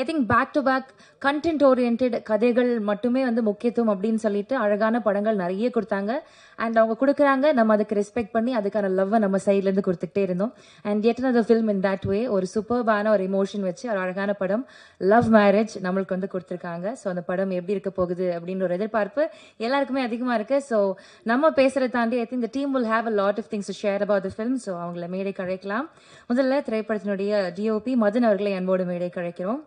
I think back to back content oriented கதைகள் மட்டுமே வந்து முக்கியத்துவம் அப்படின்னு சொல்லிட்டு அழகான படங்கள் நிறைய கொடுத்தாங்க. அண்ட் அவங்க கொடுக்குறாங்க, நம்ம அதுக்கு ரெஸ்பெக்ட் பண்ணி அதுக்கான லவ்வை நம்ம சைட்லேருந்து கொடுத்துக்கிட்டே இருந்தோம். And yet another film in that way ஒரு சூப்பர்பான ஒரு எமோஷன் வச்சு ஒரு அழகான படம் லவ் மேரேஜ் நம்மளுக்கு வந்து கொடுத்துருக்காங்க. ஸோ அந்த படம் எப்படி இருக்க போகுது அப்படின்னு ஒரு எதிர்பார்ப்பு எல்லாருக்குமே அதிகமாக இருக்குது. ஸோ நம்ம பேசுகிறத தாண்டி I think the team will have a lot of things to share about the film. So அவங்கள மேடை கழைக்கலாம். முதல்ல திரைப்படத்தினுடைய டிஓபி மதன் அவர்களை அன்போடு மேடை கழைக்கிறோம்.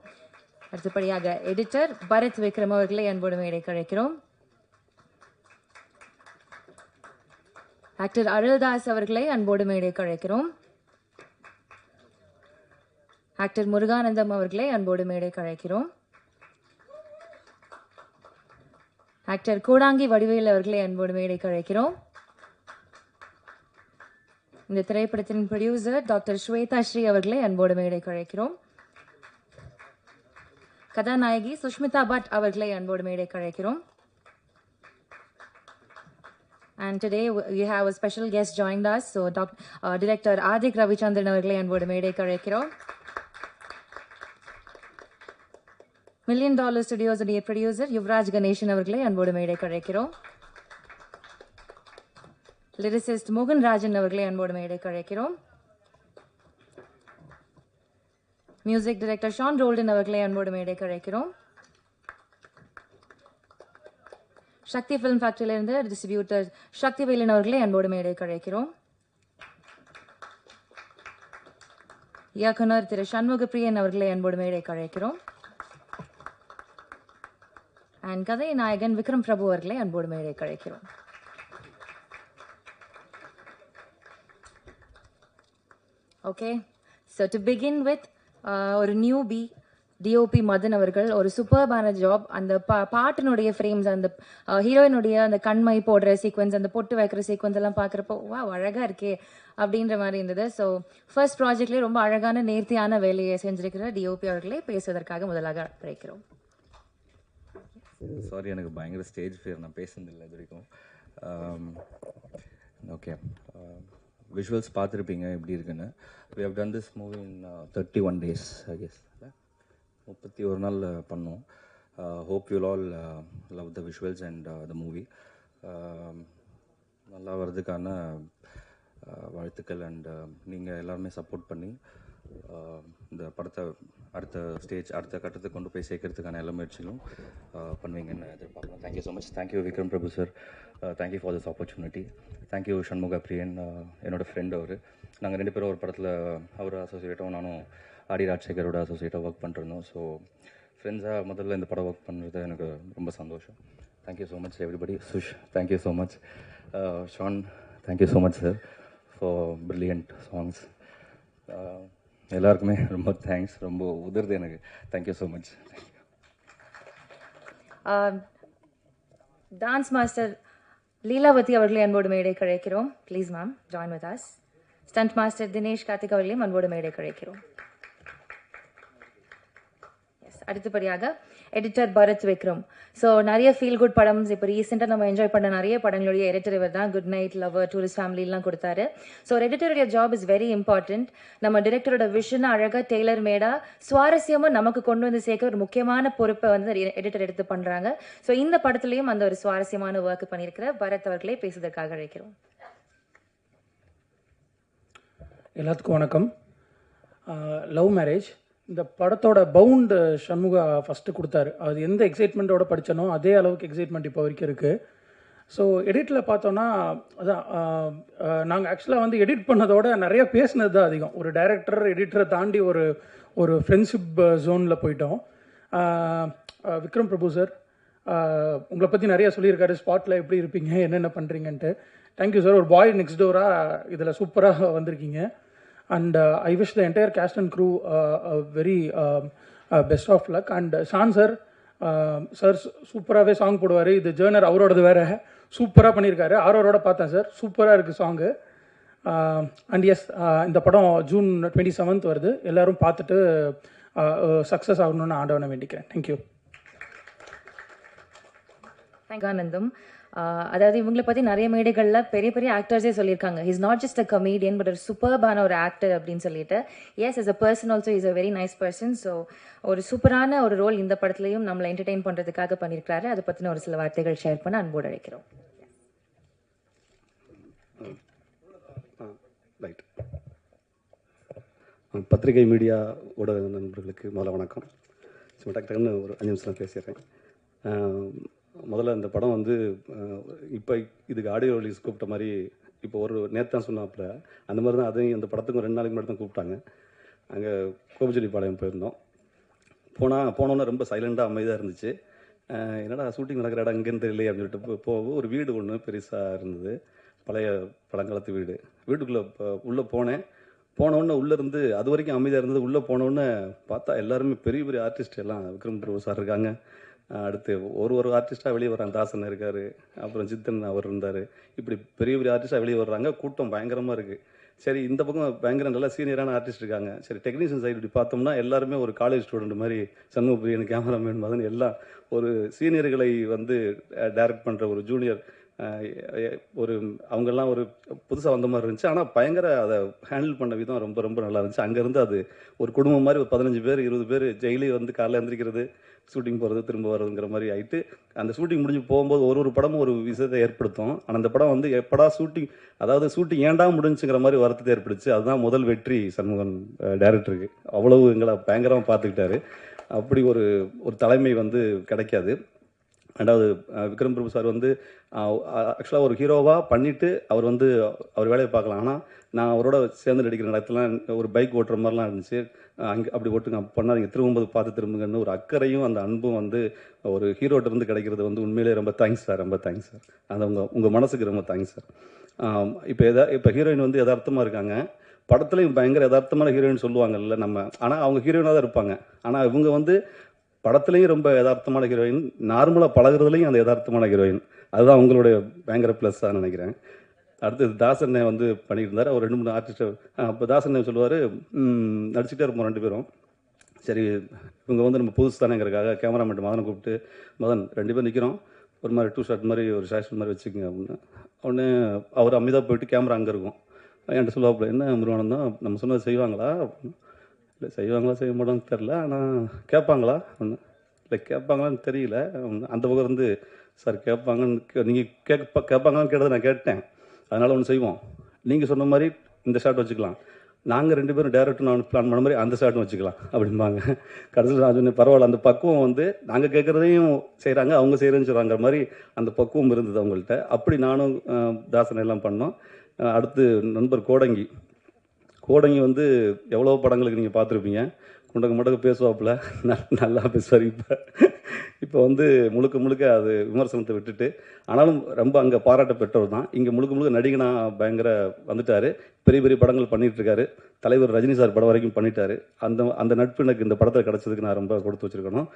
அடுத்தபடியாக எடிட்டர் பரத் விக்ரம் அவர்களை அன்போடு மேடை கழைக்கிறோம். ஆக்டர் அருள்தாஸ் அவர்களை அன்போடு மேடை கழைக்கிறோம். ஆக்டர் முருகானந்தம் அவர்களை அன்போடு மேடை கழைக்கிறோம். ஆக்டர் கூடாங்கி வடிவேல் அவர்களை அன்போடு மேடை கழைக்கிறோம். இந்த திரைப்படத்தின் ப்ரொடியூசர் டாக்டர் ஸ்வேதா ஸ்ரீ அவர்களை அன்போடு மேடை கழைக்கிறோம். கதாநாயகி சுஷ்மிதா பட் அவர்களை அன்போடு மேடை கழைக்கிறோம். And today we have a special guest joined us. So Director Adik Ravichandran அவர்களை அன்போடு மேடை கழைக்கிறோம். $1 Million Studios உடைய ப்ரொடியூசர் யுவராஜ் கணேசன் அவர்களை அன்போடு மேடை கழைக்கிறோம். லிரிசிஸ்ட் மோகன் ராஜன் அவர்களை அன்போடு மேடை கழைக்கிறோம். மியூசிக் டைரக்டர் ஷான் ரோல்டன் அவர்களை அன்போடு மேடை கழைக்கிறோம். சக்தி ஃபிலிம் ஃபேக்டரியிலிருந்து டிஸ்ட்ரிபியூட்டர் சக்தி வேலன் அவர்களை அன்போடு மேடை கழைக்கிறோம். இயக்குனர் திரு சண்முக பிரியன் அவர்களை அன்போடு மேடை கழைக்கிறோம். அண்ட் கதை நாயகன் விக்ரம் பிரபு அவர்களை அன்போடு மேடை கழைக்கிறோம். Okay, so to begin with ஒரு நியூபி டிஓபி மதன் அவர்கள் ஒரு சூப்பர்பான ஜாப். அந்த பாட்டினுடைய ஃப்ரேம்ஸ், அந்த ஹீரோயினுடைய அந்த கண்மை போடுற சீக்வன்ஸ், அந்த பொட்டு வைக்கிற சீக்வன்ஸ் எல்லாம் பார்க்குறப்போ வா அழகாக இருக்கே அப்படின்ற மாதிரி இருந்தது. ஸோ ஃபர்ஸ்ட் ப்ராஜெக்ட்லேயே ரொம்ப அழகான நேர்த்தியான வேலையை செஞ்சிருக்கிற டிஓபி அவர்களை பேசுவதற்காக முதலாக அழைக்கிறோம். சாரி, எனக்கு பயங்கர ஸ்டேஜ் ஃபியர், நான் பேசுனதில்லை இது வரைக்கும். ஓகே, விஷுவல்ஸ் பார்த்துருப்பீங்க எப்படி இருக்குன்னு. We have done this movie in 31 days I guess. 31 நாள் பண்ணோம். Hope you'll all love the visuals and the movie. நல்லா வர்றதுக்கான வாழ்த்துக்கள். அண்ட் நீங்கள் எல்லாருமே சப்போர்ட் பண்ணி இந்த படத்தை அடுத்த கட்டத்துக்கு கொண்டு போய் சேர்க்கறதுக்கான எல்லா முயற்சிகளும் பண்ணுவீங்கன்னு எதிர்பார்க்கலாம். Thank you so much. Thank you Vikram Prabhu sir. Thank you for this opportunity. Thank you Shanmuga Priyan, என்னோடய ஃப்ரெண்ட் அவர். நாங்கள் 2 பேரும் ஒரு படத்தில் அவர் அசோசியேட்டாகவும் நானும் ஆடி ராஜசேகரோட அசோசியேட்டாக ஒர்க் பண்ணிருந்தோம். ஸோ ஃப்ரெண்ட்ஸாக முதல்ல இந்த படம் ஒர்க் பண்ணுறது எனக்கு ரொம்ப சந்தோஷம். Thank you so much everybody. Sush, thank you so much. Shan, thank you so much sir for brilliant songs. எல்லாருக்குமே ரொம்ப தேங்க்ஸ். ரொம்ப உதருது எனக்கு. Thank you so much. Dance master Leelavathi அவர்களை அன்போடு மேடை கழைக்கிறோம். Please ma'am join with us. Stunt master Dinesh Karthik அவர்களையும் அன்போடு மேடை கழைக்கிறோம். அடுத்தபடியாக எடிட்டர் பரத் விக்ரம். ஸோ நிறைய ஃபீல் குட் படம் இப்போ ரீசெண்டாக நம்ம என்ஜாய் பண்ண நிறைய படங்களுடைய எடிட்டர் இவர் தான். குட் நைட், லவர், டூரிஸ்ட் ஃபேமிலிலாம் கொடுத்தாரு. ஸோ ஒரு எடிட்டருடைய ஜாப் இஸ் வெரி இம்பார்ட்டன்ட். நம்ம டிரெக்டரோட விஷனை அழகாக டெய்லர் மேடாக சுவாரஸ்யமாக நமக்கு கொண்டு வந்து சேர்க்க ஒரு முக்கியமான பொறுப்பை வந்து எடிட்டர் எடுத்து பண்ணுறாங்க. ஸோ இந்த படத்துலையும் அந்த ஒரு சுவாரஸ்யமான ஒர்க் பண்ணியிருக்கிற பரத் அவர்களே பேசுவதற்காக அழைக்கிறோம். எல்லாத்துக்கும் வணக்கம். லவ் மேரேஜ் இந்த படத்தோட பவுண்டு சண்முகா ஃபஸ்ட்டு கொடுத்தாரு. அது எந்த எக்ஸைட்மெண்ட்டோட படித்தனோ அதே அளவுக்கு எக்ஸைட்மெண்ட் இப்போ வரைக்கும் இருக்குது. ஸோ எடிட்டில் பார்த்தோன்னா அதான் நாங்கள் ஆக்சுவலாக வந்து எடிட் பண்ணதோட நிறைய பேசினது தான் அதிகம். ஒரு டைரக்டர் எடிட்டரை தாண்டி ஒரு ஃப்ரெண்ட்ஷிப் ஜோனில் போயிட்டோம். விக்ரம் பிரபு சார் உங்களை பற்றி நிறைய சொல்லியிருக்காரு. ஸ்பாட்டில் எப்படி இருப்பீங்க, என்னென்ன பண்ணுறீங்கன்ட்டு. Thank you sir. ஒரு பாய் நெக்ஸ்ட் டோராக இதில் சூப்பராக வந்திருக்கீங்க. And I wish the entire cast and crew a very best of luck. And Shan sir, sir சூப்பராகவே சாங் போடுவார். இது ஜேர்னர் அவரோடது வேறு சூப்பராக பண்ணியிருக்காரு. ஆரோரோட பார்த்தேன் சார், சூப்பராக இருக்குது சாங்கு. அண்ட் எஸ், இந்த படம் June 27 வருது. எல்லோரும் பார்த்துட்டு சக்ஸஸ் ஆகணும்னு ஆண்டவனை வேண்டிக்கிறேன். தேங்க்யூ. ஆனந்தம். அதாவது இவங்களை பற்றி நிறைய மேடைகளில் பெரிய பெரிய ஆக்டர்ஸே சொல்லியிருக்காங்க, he's not just a comedian but ஒரு சூப்பர்பான ஒரு ஆக்டர் அப்படின்னு சொல்லிட்டு. Yes, as a person also is a very nice person. So ஒரு சூப்பரான ஒரு ரோல் இந்த படத்துலையும் நம்மளை என்டர்டெயின் பண்ணுறதுக்காக பண்ணியிருக்காரு. அதை பற்றின ஒரு சில வார்த்தைகள் ஷேர் பண்ண அன்போடு அழைக்கிறோம். ரைட். பத்திரிகை மீடியா ஊடக நண்பர்களுக்கு முதல்ல வணக்கம். சும்மா டக்குன்னு ஒரு 5 நிமிஷம் பேசிடுறேன். முதல்ல இந்த படம் வந்து இப்போ இதுக்கு ஆடியோ ரிலீஸ் கூப்பிட்ட மாதிரி இப்போ ஒரு நேற்று தான் சொன்னாப்புல அந்த மாதிரி தான் அதையும் அந்த படத்துக்கும் 2 நாளைக்கு முன்னாடி தான் கூப்பிட்டாங்க. அங்கே கோபிச்செட்டிப்பாளையம் போயிருந்தோம். போனோன்னே ரொம்ப சைலண்டாக அமைதியாக இருந்துச்சு. என்னடா ஷூட்டிங் நடக்கிற இடம் இங்கேன்னு தெரியலையே அப்படின்னு சொல்லிட்டு போக ஒரு வீடு ஒன்று பெருசாக இருந்தது, பழைய பழங்காலத்து வீடு. வீட்டுக்குள்ளே உள்ளே போனோடனே உள்ளேருந்து அது வரைக்கும் அமைதியாக இருந்தது. உள்ளே போனோடனே பார்த்தா எல்லாருமே பெரிய பெரிய ஆர்டிஸ்ட் எல்லாம் விக்ரம் பிரபு சார் இருக்காங்க. அடுத்து ஒரு ஆர்டிஸ்ட்டாக வெளியே வர்றாங்க. தாசன் இருக்கார், அப்புறம் சித்தன் அவர் இருந்தார். இப்படி பெரிய பெரிய ஆர்டிஸ்ட்டாக வெளியே வர்றாங்க. கூட்டம் பயங்கரமாக இருக்குது. சரி, இந்த பக்கம் பயங்கர நல்ல சீனியரான ஆர்டிஸ்ட் இருக்காங்க. சரி, டெக்னீஷியன் சைடு இப்படி பார்த்தோம்னா எல்லாருமே ஒரு காலேஜ் ஸ்டூடெண்ட் மாதிரி, சண்முகப்பிரியன், கேமராமேன் மாதிரி எல்லாம் ஒரு சீனியர்களை வந்து டைரக்ட் பண்ணுற ஒரு ஜூனியர் ஒரு அவங்கெல்லாம் ஒரு புதுசாக வந்த மாதிரி இருந்துச்சு. ஆனால் பயங்கர அதை ஹேண்டில் பண்ண விதம் ரொம்ப ரொம்ப நல்லா இருந்துச்சு. அங்கேருந்து அது ஒரு குடும்பம் மாதிரி ஒரு 15 பேர் 20 பேர் டெய்லி வந்து காலைல எழுந்திரிக்கிறது, ஷூட்டிங் போகிறது, திரும்ப வர்றதுங்கிற மாதிரி ஆகிட்டு அந்த ஷூட்டிங் முடிஞ்சு போகும்போது ஒரு படமும் ஒரு விஷயத்தை ஏற்படுத்தும். ஆனால் அந்த படம் வந்து எப்படா ஷூட்டிங் ஏண்டா முடிஞ்சுங்கிற மாதிரி வருத்தத்தை ஏற்படுச்சு. அதுதான் முதல் வெற்றி சண்முகன் டைரக்டருக்கு. அவ்வளவு எங்களை பயங்கரமாக பார்த்துக்கிட்டாரு. அப்படி ஒரு தலைமை வந்து கிடைக்காது. ரெண்டாவது, விக்ரம் பிரபு சார் வந்து ஆக்சுவலாக ஒரு ஹீரோவாக பண்ணிவிட்டு அவர் வேலையை பார்க்கலாம். ஆனால் நான் அவரோட சேர்ந்து நடிக்கிற இடத்துலாம் ஒரு பைக் ஓட்டுற மாதிரிலாம் இருந்துச்சு. அங்கே அப்படி ஓட்டுங்க பண்ணாதீங்க, திரும்பும்போது பார்த்து திரும்புங்கன்னு ஒரு அக்கறையும் அந்த அன்பும் வந்து ஒரு ஹீரோட்டிருந்து கிடைக்கிறது வந்து உண்மையிலே ரொம்ப தேங்க்ஸ் சார். ரொம்ப தேங்க்ஸ் சார். அந்த உங்கள் மனசுக்கு ரொம்ப தேங்க்ஸ் சார். இப்போ ஹீரோயின் வந்து யதார்த்தமாக இருக்காங்க. படத்துலையும் பயங்கர யதார்த்தமான ஹீரோயின் சொல்லுவாங்கல்ல நம்ம, ஆனால் அவங்க ஹீரோயினாக தான் இருப்பாங்க. ஆனால் இவங்க வந்து படத்துலையும் ரொம்ப யதார்த்தமான ஹீரோயின், நார்மலாக பழகுறதுலையும் அந்த யதார்த்தமான ஹீரோயின். அதுதான் அவங்களுடைய பயங்கர ப்ளஸ்ஸாக நினைக்கிறேன். அடுத்தது தாசனை வந்து பண்ணியிருந்தார். அவர் 2-3 ஆர்டிஸ்ட்டை அப்போ தாசனை சொல்லுவார், நடிச்சுட்டே இருப்போம் 2 பேரும். சரி, இவங்க வந்து நம்ம புதுசு தானேங்கிறதுக்காக கேமராமேன் மதனை கூப்பிட்டு, மதன் 2 பேர் நிற்கிறோம், ஒரு மாதிரி 2 ஷாட் மாதிரி ஒரு ஷாஷன் மாதிரி வச்சுக்கோங்க அப்படின்னு. உடனே அவர் அமைதியாக போயிட்டு கேமரா அங்கே இருக்கும். என்கிட்ட சொல்லுவாப்புல, என்ன முருகானந்தம் நம்ம சொன்னது செய்வாங்களா அப்படின்னு. இல்லை, செய்வாங்களா செய்ய மாட்டோம்னு தெரில, ஆனால் கேட்பாங்களா ஒன்று. இல்லை, கேட்பாங்களான்னு தெரியல. அந்த பக்கம் இருந்து, சார் கேட்பாங்கன்னு நீங்கள் கேட்பாங்களான்னு கேட்டதை நான் கேட்டேன், அதனால் ஒன்று செய்வோம், நீங்கள் சொன்ன மாதிரி இந்த ஷாட் வச்சுக்கலாம், நாங்கள் 2 பேரும் டேரக்டர் நான் பிளான் பண்ண மாதிரி அந்த ஷாட்டும் வச்சுக்கலாம் அப்படிம்பாங்க. கடைசியில் நான் சொன்னேன், பரவாயில்ல, அந்த பக்குவம் வந்து நாங்கள் கேட்குறதையும் செய்கிறாங்க, அவங்க செய்கிறேன்னு சொல்கிறாங்கிற மாதிரி அந்த பக்குவம் இருந்தது அவங்கள்ட்ட. அப்படி நானும் தாசனை எல்லாம் பண்ணோம். அடுத்து நண்பர் கோடங்கி வந்து எவ்வளோ படங்களுக்கு நீங்கள் பார்த்துருப்பீங்க. குண்டக்கு மடக்கு பேசுவாப்புல, நல்லா பேசுவார். இப்போ வந்து முழுக்க அது விமர்சனத்தை விட்டுட்டு, ஆனாலும் ரொம்ப அங்கே பாராட்ட பெற்றவர் தான். இங்கே முழுக்க நடிகனாக பயங்கர வந்துட்டார். பெரிய பெரிய படங்கள் பண்ணிகிட்ருக்காரு. தலைவர் ரஜினி சார் படம் வரைக்கும் பண்ணிட்டாரு. அந்த நட்பு எனக்கு இந்த படத்தில் கிடச்சதுக்கு நான் ரொம்ப கொடுத்து வச்சுருக்கணும்.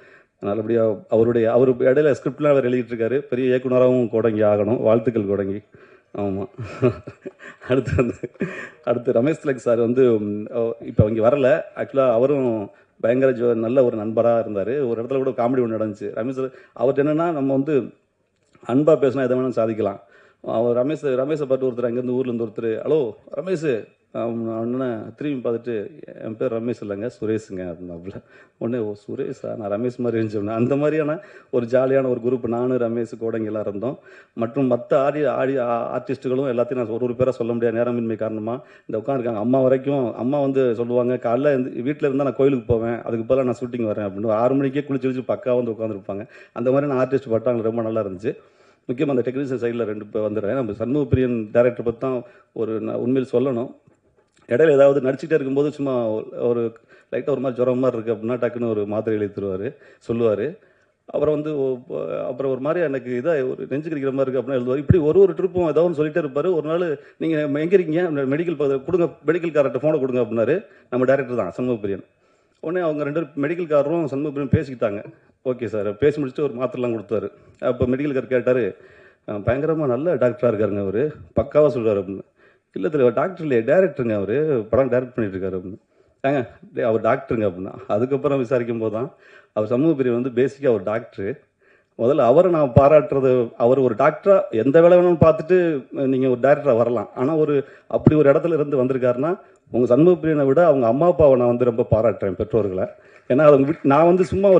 நல்லபடியாக அவர் இடையில ஸ்கிரிப்ட்லாம் அவர் எழுதிட்டுருக்காரு. பெரிய இயக்குனராகவும் கோடங்கி ஆகணும். வாழ்த்துக்கள் கோடங்கி. ஆமாம். அடுத்து ரமேஷ் திலக் சார் வந்து இப்போ இங்கே வரல. ஆக்சுவலாக அவரும் பயங்கர நல்ல ஒரு நண்பராக இருந்தார். ஒரு இடத்துல கூட காமெடி ஒன்று நடந்துச்சு. ரமேஷ் அவர்கிட்ட என்னென்னா, நம்ம வந்து அன்பாக பேசினா எதை வேணாலும் சாதிக்கலாம். அவர் ரமேஷை பார்த்து ஒருத்தர் அங்கேருந்து ஊர்லேருந்து ஒருத்தர், ஹலோ ரமேஷ் உடனே திரும்பி பார்த்துட்டு, என் பேர் ரமேஷ் இல்லைங்க, சுரேஷுங்க அப்படின்னாப்புல. உடனே, ஓ சுரேஷா, நான் ரமேஷ் மாதிரி இருந்துச்சு. அந்த மாதிரியான ஒரு ஜாலியான ஒரு குரூப் நானும் ரமேஷ் கோடங்கி எல்லாம் இருந்தோம். மற்றும் மற்ற ஆர்டிஸ்ட்டுகளும் எல்லாத்தையும் நான் ஒரு பேராக சொல்ல முடியாது, நேரமின்மை காரணமாக. இந்த உட்காந்துருக்காங்க. அம்மா வந்து சொல்லுவாங்க, காலைல வீட்டில் இருந்தால் நான் கோயிலுக்கு போவேன், அதுக்கு பதிலாக நான் ஷூட்டிங் வரேன் அப்படின்னு 6 மணிக்கே குளிச்சு பக்காவாக வந்து உட்காந்துருப்பாங்க. அந்த மாதிரி நான் ஆர்டிஸ்ட் பட்டாங்க, ரொம்ப நல்லா இருந்துச்சு. முக்கியமாக அந்த டெக்னீஷியன் சைடில் 2 பேர் வந்துடுறேன். நம்ம சண்முகப்பிரியன் டைரக்டர் பற்றி தான் உண்மையில் சொல்லணும். இடையில ஏதாவது நடிச்சுட்டே இருக்கும்போது சும்மா ஒரு லைட்டாக ஒரு மாதிரி ஜுரம் மாதிரி இருக்குது அப்படின்னா டக்குன்னு ஒரு மாத்திரை எழுதி தருவார், சொல்லுவார். அப்புறம் ஒரு மாதிரி எனக்கு இதாக ஒரு நெஞ்சு கடிக்கிற மாதிரி இருக்குது அப்படின்னா எழுதுவார். இப்படி ஒரு ட்ரிப்பும் ஏதாவது ஒன்று சொல்லிட்டே இருப்பார். ஒரு நாள், நீங்கள் எங்கே இருக்கீங்க, மெடிக்கல் கொடுங்க, மெடிக்கல்காரர்கிட்ட ஃபோனை கொடுங்க அப்படின்னாரு. நம்ம டைரக்டர் தான் சண்முகப்பிரியன். உடனே அவங்க 2 மெடிக்கல்காரரும் சண்முகப்பிரியன் பேசிக்கிட்டாங்க. ஓகே சார், பேசி முடிச்சுட்டு ஒரு மாத்திரைலாம் கொடுத்தாரு. அப்போ மெடிக்கல்கார் கேட்டார், பயங்கரமாக நல்ல டாக்டராக இருக்காருங்க அவர், பக்காவாக சொல்கிறார் அப்படின்னு. இல்லை டாக்டர் இல்லையே, டேரக்டருங்க, அவர் படம் டைரக்ட் பண்ணிட்டு இருக்காரு அப்படின்னு. அவர் டாக்டருங்க அப்படின்னா. அதுக்கப்புறம் விசாரிக்கும் போது தான் அவர் சண்முகப்பிரியன் வந்து பேசிக்காக ஒரு டாக்டரு. முதல்ல அவரை நான் பாராட்டுறது, அவர் ஒரு டாக்டராக எந்த வேலை வேணும்னு பார்த்துட்டு நீங்கள் ஒரு டைரக்டராக வரலாம். ஆனால் அப்படி ஒரு இடத்துல இருந்து வந்திருக்காருன்னா, உங்கள் சண்முகப்பிரியனை விட அவங்க அம்மா அப்பாவை நான் வந்து ரொம்ப பாராட்டுறேன், பெற்றோர்களை. ஏன்னா அவங்க நான் வந்து சும்மா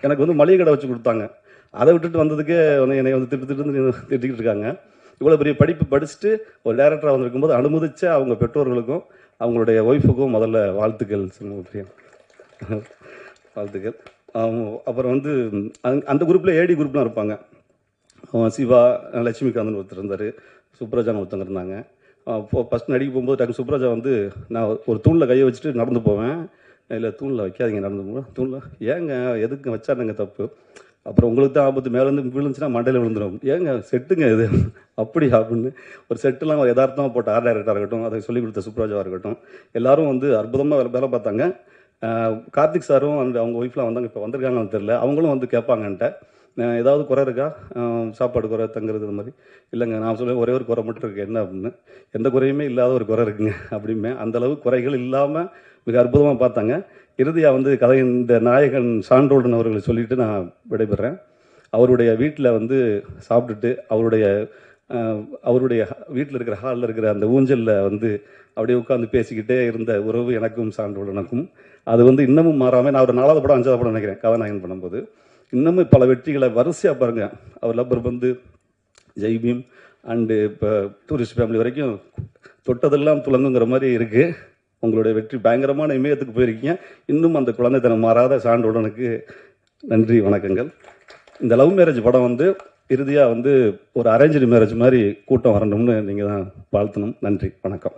எனக்கு வந்து மளிகை கடை வச்சு கொடுத்தாங்க. அதை விட்டுட்டு வந்ததுக்கே என்னை வந்து திட்டிக்கிட்டு இருக்காங்க. இவ்வளோ பெரிய படிப்பு படிச்சுட்டு ஒரு டைரக்டராக வந்திருக்கும்போது அனுமதிச்ச அவங்க பெற்றோர்களுக்கும் அவங்களுடைய ஒய்ஃபுக்கும் முதல்ல வாழ்த்துக்கள் சண்முகப்பிரியன், வாழ்த்துக்கள். அப்புறம் வந்து அந்த குரூப்பில் ஏடி குரூப்லாம் இருப்பாங்க. சிவா, லட்சுமிகாந்தன் ஒருத்தர் இருந்தார், சுப்ரஜான்னு ஒருத்தங்க இருந்தாங்க. ஃபஸ்ட் நடிக்க போகும்போது டக்கு சுப்ரஜா வந்து நான் ஒரு தூணில் கையை வச்சுட்டு நடந்து போவேன். இல்லை தூணில் வைக்காதீங்க, நடந்து போவேன். தூணில் ஏங்க எதுக்கு வச்சாருங்க தப்பு, அப்புறம் உங்களுக்கு தான் ஆபத்து, மேலேருந்து விழுந்துச்சுன்னா மண்டையில் விழுந்துடும், ஏங்க செட்டுங்க இது அப்படி அப்படின்னு ஒரு செட்டுலாம் யதார்த்தமாக போட்ட ஆர்ட் டைரக்டராக இருக்கட்டும், அதை சொல்லிக் கொடுத்த சுப்ரஜாவாக இருக்கட்டும், எல்லாரும் வந்து அற்புதமாக வேலை பார்த்தாங்க. கார்த்திக் சாரும் அவங்க ஒய்ஃப்லாம் வந்தாங்க, இப்போ வந்திருக்காங்கன்னு தெரில, அவங்களும் வந்து கேட்பாங்கன்ட்ட ஏதாவது குறை இருக்கா, சாப்பாடு குறை, தங்குறது, இது மாதிரி. இல்லைங்க, நான் சொல்லுவேன் ஒரே ஒரு குறை மட்டும் இருக்குது, என்ன அப்படின்னு. எந்த குறையுமே இல்லாத ஒரு குறை இருக்குங்க அப்படிமே. அந்தளவு குறைகள் இல்லாமல் மிக அற்புதமாக பார்த்தாங்க. இறுதியாக வந்து இந்த நாயகன் சான்றோடன் அவர்களை சொல்லிவிட்டு நான் விடைபெறேன். அவருடைய வீட்டில் வந்து சாப்பிட்டுட்டு அவருடைய வீட்டில் இருக்கிற ஹாலில் இருக்கிற அந்த ஊஞ்சலில் வந்து அப்படியே உட்காந்து பேசிக்கிட்டே இருந்த உறவு எனக்கும் சான்றோடனுக்கும் அது வந்து இன்னமும் மாறாமல், நான் ஒரு 4வது படம் 5வது படம் நினைக்கிறேன் கதாநாயகன் பண்ணும்போது, இன்னமும் பல வெற்றிகளை வரிசையாக பாருங்கள். அவர் லப்பர் பந்து, ஜெய்பீம் அண்டு இப்போ டூரிஸ்ட் ஃபேமிலி வரைக்கும் தொட்டதெல்லாம் துலங்குங்கிற மாதிரி இருக்குது. உங்களுடைய வெற்றி பயங்கரமான இமயத்துக்கு போயிருக்கீங்க. இன்னும் அந்த குழந்தைத்தனம் மாறாத சான்றோடனுக்கு நன்றி, வணக்கங்கள். இந்த லவ் மேரேஜ் படம் வந்து இறுதியாக வந்து ஒரு அரேஞ்சு மேரேஜ் மாதிரி கூட்டம் வரணும்னு நீங்கள் தான் வாழ்த்தணும். நன்றி, வணக்கம்.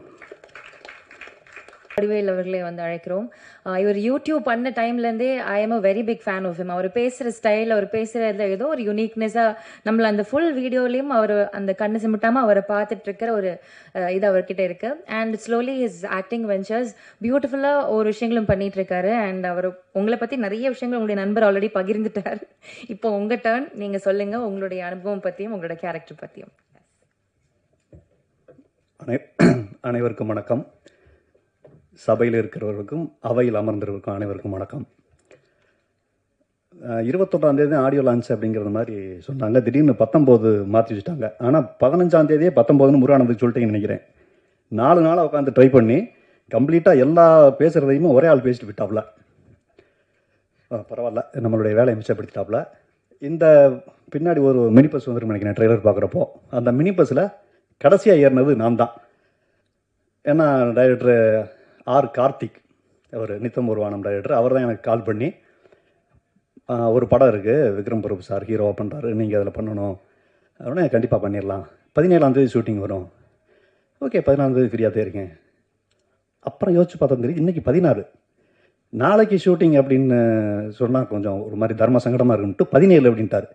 வடிவேல் அவர்களே வந்து அழைக்கிறோம். இவர் யூடியூப் பண்ண டைம்லேருந்தே I am a very big fan of him. அவர் பேசுகிற ஸ்டைல், அவர் பேசுகிறதுல ஏதோ ஒரு யூனிக்னஸாக நம்மள அந்த ஃபுல் வீடியோலையும் அவர் அந்த கண்ணு சிமிட்டாமல் அவரை பார்த்துட்டு இருக்கிற ஒரு இது அவர்கிட்ட இருக்கு. And slowly his acting ventures பியூட்டிஃபுல்லாக ஒரு விஷயங்களும் பண்ணிட்டு இருக்காரு. அண்ட் அவர் உங்களை பற்றி நிறைய விஷயங்கள் உங்களுடைய நண்பர் ஆல்ரெடி பகிர்ந்துட்டார். இப்போ உங்கள் டர்ன், நீங்கள் சொல்லுங்கள் உங்களுடைய அனுபவம் பற்றியும் உங்களோட கேரக்டர் பற்றியும். அனைவருக்கும் வணக்கம். சபையில் இருக்கிறவர்களுக்கும் அவையில் அமர்ந்திருக்கும் அனைவருக்கும் வணக்கம். 21ஆம் தேதி ஆடியோ லான்ச் அப்படிங்கிற மாதிரி சொன்னாங்க. திடீர்னு 19 மாற்றி வச்சுட்டாங்க. ஆனால் 15ஆம் தேதியே 19ன்னு முருகானந்துக்கு சொல்லிட்டேன்னு நினைக்கிறேன். 4 நாளாக உட்காந்து ட்ரை பண்ணி கம்ப்ளீட்டாக எல்லா பேசுகிறதையுமே ஒரே ஆள் பேசிட்டு விட்டாப்புல. பரவாயில்ல, நம்மளுடைய வேலையை மிச்சப்படுத்திட்டாப்புல. இந்த பின்னாடி ஒரு மினி பஸ் வந்துருக்கு நினைக்கிறேன் ட்ரெய்லர் பார்க்குறப்போ. அந்த மினி பஸ்ஸில் கடைசியாக ஏறினது நான் தான். ஏன்னா டைரக்டர் ஆர் கார்த்திக், அவர் நித்தம் ஒரு வானம் டைரக்டர், அவர் தான் எனக்கு கால் பண்ணி ஒரு படம் இருக்குது, விக்ரம் பிரபு சார் ஹீரோவாக பண்ணுறாரு, நீங்கள் அதில் பண்ணணும் அப்படின்னா கண்டிப்பாக பண்ணிடலாம், 17ஆம் தேதி ஷூட்டிங் வரும். ஓகே, 14ஆம் தேதி ஃப்ரீயாக தான் இருக்கேன். அப்புறம் யோசிச்சு பார்த்தா தெரியும் இன்றைக்கி 16, நாளைக்கு ஷூட்டிங் அப்படின்னு சொன்னால் கொஞ்சம் ஒரு மாதிரி தர்ம சங்கடமாக இருக்குன்ட்டு 17 அப்படின்ட்டார்.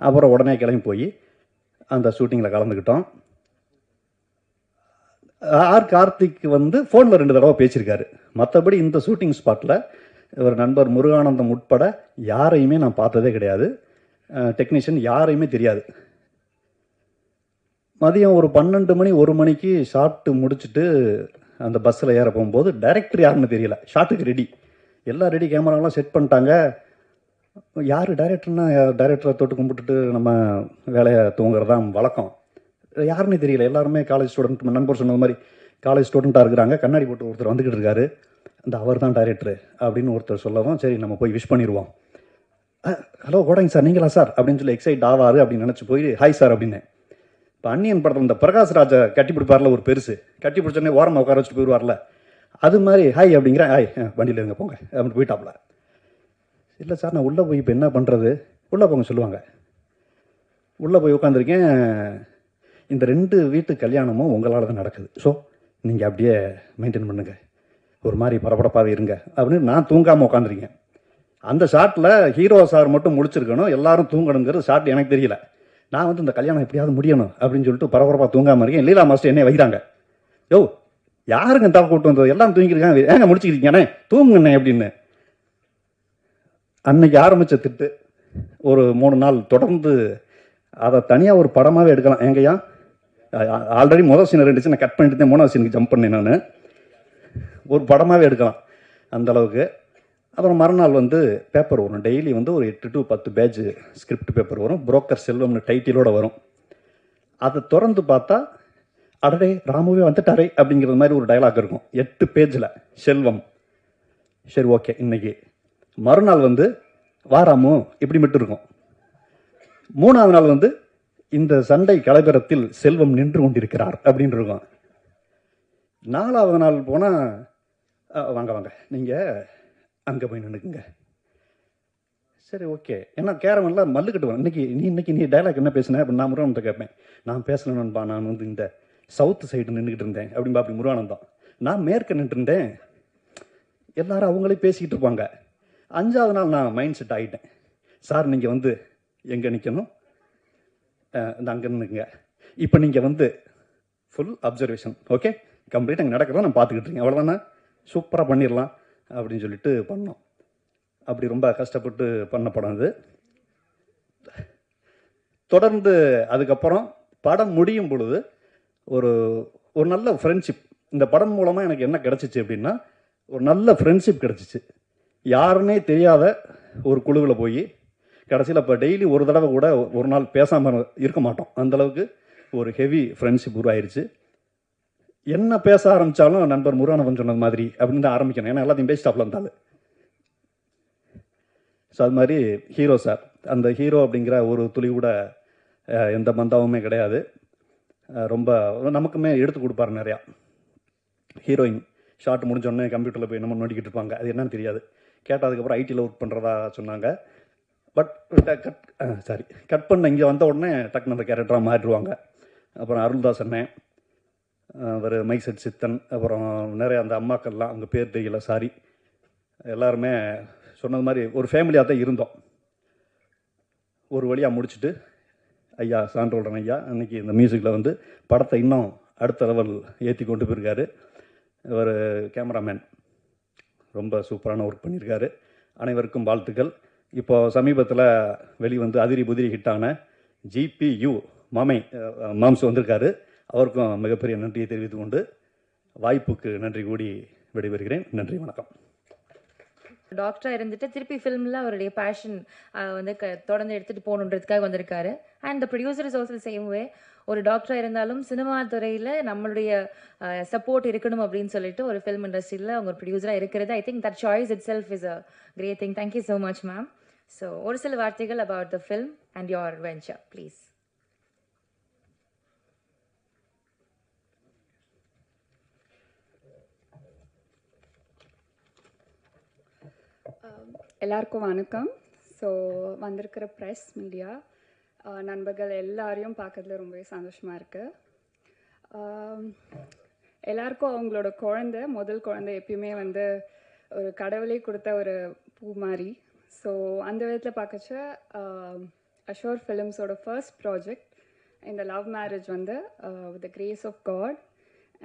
அப்புறம் உடனே கிளம்பி போய் அந்த ஷூட்டிங்கில் கலந்துக்கிட்டோம். ஆர் கார்த்திக் வந்து ஃபோனில் 2 தடவை பேசியிருக்காரு. மற்றபடி இந்த ஷூட்டிங் ஸ்பாட்டில் ஒரு நண்பர் முருகானந்தம் உட்பட யாரையுமே நான் பார்த்ததே கிடையாது. டெக்னீஷியன் யாரையுமே தெரியாது. மதியம் ஒரு 12 மணி 1 மணிக்கு சாப்பிட்டு முடிச்சுட்டு அந்த பஸ்ஸில் ஏற போகும்போது டைரக்டர் யாருன்னு தெரியல. ஷாட்டுக்கு ரெடி, எல்லாம் ரெடி, கேமராலாம் செட் பண்ணிட்டாங்க. யார் டைரக்டர்னா டைரக்டரை தொட்டு கும்பிட்டுட்டு நம்ம வேலையை தூங்குறதான் வழக்கம். யாருன்னே தெரியல. எல்லாருமே காலேஜ் ஸ்டூடெண்ட், நண்பர் சொன்ன மாதிரி காலேஜ் ஸ்டூடெண்ட்டாக இருக்கிறாங்க. கண்ணாடி போட்டு ஒருத்தர் வந்துக்கிட்டு இருக்காரு. அந்த அவர் தான் டைரக்டர் அப்படின்னு ஒருத்தர் சொல்லவும் சரி நம்ம போய் விஷ் பண்ணிடுவோம். ஹலோ கோடங்க சார், நீங்களா சார் அப்படின்னு சொல்லி எக்ஸைட் ஆவார் அப்படின்னு நினச்சி போய் ஹாய் சார் அப்படின்னு. இப்போ அன்னியன் படத்தில் இந்த பிரகாஷ் ராஜா கட்டி பிடிப்பார்ல ஒரு பெருசு, கட்டி பிடிச்சோடனே ஓரமாக உட்கார வச்சுட்டு போயிடுவார்ல, அது மாதிரி ஹாய் அப்படிங்கிறேன். ஹாய், வண்டியில் இருங்க போங்க அப்படின்னு போயிட்டாப்ல. இல்லை சார் நான் உள்ளே போய் இப்போ என்ன பண்ணுறது, உள்ளே போங்க சொல்லுவாங்க. உள்ளே போய் உட்காந்துருக்கேன். இந்த 2 வீட்டு கல்யாணமும் உங்களால் தான் நடக்குது. ஸோ நீங்கள் அப்படியே மெயின்டைன் பண்ணுங்கள், ஒரு மாதிரி பரபரப்பாகவே இருங்க அப்படின்னு நான் தூங்காமல் உட்காந்துருக்கேன். அந்த ஷாட்டில் ஹீரோ சார் மட்டும் முடிச்சிருக்கணும், எல்லாரும் தூங்கணுங்கிறது ஷாட் எனக்கு தெரியல. நான் வந்து இந்த கல்யாணம் எப்படியாவது முடியணும் அப்படின்னு சொல்லிட்டு பரபரப்பாக தூங்காமல் இருக்கேன். லீலா மாஸ்டர் என்னை வைக்கிறாங்க. யோ யாருங்க தவ கூட்டு வந்தது, எல்லாம் தூங்கிருக்காங்க, ஏங்க முடிச்சுக்கிறீங்கண்ணே, தூங்குண்ணே அப்படின்னு. அன்னைக்கு ஆரம்பித்த திட்டு ஒரு 3 நாள் தொடர்ந்து அதை தனியாக ஒரு படமாகவே எடுக்கலாம். எங்கேயா ஆல்ரெடி முதல் சீன் 2 சீனை கட் பண்ணிட்டு 3ஆவது சீனுக்கு ஜம்ப் பண்ணேன். நான் ஒரு படமாகவே எடுக்கலாம் அந்த அளவுக்கு. அப்புறம் மறுநாள் வந்து பேப்பர் வரும். டெய்லி வந்து ஒரு 8 to 10 பேஜ் ஸ்கிரிப்ட் பேப்பர் வரும். புரோக்கர் செல்வம்னு டைட்டிலோடு வரும். அதை திறந்து பார்த்தா அடடே ராமுவே வந்துட்டாரே அப்படிங்கிற மாதிரி ஒரு டயலாக் இருக்கும் 8 பேஜில். செல்வம். சரி ஓகே இன்னைக்கு. மறுநாள் வந்து வாராமு இப்படி மட்டும் இருக்கும். 3ஆவது நாள் வந்து இந்த சண்டை கலைபரத்தில் செல்வம் நின்று கொண்டிருக்கிறார் அப்படின்னு இருக்கும். 4ஆவது நாள் போனால் வாங்க வாங்க நீங்கள் அங்கே போய் நின்றுக்குங்க. சரி ஓகே. ஏன்னா கேரமெல்லாம் மல்லு கட்டுவேன். இன்னைக்கு நீ டைலாக் என்ன பேசுனேன் அப்படின்னு நான் முருகானந்தை கேட்பேன். நான் பேசணும்பா, நான் வந்து இந்த சவுத்து சைடு நின்றுக்கிட்டு இருந்தேன் அப்படின்பா. அப்படி முருகானந்தம். நான் மேற்க நின்றுருந்தேன். எல்லாரும் அவங்களே பேசிக்கிட்டு இருப்பாங்க. 5ஆவது நாள் நான் மைண்ட் செட் ஆகிட்டேன். சார் நீங்கள் வந்து எங்கே நிற்கணும், இந்த அங்கே நின்றுங்க. இப்போ நீங்கள் வந்து ஃபுல் அப்சர்வேஷன். ஓகே கம்ப்ளீட் அங்கே நடக்கிறத நான் பார்த்துக்கிட்டு இருக்கேன். அவ்வளோதானே, சூப்பராக பண்ணிடலாம் அப்படின்னு சொல்லிட்டு பண்ணோம். அப்படி ரொம்ப கஷ்டப்பட்டு பண்ண படம் அது. தொடர்ந்து அதுக்கப்புறம் படம் முடியும் பொழுது ஒரு ஒரு நல்ல ஃப்ரெண்ட்ஷிப் இந்த படம் மூலமாக எனக்கு என்ன கிடச்சிச்சு அப்படின்னா, ஒரு நல்ல ஃப்ரெண்ட்ஷிப் கிடச்சிச்சு. யாருன்னே தெரியாத ஒரு குழுவில் போய் கடைசியில் இப்போ டெய்லி ஒரு தடவை கூட ஒரு நாள் பேசாமல் இருக்க மாட்டோம். அந்தளவுக்கு ஒரு ஹெவி ஃப்ரெண்ட்ஷிப் உருவாயிருச்சு. என்ன பேச ஆரம்பித்தாலும் நண்பர் முருகானந்தம் சொன்னது மாதிரி அப்படின்னு தான் ஆரம்பிக்கணும். ஏன்னா எல்லாத்தையும் பேசிட்டாப்ல இருந்தாலும். ஸோ அது மாதிரி ஹீரோ சார், அந்த ஹீரோ அப்படிங்கிற ஒரு துளி கூட எந்த பந்தாவுமே கிடையாது. ரொம்ப நமக்குமே எடுத்து கொடுப்பாரு நிறையா. ஹீரோயின் ஷார்ட் முடிஞ்சோடனே கம்ப்யூட்டரில் போய் நம்ம நோண்டிக்கிட்டு இருப்பாங்க. அது என்னன்னு தெரியாது. கேட்டதுக்கப்புறம் ஐடியில் ஒர்க் பண்ணுறதா சொன்னாங்க. பட் கட் பண்ண இங்கே வந்த உடனே டக்குன்னு அந்த கேரக்டராக மாறிடுவாங்க. அப்புறம் அருள்தாஸ் அண்ணன், அவர் மைசெட் சித்தன், அப்புறம் நிறைய அந்த அம்மாக்கள்லாம் அவங்க பேர் தெரியல, சாரி. எல்லாருமே சொன்னது மாதிரி ஒரு ஃபேமிலியாக தான் இருந்தோம். ஒரு வழியாக முடிச்சுட்டு ஐயா சான்றோடன் ஐயா அன்றைக்கி இந்த மியூசிக்கில் வந்து படத்தை இன்னும் அடுத்த லெவல் ஏற்றி கொண்டு போயிருக்காரு. இவர் கேமராமேன் ரொம்ப சூப்பரான ஒர்க் பண்ணியிருக்காரு. அனைவருக்கும் வாழ்த்துக்கள். இப்போ சமீபத்தில் வெளிவந்து அதிரி புதிரி ஹிட்டான GPU மாம்ஸ் வந்திருக்காரு. அவருக்கும் மிகப்பெரிய நன்றியை தெரிவித்துக் கொண்டு வாய்ப்புக்கு நன்றி கூடி விடைபெறுகிறேன். நன்றி, வணக்கம். டாக்டராக இருந்துட்டு திருப்பி ஃபிலிமில் அவருடைய பேஷன் வந்து தொடர்ந்து எடுத்துகிட்டு போகணுன்றதுக்காக வந்திருக்காரு. And the producer is also same way. ஒரு டாக்டராக இருந்தாலும் சினிமா துறையில் நம்மளுடைய சப்போர்ட் இருக்கணும் அப்படின்னு சொல்லிட்டு ஒரு ஃபிலிம் இண்டஸ்ட்ரியில் அவங்க ஒரு ப்ரொடியூசராக இருக்கிறது, I think that choice itself is a great thing. Thank you so much ma'am. So ஒரு சில வார்த்தைகள் about the film and your venture please. எல்லாருக்கும் வணக்கம். ஸோ வந்திருக்கிற ப்ரெஸ் மீடியா நண்பர்கள் எல்லாரையும் பார்க்கறதுல ரொம்பவே சந்தோஷமாக இருக்குது. எல்லாருக்கும் அவங்களோட முதல் குழந்தை எப்பயுமே வந்து ஒரு கடவுளே கொடுத்த ஒரு பூ மாதிரி. ஸோ அந்த விதத்தில் பார்க்கச்ச அஷோர் ஃபிலிம்ஸோட ஃபர்ஸ்ட் ப்ராஜெக்ட் இந்த லவ் மேரேஜ் வந்து with the grace of god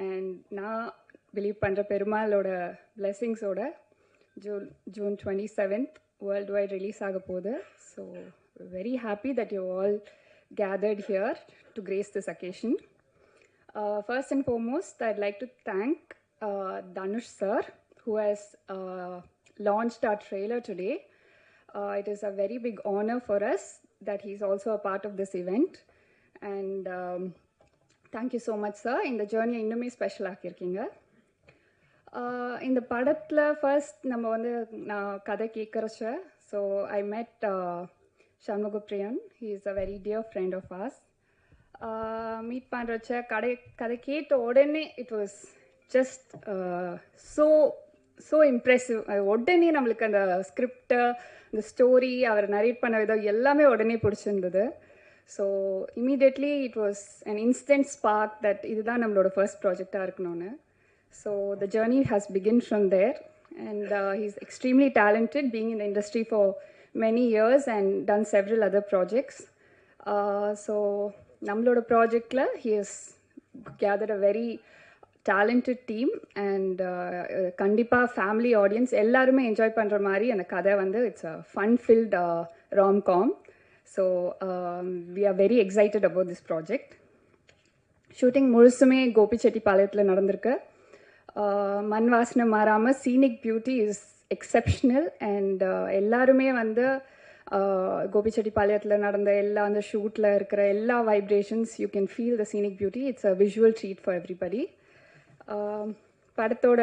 and நான் பிலீவ் பண்ணுற பெருமாளோட பிளெஸிங்ஸோட June 27th world wide release ஆக போகுது. So very happy that you all gathered here to grace this occasion. First and foremost, I'd like to thank Dhanush sir, who has launched our trailer today. It is a very big honor for us that he's also a part of this event. And thank you so much, sir. In the journey, இன்னுமே special ஆக்கியிருக்கீங்க. இந்த படத்தில் first நம்ம வந்து நான் கதை கேட்குறச்ச, so I met Shanmugapriyan. He is a very dear friend of us. Meet பண்ணுறச்ச கதை கேட்ட உடனே it was just so impressive. உடனே நம்மளுக்கு அந்த ஸ்கிரிப்டு, இந்த ஸ்டோரி, அவர் நரேட் பண்ண விதம் எல்லாமே உடனே பிடிச்சிருந்தது. So immediately it was an instant spark that இதுதான் நம்மளோட ஃபர்ஸ்ட் ப்ராஜெக்டாக இருக்கணும்னு. So the journey has begun from there, and he's extremely talented, being in the industry for many years and done several other projects. So Namloda project la he has gathered a very talented team, and kandipa family audience ellarume enjoy pandra mari and kadha vandu it's a fun filled rom-com. So we are very excited about this project. Shooting முழுசுமே கோபிச்செட்டிப்பாளையத்தில் நடந்திருக்கு. மண் வாசனை மாறாமல் scenic beauty is exceptional and எல்லாருமே வந்து கோபிச்செட்டிப்பாளையத்தில் நடந்த எல்லா அந்த ஷூட்டில் இருக்கிற எல்லா vibrations you can feel the scenic beauty. It's a visual treat for everybody. படத்தோட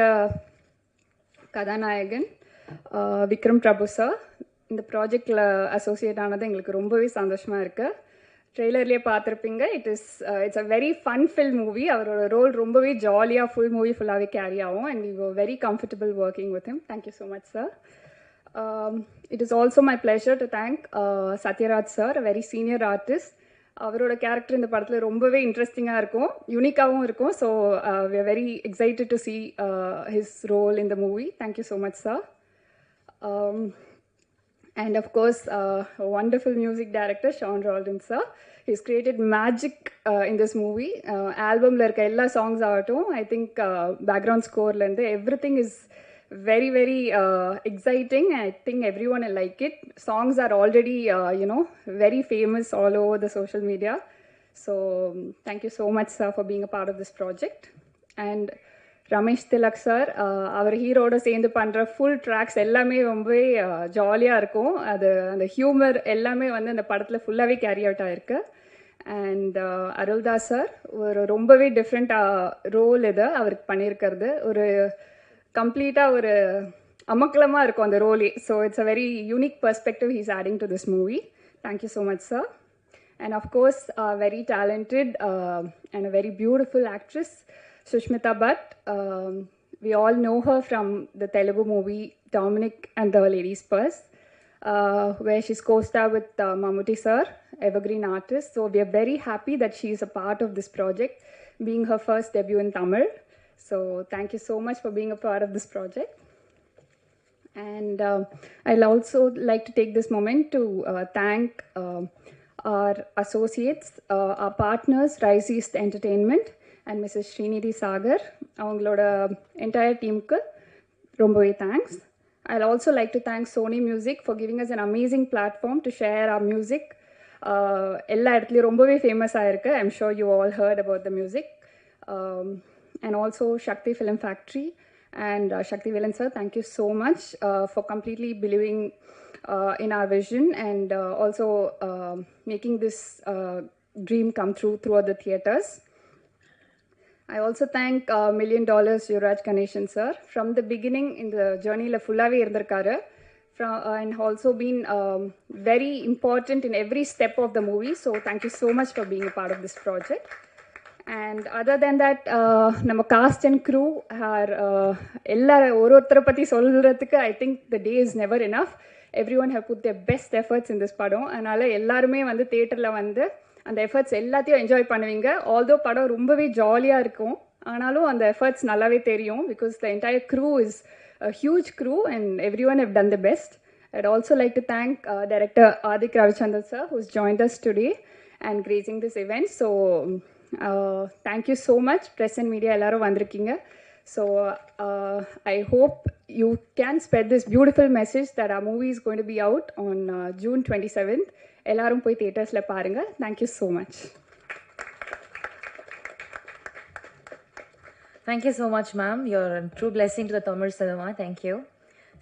கதாநாயகன் விக்ரம் பிரபு சார் இந்த ப்ராஜெக்டில் அசோசியேட் ஆனது எங்களுக்கு ரொம்பவே சந்தோஷமாக இருக்குது. ட்ரெய்லர்லேயே பார்த்துருப்பீங்க. It's a very fun fill movie. அவரோட ரோல் ரொம்பவே ஜாலியாக ஃபுல் மூவி ஃபுல்லாகவே கேரி ஆகும் and we were very comfortable working with him. Thank you so much sir. It is also my pleasure to thank Sathyaraj sir, a very senior artist. அவரோட character இந்த படத்தில் ரொம்பவே இன்ட்ரெஸ்டிங்காக இருக்கும், யூனிக்காகவும் இருக்கும். So we are very excited to see his role in the movie. Thank you so much sir. And of course, a wonderful music director, Sean Roldan sir. He's created magic in this movie. Album la irka ella songs avattum, I think background score la irundhu everything is very very exciting. I think everyone will like it. Songs are already very famous all over the social media. So thank you so much sir for being a part of this project. And Ramesh Thilak sir, அவர் ஹீரோட சேர்ந்து பண்ணுற full tracks எல்லாமே ரொம்பவே ஜாலியாக இருக்கும். அந்த humour எல்லாமே வந்து அந்த படத்தில் ஃபுல்லாகவே கேரி அவுட் ஆகிருக்கு. அண்ட் அருள்தாஸ் சார் ஒரு ரொம்பவே டிஃப்ரெண்ட் ரோல் இது அவருக்கு பண்ணியிருக்கிறது. ஒரு கம்ப்ளீட்டாக ஒரு அமக்கலமாக இருக்கும் அந்த ரோலே. So it's a very unique perspective he's adding to this movie. Thank you so much sir. And of course, very talented and a very beautiful actress, Sushmita Bhatt. We all know her from the Telugu movie Dominic and the Lady's Purse, where she's co-star with Mammootty sir, evergreen artist. So we are very happy that she is a part of this project, being her first debut in Tamil. So thank you so much for being a part of this project. And I'll also like to take this moment to thank our associates, our partners, Rise East Entertainment and Mrs. Srinidhi Sagar. அவங்களோட entire teamக்கு ரொம்பவே thanks. I'll also like to thank Sony Music for giving us an amazing platform to share our music. எல்லா இடத்துலையும் ரொம்பவே famous ஆயிருக்கு. I'm sure you all heard about the music. And also Shakti Film Factory and Shakti Villain sir, thank you so much for completely believing in our vision and also making this dream come true throughout the theaters. I also thank $1 million Yuvraj Ganeshan sir. From the beginning in the journey la fullave irundirkaru and also been very important in every step of the movie. So thank you so much for being a part of this project. And other than that, நம்ம cast and crew are எல்லாரும் ஒருத்தரை பற்றி சொல்கிறதுக்கு I think the day is never enough. Everyone have put their best efforts in this படம். அதனால் எல்லாருமே வந்து தியேட்டரில் வந்து அந்த எஃபர்ட்ஸ் எல்லாத்தையும் என்ஜாய் பண்ணுவீங்க. ஆல்தோ படம் ரொம்பவே ஜாலியாக இருக்கும், ஆனாலும் அந்த எஃபர்ட்ஸ் நல்லாவே தெரியும். Because the entire crew is a huge crew and everyone have done the best. I'd also like to thank Director Adik Ravichandran sir who's joined us today and gracing this event. So thank you so much. Press and media ellarum vandirukkinga. So I hope you can spread this beautiful message that our movie is going to be out on June 27th. Ellarum poi theaters la paarenga. Thank you so much. Thank you so much, ma'am. You're a true blessing to the Tamil cinema. Thank you.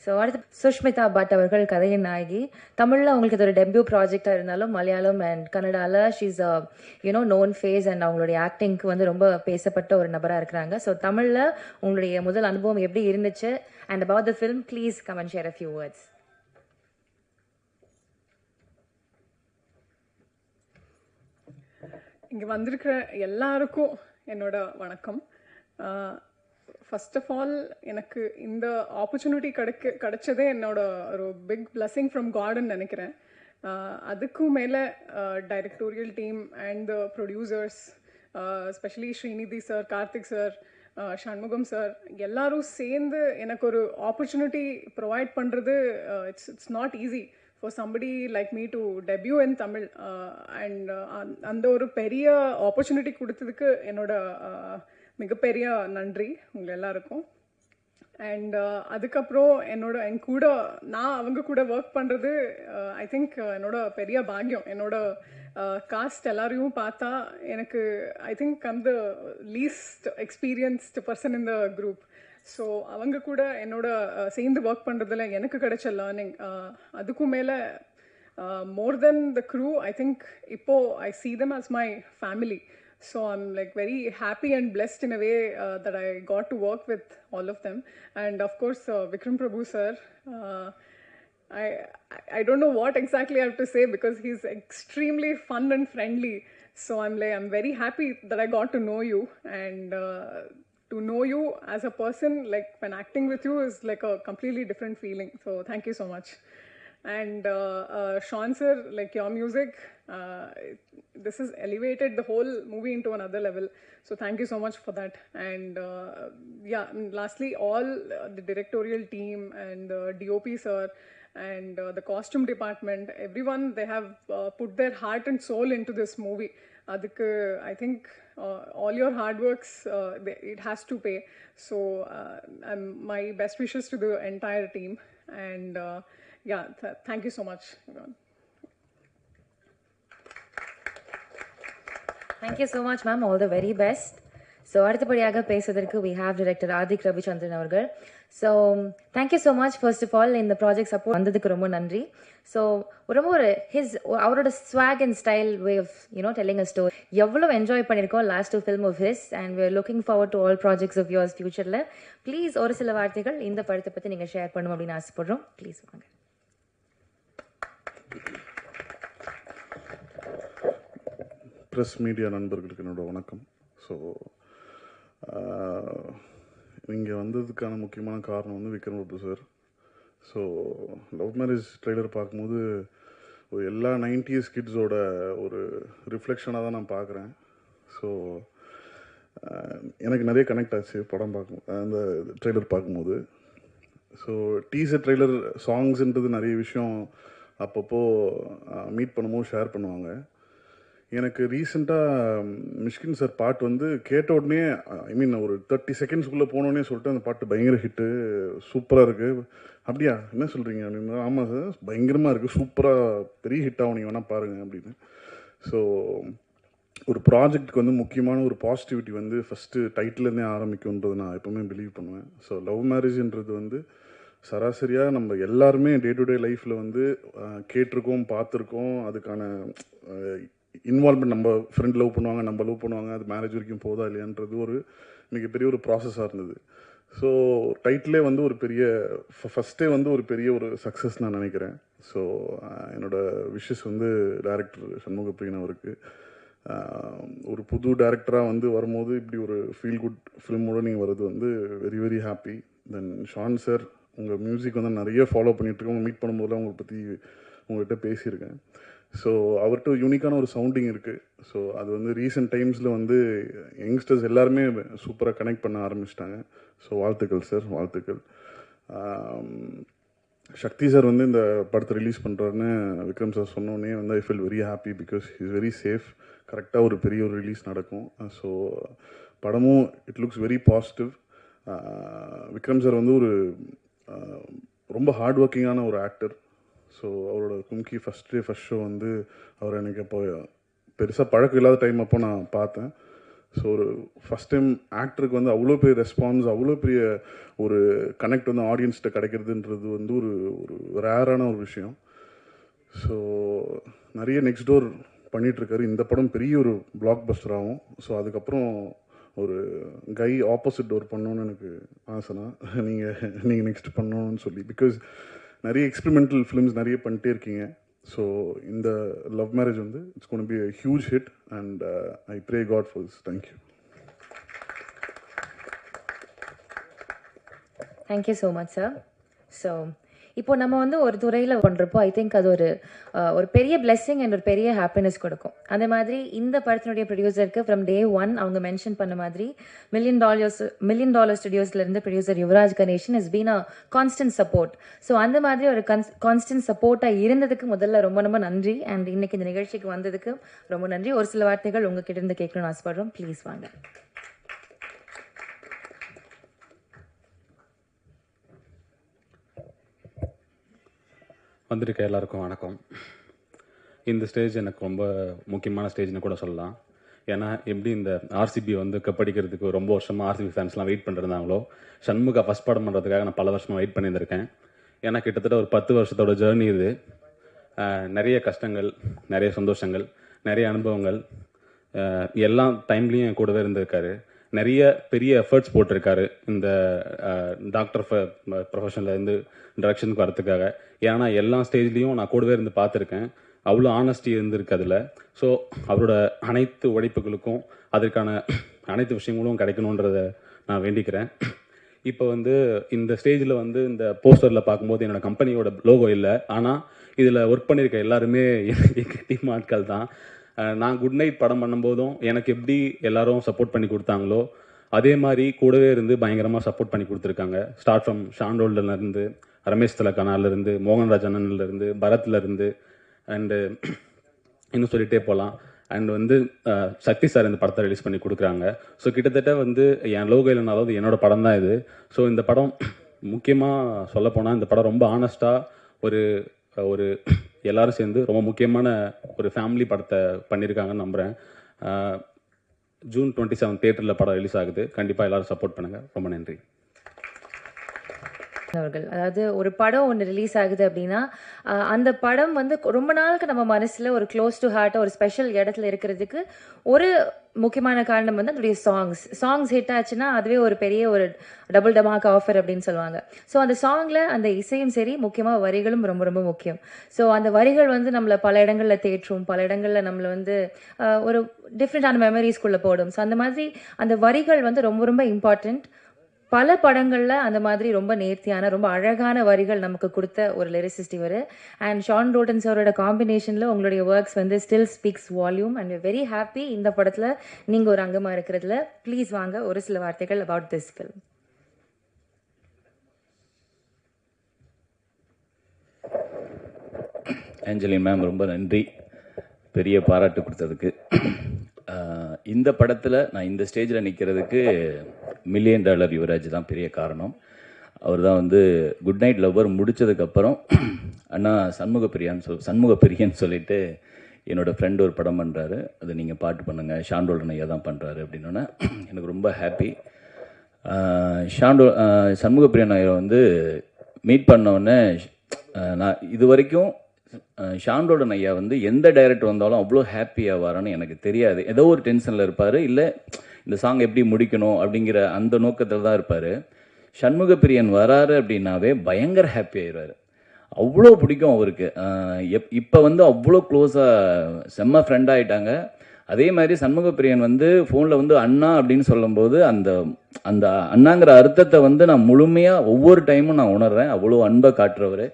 So அடுத்து Sushmita but அவர்கள் கதையின் நாயகி. தமிழில் அவங்களுக்கு இது ஒரு debut ப்ராஜெக்டாக இருந்தாலும் Malayalam and கன்னடாவில் ஷீஸ் நோன் ஃபேஸ் அண்ட் அவங்களுடைய ஆக்டிங்க்கு வந்து ரொம்ப பேசப்பட்ட ஒரு நபராக இருக்கிறாங்க. ஸோ தமிழில் உங்களுடைய முதல் அனுபவம் எப்படி இருந்துச்சு and about the film please come and share a few words. இங்கே வந்திருக்கிற எல்லாருக்கும் என்னோட வணக்கம். ஃபர்ஸ்ட் ஆஃப் ஆல் எனக்கு இந்த ஆப்பர்ச்சுனிட்டி கிடைச்சதே என்னோட ஒரு பிக் பிளெஸிங் ஃப்ரம் காட்னு நினைக்கிறேன். அதுக்கும் மேலே directorial team and the producers, specially Srinidhi sir, Karthik sir, Shanmugam sir, எல்லாரும் சேர்ந்து எனக்கு ஒரு ஆப்பர்ச்சுனிட்டி ப்ரொவைட் பண்ணுறது it's not easy for somebody like me to debut in Tamil. And அந்த ஒரு பெரிய ஆப்பர்ச்சுனிட்டி கொடுத்ததுக்கு என்னோட மிகப்பெரிய நன்றி உங்கள் எல்லாருக்கும். அண்ட் அதுக்கப்புறம் என் கூட நான் அவங்க கூட ஒர்க் பண்ணுறது ஐ திங்க் என்னோட பெரிய பாக்கியம். என்னோட காஸ்ட் எல்லாரையும் பார்த்தா எனக்கு I think I'm the least experienced person in the group. So அவங்க கூட என்னோட சேர்ந்து ஒர்க் பண்ணுறதுல எனக்கு கிடைச்ச லேர்னிங் அதுக்கும் மேலே more than the crew, I think I see them as my family. So I'm like very happy and blessed in a way that I got to work with all of them. And of course, Vikram Prabhu sir, I don't know what exactly I have to say because he's extremely fun and friendly. So I'm very happy that I got to know you, and to know you as a person, like when acting with you is like a completely different feeling. So thank you so much. And Sean sir, like your music, this has elevated the whole movie into another level. So thank you so much for that. And and lastly, all the directorial team and the DOP sir and the costume department, everyone, they have put their heart and soul into this movie. I think all your hard works, it has to pay. So my best wishes to the entire team. And thank you so much, everyone. Thank you so much, ma'am. All the very best. So, அடுத்தபடியாக பேசுவதற்கு we have director Adhik Ravichandran அவர்கள். So, thank you so much first of all இந்த project support வந்ததுக்கு ரொம்ப நன்றி. So ரொம்ப அவரோட swag and style way of telling a story எவ்வளோ என்ஜாய் பண்ணியிருக்கோம் last 2 film of his, and we are looking forward to all projects of yours ஃபியூச்சரில். Please ஒரு சில வார்த்தைகள் இந்த படத்தை பற்றி நீங்கள் ஷேர் பண்ணணும் அப்படின்னு ஆசைப்படுறோம். ப்ளீஸ் வாங்க. ப்ரெஸ் மீடியா நண்பர்களுக்கு என்னோட வணக்கம். ஸோ இங்கே வந்ததுக்கான முக்கியமான காரணம் வந்து Vikram Prabhu sir. So love marriage trailer பார்க்கும்போது எல்லா 90s கிட்ஸோட ஒரு ரிஃப்ளெக்ஷனாக தான் நான் பார்க்குறேன். ஸோ எனக்கு நிறைய கனெக்ட் ஆச்சு படம் அந்த ட்ரெய்லர் பார்க்கும்போது. ஸோ டீசர் ட்ரெய்லர் சாங்ஸ்ன்றது நிறைய விஷயம் அப்பப்போ மீட் பண்ணும்போது ஷேர் பண்ணுவாங்க. எனக்கு ரீசெண்டாக மிஷ்கின் சார் பாட்டு வந்து கேட்ட உடனே ஒரு 30 செகண்ட்ஸ்குள்ளே போனோடனே சொல்லிட்டு அந்த பாட்டு பயங்கர ஹிட்டு, சூப்பராக இருக்குது. அப்படியா, என்ன சொல்கிறீங்க அப்படின்னு. ஆமாம் சார், பயங்கரமாக இருக்குது, சூப்பராக பெரிய ஹிட் ஆகும், நீங்கள் வேணால் பாருங்கள் அப்படின்னு. ஸோ ஒரு ப்ராஜெக்ட்டுக்கு வந்து முக்கியமான ஒரு பாசிட்டிவிட்டி வந்து ஃபஸ்ட்டு டைட்டிலேருந்தே ஆரம்பிக்கும்ன்றது நான் எப்போவுமே பிலீவ் பண்ணுவேன். ஸோ லவ் மேரேஜ்ன்றது வந்து சராசரியாக நம்ம எல்லாருமே டே டு டே லைஃப்பில் வந்து கேட்டிருக்கோம், பார்த்துருக்கோம். அதுக்கான இன்வால்மெண்ட், நம்ம ஃப்ரெண்ட் லவ் பண்ணுவாங்க, நம்ம லவ் பண்ணுவாங்க, அது மேரேஜ் வரைக்கும் போதா இல்லையான்றது ஒரு மிகப்பெரிய ஒரு ப்ராசஸாக இருந்தது. ஸோ டைட்டிலே வந்து ஒரு பெரிய ஃபஸ்ட்டே வந்து ஒரு பெரிய ஒரு சக்ஸஸ் நான் நினைக்கிறேன். ஸோ என்னோடய விஷஸ் வந்து டைரக்டர் சண்முகப்பிரியன் அவருக்கு, ஒரு புது டைரக்டராக வந்து வரும்போது இப்படி ஒரு ஃபீல் குட் ஃபிலிமோடு நீங்கள் வர்றது வந்து வெரி வெரி ஹாப்பி. தென் ஷான் சார், உங்கள் மியூசிக் வந்து நிறைய ஃபாலோ பண்ணிகிட்ருக்கோம், மீட் பண்ணும்போதெல்லாம் உங்களை பற்றி உங்கள்கிட்ட பேசியிருக்கேன். ஸோ அவர்கிட்ட யூனிக்கான ஒரு சவுண்டிங் இருக்குது. ஸோ அது வந்து ரீசெண்ட் டைம்ஸில் வந்து யங்ஸ்டர்ஸ் எல்லாருமே சூப்பராக கனெக்ட் பண்ண ஆரம்பிச்சிட்டாங்க. ஸோ வாழ்த்துக்கள் சார், வாழ்த்துக்கள். சக்தி சார் வந்து இந்த படத்தை ரிலீஸ் பண்ணுறாருன்னு விக்ரம் சார் சொன்னோன்னே வந்து I feel very happy because is very safe. கரெக்டாக ஒரு பெரிய ஒரு ரிலீஸ் நடக்கும். ஸோ படமும் it looks very positive. Vikram sir வந்து ஒரு ரொம்ப ஹார்ட் ஒர்க்கிங்கான ஒரு ஆக்டர். ஸோ அவரோட கும்கி ஃபஸ்ட் ஷோ வந்து அவர் எனக்கு அப்போ பெருசாக பழக்கம் இல்லாத டைம் அப்போ நான் பார்த்தேன். ஸோ ஒரு ஃபஸ்ட் டைம் ஆக்டருக்கு வந்து அவ்வளோ பெரிய ரெஸ்பான்ஸ், அவ்வளோ பெரிய ஒரு கனெக்ட் வந்து ஆடியன்ஸ்கிட்ட கிடைக்கிறதுன்றது வந்து ஒரு ஒரு ரேரான ஒரு விஷயம். ஸோ நிறைய நெக்ஸ்ட் டோர் பண்ணிகிட்ருக்காரு. இந்த படம் பெரிய ஒரு பிளாக் பஸ்டர் ஆகும். ஸோ அதுக்கப்புறம் ஒரு கை ஆப்போசிட் டோர் பண்ணணுன்னு எனக்கு ஆசைனா நீங்கள் நெக்ஸ்ட் பண்ணணும்னு சொல்லி, பிகாஸ் நிறைய எக்ஸ்பெரிமெண்டல் ஃபிலிம்ஸ் நிறைய பண்ணிட்டே இருக்கீங்க. ஸோ இந்த லவ் மேரேஜ் வந்து it's gonna be a huge hit and I pray God for this. Thank you. Thank you so much, sir. So இப்போ நம்ம வந்து ஒரு துறையில் பண்ணுறப்போ ஐ திங்க் அது ஒரு பெரிய பிளெஸ்ஸிங் அண்ட் ஒரு பெரிய ஹாப்பினஸ் கொடுக்கும். அந்த மாதிரி இந்த படத்தினுடைய ப்ரொடியூசருக்கு ஃப்ரம் டே 1 அவங்க மென்ஷன் பண்ண மாதிரி $1 million ஸ்டுடியோஸ்லேருந்து producer Yuvaraj Ganesan is been a constant support. So அந்த மாதிரி ஒரு கான்ஸ்டன்ட் சப்போர்ட்டாக இருந்ததுக்கு முதல்ல ரொம்ப ரொம்ப நன்றி. அண்ட் இன்னைக்கு இந்த நிகழ்ச்சிக்கு வந்ததுக்கு ரொம்ப நன்றி. ஒரு சில வார்த்தைகள் உங்ககிட்ட இருந்து கேட்கணும்னு ஆசைப்படுறோம். ப்ளீஸ் வாங்க. வந்திருக்க எல்லாருக்கும் வணக்கம். இந்த ஸ்டேஜ் எனக்கு ரொம்ப முக்கியமான ஸ்டேஜ்னு கூட சொல்லலாம். ஏன்னா எப்படி இந்த ஆர்சிபி வந்து கப்படிக்கிறதுக்கு ரொம்ப வருஷமாக ஆர்சிபி ஃபேன்ஸ்லாம் வெயிட் பண்ணிருந்தாங்களோ, சண்முகா ஃபஸ்ட் படம் பண்ணுறதுக்காக நான் பல வருஷமாக வெயிட் பண்ணியிருந்திருக்கேன். ஏன்னா கிட்டத்தட்ட ஒரு 10 வருஷத்தோட ஜேர்னி இது. நிறைய கஷ்டங்கள், நிறைய சந்தோஷங்கள், நிறைய அனுபவங்கள், எல்லா டைம்லேயும் என் கூடவே இருந்திருக்காரு. நிறைய பெரிய எஃபர்ட்ஸ் போட்டிருக்காரு இந்த டாக்டர் ப்ரொஃபஷன்லேருந்து டைரக்ஷனுக்கு வரத்துக்காக. ஏன்னா எல்லா ஸ்டேஜ்லேயும் நான் கூடவே இருந்து பார்த்துருக்கேன். அவ்வளோ ஆனஸ்டி இருந்திருக்கு அதில். ஸோ அவரோட அனைத்து உழைப்புகளுக்கும் அதற்கான அனைத்து விஷயங்களும் கிடைக்கணுன்றதை நான் வேண்டிக்கிறேன். இப்போ வந்து இந்த ஸ்டேஜில் வந்து இந்த போஸ்டரில் பார்க்கும்போது என்னோடய கம்பெனியோட லோகோ இல்லை. ஆனால் இதில் ஒர்க் பண்ணியிருக்க எல்லாருமே எங்கள் டீம் ஆட்கள் தான். நான் குட் நைட் படம் பண்ணும்போதும் எனக்கு எப்படி எல்லாரும் சப்போர்ட் பண்ணி கொடுத்தாங்களோ அதே மாதிரி கூடவே இருந்து பயங்கரமாக சப்போர்ட் பண்ணி கொடுத்துருக்காங்க. ஸ்டார்ட் ஃப்ரம் ஷாண்டோல்லேருந்து, ரமேஷ் திலக்கனாலேருந்து, மோகன்ராஜ் அண்ணன்லேருந்து, பரத்லேருந்து அண்டு இன்னும் சொல்லிகிட்டே போகலாம். அண்ட் வந்து சக்தி சார் இந்த படத்தை ரிலீஸ் பண்ணி கொடுக்குறாங்க. ஸோ கிட்டத்தட்ட வந்து என் லோகோ இல்லைனாலும் அது என்னோடய படம் தான் இது. ஸோ இந்த படம் முக்கியமாக சொல்லப்போனால் இந்த படம் ரொம்ப ஆனஸ்ட்டாக ஒரு ஒரு எல்லாரும் சேர்ந்து ரொம்ப முக்கியமான ஒரு ஃபேமிலி படத்தை பண்ணியிருக்காங்கன்னு நம்புகிறேன். ஜூன் 27 தியேட்டரில் படம் ரிலீஸ் ஆகுது. கண்டிப்பாக எல்லோரும் சப்போர்ட் பண்ணுங்கள். ரொம்ப நன்றி. அவர்கள் அதாவது ஒரு படம் ஒன்று ரிலீஸ் ஆகுது அப்படின்னா அந்த படம் வந்து ரொம்ப நாளுக்கு நம்ம மனசில் ஒரு க்ளோஸ் டு ஹார்ட்டாக ஒரு ஸ்பெஷல் இடத்துல இருக்கிறதுக்கு ஒரு முக்கியமான காரணம் வந்து அதோடைய சாங்ஸ் ஹிட் ஆச்சுன்னா அதுவே ஒரு பெரிய ஒரு டபுள் டமாக் ஆஃபர் அப்படின்னு சொல்லுவாங்க. ஸோ அந்த சாங்கில் அந்த இசையும் சரி, முக்கியமாக வரிகளும் ரொம்ப ரொம்ப முக்கியம். ஸோ அந்த வரிகள் வந்து நம்மளை பல இடங்களில் தேற்றும், பல இடங்களில் நம்மளை வந்து ஒரு டிஃப்ரெண்டான மெமரிஸ்குள்ளே போடும். ஸோ அந்த மாதிரி அந்த வரிகள் வந்து ரொம்ப ரொம்ப இம்பார்ட்டண்ட். பல படங்களில் அந்த மாதிரி ரொம்ப நேர்த்தியான ரொம்ப அழகான வரிகள் நமக்கு கொடுத்த ஒரு லிரிசிஸ்ட் இவர். அண்ட் ஷான் ரோல்டன் சாரோட காம்பினேஷனில் உங்களுடைய ஒர்க்ஸ் வந்து still speaks volume. And very happy இந்த படத்தில் நீங்கள் ஒரு அங்கமாக இருக்கிறதுல. ப்ளீஸ் வாங்க ஒரு சில வார்த்தைகள் about this film. Angeline ma'am ரொம்ப நன்றி, பெரிய பாராட்டு கொடுத்ததுக்கு. இந்த படத்தில் நான் இந்த ஸ்டேஜில் நிற்கிறதுக்கு $1 மில்லியன் யுவராஜ் தான் பெரிய காரணம். அவர் தான் வந்து குட் நைட் லவ்வர் முடித்ததுக்கப்புறம் அண்ணா சண்முகப்பிரியன் சொல்லிட்டு என்னோடய ஃப்ரெண்டு ஒரு படம் பண்ணுறாரு, அது நீங்கள் பாட்டு பண்ணுங்கள், ஷாண்டோல்டன் ஐயா தான் பண்ணுறாரு அப்படின்னோன்னே எனக்கு ரொம்ப ஹாப்பி. சண்முகப்பிரியன் ஐயா வந்து மீட் பண்ணோடனே நான் இது வரைக்கும் ஷாண்டோல்டன் ஐயா வந்து எந்த டைரக்டர் வந்தாலும் அவ்வளோ ஹாப்பியாக வரான்னு எனக்கு தெரியாது. ஏதோ ஒரு டென்ஷனில் இருப்பார், இல்லை இந்த சாங் எப்படி முடிக்கணும் அப்படிங்கிற அந்த நோக்கத்தில் தான் இருப்பார். சண்முகப்பிரியன் வராரு அப்படின்னாவே பயங்கர ஹாப்பி ஆயிடுவார். அவ்வளோ பிடிக்கும் அவருக்கு. இப்போ வந்து அவ்வளோ க்ளோஸாக செம்ம ஃப்ரெண்ட் ஆகிட்டாங்க. அதே மாதிரி சண்முகப்பிரியன் வந்து ஃபோனில் வந்து அண்ணா அப்படின்னு சொல்லும்போது அந்த அந்த அண்ணாங்கிற அர்த்தத்தை வந்து நான் முழுமையாக ஒவ்வொரு டைமும் நான் உணர்றேன். அவ்வளோ அன்பை காட்டுறவர்,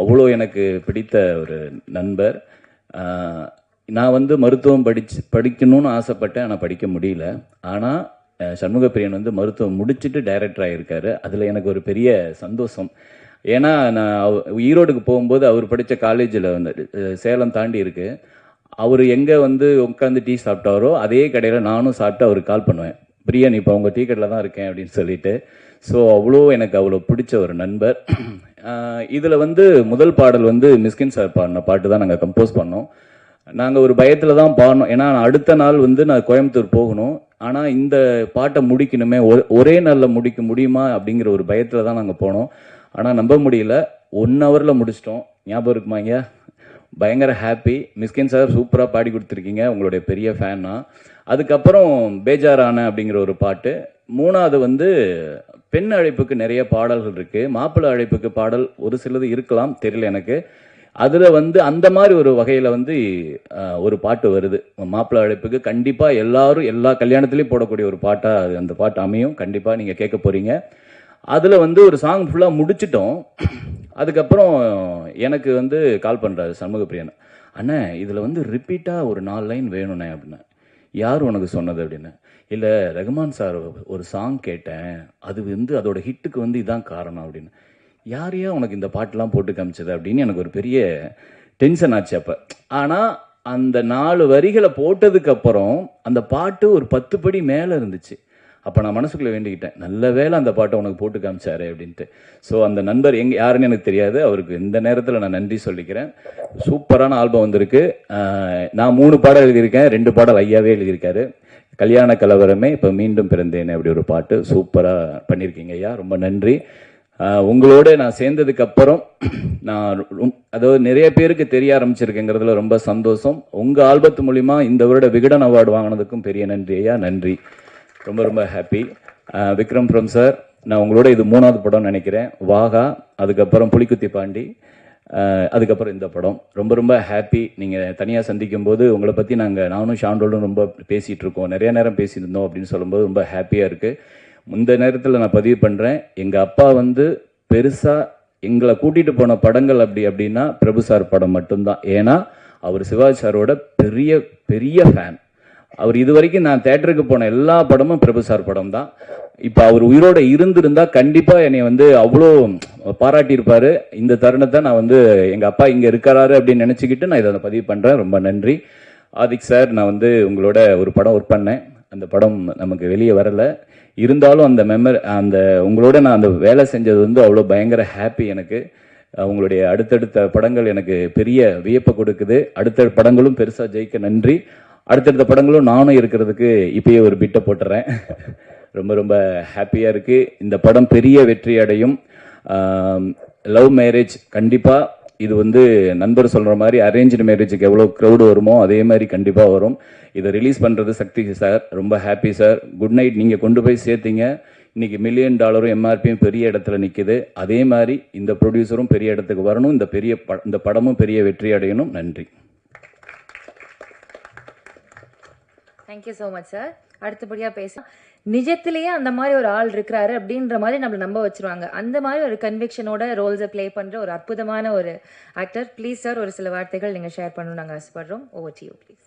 அவ்வளோ எனக்கு பிடித்த ஒரு நண்பர். நான் வந்து மருத்துவம் படிக்கணும்னு ஆசைப்பட்டேன், ஆனால் படிக்க முடியல. ஆனால் சண்முகப்பிரியன் வந்து மருத்துவம் முடிச்சுட்டு டைரக்டர் ஆகியிருக்காரு. அதில் எனக்கு ஒரு பெரிய சந்தோஷம். ஏன்னா நான் ஈரோடுக்கு போகும்போது அவர் படித்த காலேஜில் வந்து சேலம் தாண்டி இருக்குது. அவர் எங்கே வந்து உட்காந்து டீ சாப்பிட்டாரோ அதே கடையில் நானும் சாப்பிட்டு அவருக்கு கால் பண்ணுவேன், பிரியன் இப்போ உங்கள் டீ கடையில் தான் இருக்கேன் அப்படின்னு சொல்லிட்டு. ஸோ அவ்வளோ எனக்கு அவ்வளோ பிடிச்ச ஒரு நண்பர். இதில் வந்து முதல் பாடல் வந்து மிஸ்கின் சார் பாடின பாட்டு தான் நாங்கள் கம்போஸ் பண்ணோம். நாங்கள் ஒரு பயத்தில் தான் பாடினோம், ஏன்னா அடுத்த நாள் வந்து நான் கோயம்புத்தூர் போகணும். ஆனால் இந்த பாட்டை முடிக்கணுமே, ஒரே நாளில் முடிக்க முடியுமா அப்படிங்கிற ஒரு பயத்தில் தான் நாங்கள் போனோம். ஆனால் நம்ப முடியல, 1 ஹவரில் முடிச்சிட்டோம். ஞாபகம் இருக்குமா ஐயா? பயங்கர ஹாப்பி. மிஸ்கின் சார் சூப்பராக பாடி கொடுத்துருக்கீங்க, உங்களுடைய பெரிய ஃபேன்னா. அதுக்கப்புறம் பேஜாரான அப்படிங்கிற ஒரு பாட்டு. 3வது வந்து பெண் அழைப்புக்கு நிறைய பாடல்கள் இருக்குது, மாப்பிள்ளை அழைப்புக்கு பாடல் ஒரு சிலது இருக்கலாம், தெரியல எனக்கு. அதில் வந்து அந்த மாதிரி ஒரு வகையில் வந்து ஒரு பாட்டு வருது மாப்பிள்ளை அழைப்புக்கு. கண்டிப்பாக எல்லாரும் எல்லா கல்யாணத்துலேயும் போடக்கூடிய ஒரு பாட்டாக அந்த பாட்டு அமையும். கண்டிப்பாக நீங்கள் கேட்க போகிறீங்க. அதில் வந்து ஒரு சாங் ஃபுல்லாக முடிச்சிட்டோம். அதுக்கப்புறம் எனக்கு வந்து கால் பண்ணுறாரு சண்முகப்பிரியன், அண்ணே இதில் வந்து ரிப்பீட்டாக ஒரு 4 லைன் வேணுண்ணே அப்படின்னா. யார் உனக்கு சொன்னது அப்படின்னு. இல்லை ரகுமான் சார் ஒரு சாங் கேட்டேன், அது வந்து அதோட ஹிட்டுக்கு வந்து இதான் காரணம் அப்படின்னு. யாரையா உனக்கு இந்த பாட்டெலாம் போட்டு காமிச்சது அப்படின்னு எனக்கு ஒரு பெரிய டென்ஷன் ஆச்சு அப்போ. ஆனால் அந்த 4 வரிகளை போட்டதுக்கப்புறம் அந்த பாட்டு ஒரு 10 படி மேலே இருந்துச்சு. அப்போ நான் மனசுக்குள்ளே வேண்டிக்கிட்டேன், நல்ல வேளை அந்த பாட்டை உனக்கு போட்டு காமிச்சாரு அப்படின்ட்டு. ஸோ அந்த நண்பர் யாருன்னு எனக்கு தெரியாது, அவருக்கு இந்த நேரத்தில் நான் நன்றி சொல்லிக்கிறேன். சூப்பரான ஆல்பம் வந்திருக்கு. நான் 3 பாடல் எழுதியிருக்கேன், 2 பாடல் ஐயாவே எழுதியிருக்காரு. கல்யாண கலவரமே இப்போ மீண்டும் பிறந்தேனே அப்படி ஒரு பாட்டு சூப்பராக பண்ணியிருக்கீங்க ஐயா, ரொம்ப நன்றி. உங்களோட நான் சேர்ந்ததுக்கு அப்புறம் நான் அதாவது நிறைய பேருக்கு தெரிய ஆரம்பிச்சிருக்கேங்கிறதுல ரொம்ப சந்தோஷம். உங்கள் ஆல்பத்து மூலிமா இந்த வருட விகடன் அவார்டு வாங்கினதுக்கும் பெரிய நன்றி ஐயா, நன்றி. ரொம்ப ரொம்ப ஹாப்பி. விக்ரம் ஃப்ரம் சார், நான் உங்களோட இது 3வது படம் நினைக்கிறேன். வாகா, அதுக்கப்புறம் புலிக்குத்தி பாண்டி, அதுக்கப்புறம் இந்த படம். ரொம்ப ரொம்ப ஹாப்பி. நீங்கள் தனியாக சந்திக்கும் போது உங்களை பற்றி நானும் ஷாண்டோடும் ரொம்ப பேசிகிட்டு இருக்கோம், நிறைய நேரம் பேசியிருந்தோம் அப்படின்னு சொல்லும்போது ரொம்ப ஹாப்பியாக இருக்குது. இந்த நேரத்தில் நான் பதிவு பண்ணுறேன், எங்கள் அப்பா பெருசாக எங்களை கூட்டிகிட்டு போன படங்கள் அப்படின்னா பிரபு சார் படம் மட்டும்தான். ஏன்னா அவர் சிவாஜி சாரோட பெரிய பெரிய ஃபேன். அவர் இது வரைக்கும் நான் தேட்டருக்கு போன எல்லா படமும் பிரபு சார் படம் தான். இப்போ அவர் உயிரோட இருந்திருந்தா கண்டிப்பாக என்னை அவ்வளோ பாராட்டியிருப்பார். இந்த தருணத்தை நான் எங்கள் அப்பா இங்கே இருக்கிறாரு அப்படின்னு நினச்சிக்கிட்டு நான் இதை பதிவு பண்ணுறேன். ரொம்ப நன்றி. ஆதிக் சார், நான் உங்களோட ஒரு படம் ஒர்க் பண்ணேன், அந்த படம் நமக்கு வெளியே வரலை. இருந்தாலும் அந்த உங்களோட நான் அந்த வேலை செஞ்சது அவ்வளோ பயங்கர ஹாப்பி எனக்கு. உங்களுடைய அடுத்தடுத்த படங்கள் எனக்கு பெரிய வியப்பை கொடுக்குது. அடுத்த படங்களும் பெருசாக ஜெயிக்க நன்றி. அடுத்தடுத்த படங்களும் நானும் இருக்கிறதுக்கு இப்பயே ஒரு பிட்டை போட்டுறேன். ரொம்ப ரொம்ப ஹாப்பியாக இருக்குது. இந்த படம் பெரிய வெற்றி அடையும். லவ் மேரேஜ் கண்டிப்பாக இது நண்பர் சொல்கிற மாதிரி அரேஞ்சு மேரேஜுக்கு எவ்வளோ க்ரௌடு வருமோ அதே மாதிரி கண்டிப்பாக வரும். இதை ரிலீஸ் பண்ணுறது சக்தி சார், ரொம்ப ஹாப்பி சார். Good night. நீங்கள் கொண்டு போய் சேர்த்தீங்க, இன்றைக்கி $1 மில்லியன் எம்ஆர்பியும் பெரிய இடத்துல நிற்கிது. அதே மாதிரி இந்த ப்ரொடியூசரும் பெரிய இடத்துக்கு வரணும், இந்த படமும் பெரிய வெற்றி அடையணும். நன்றி. Thank you so much sir. அடுத்தபடியாக நிஜத்திலேயே அந்த மாதிரி ஒரு ஆள் இருக்கிறாரு அப்படின்ற மாதிரி நம்மளை நம்ப வச்சிருவாங்க. அந்த மாதிரி ஒரு கன்விக்ஷனோட ரோல்ஸை ப்ளே பண்ணுற ஒரு அற்புதமான ஒரு ஆக்டர். ப்ளீஸ் சார், ஒரு சில வார்த்தைகள் நீங்கள் ஷேர் பண்ணணும்னு நாங்கள் ஆசைப்படுறோம். Over to you please.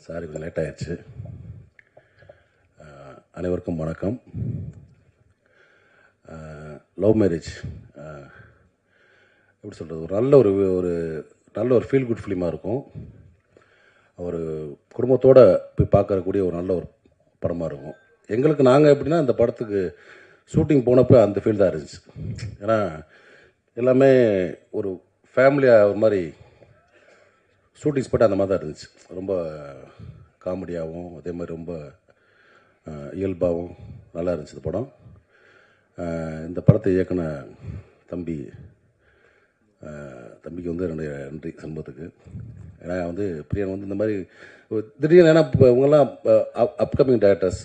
Sorry, கொஞ்சம் லேட் ஆயிடுச்சு. அனைவருக்கும் வணக்கம். லவ் மேரேஜ் எப்படி சொல்கிறது, ஒரு நல்ல ஒரு ஃபீல் குட் ஃபிலிமாக இருக்கும். ஒரு குடும்பத்தோடு போய் பார்க்கக்கூடிய ஒரு நல்ல ஒரு படமாக இருக்கும். எங்களுக்கு நாங்கள் எப்படின்னா இந்த படத்துக்கு ஷூட்டிங் போனப்போ அந்த ஃபீல் தான் இருந்துச்சு. ஏன்னா எல்லாமே ஒரு ஃபேமிலியாக ஒரு மாதிரி ஷூட்டிங் ஸ்பாட் அந்த மாதிரி தான் இருந்துச்சு. ரொம்ப காமெடியாகவும் அதே மாதிரி ரொம்ப இயல்பாகவும் நல்லா இருந்துச்சு இந்த படம். இந்த படத்தை இயக்குன தம்பிக்கு என்னுடைய நன்றி சண்முகத்துக்கு. ஏன்னா பிரியன் இந்த மாதிரி திடீர்னு, ஏன்னா இப்போ இவங்கெல்லாம் அப்கமிங் டேரக்டர்ஸ்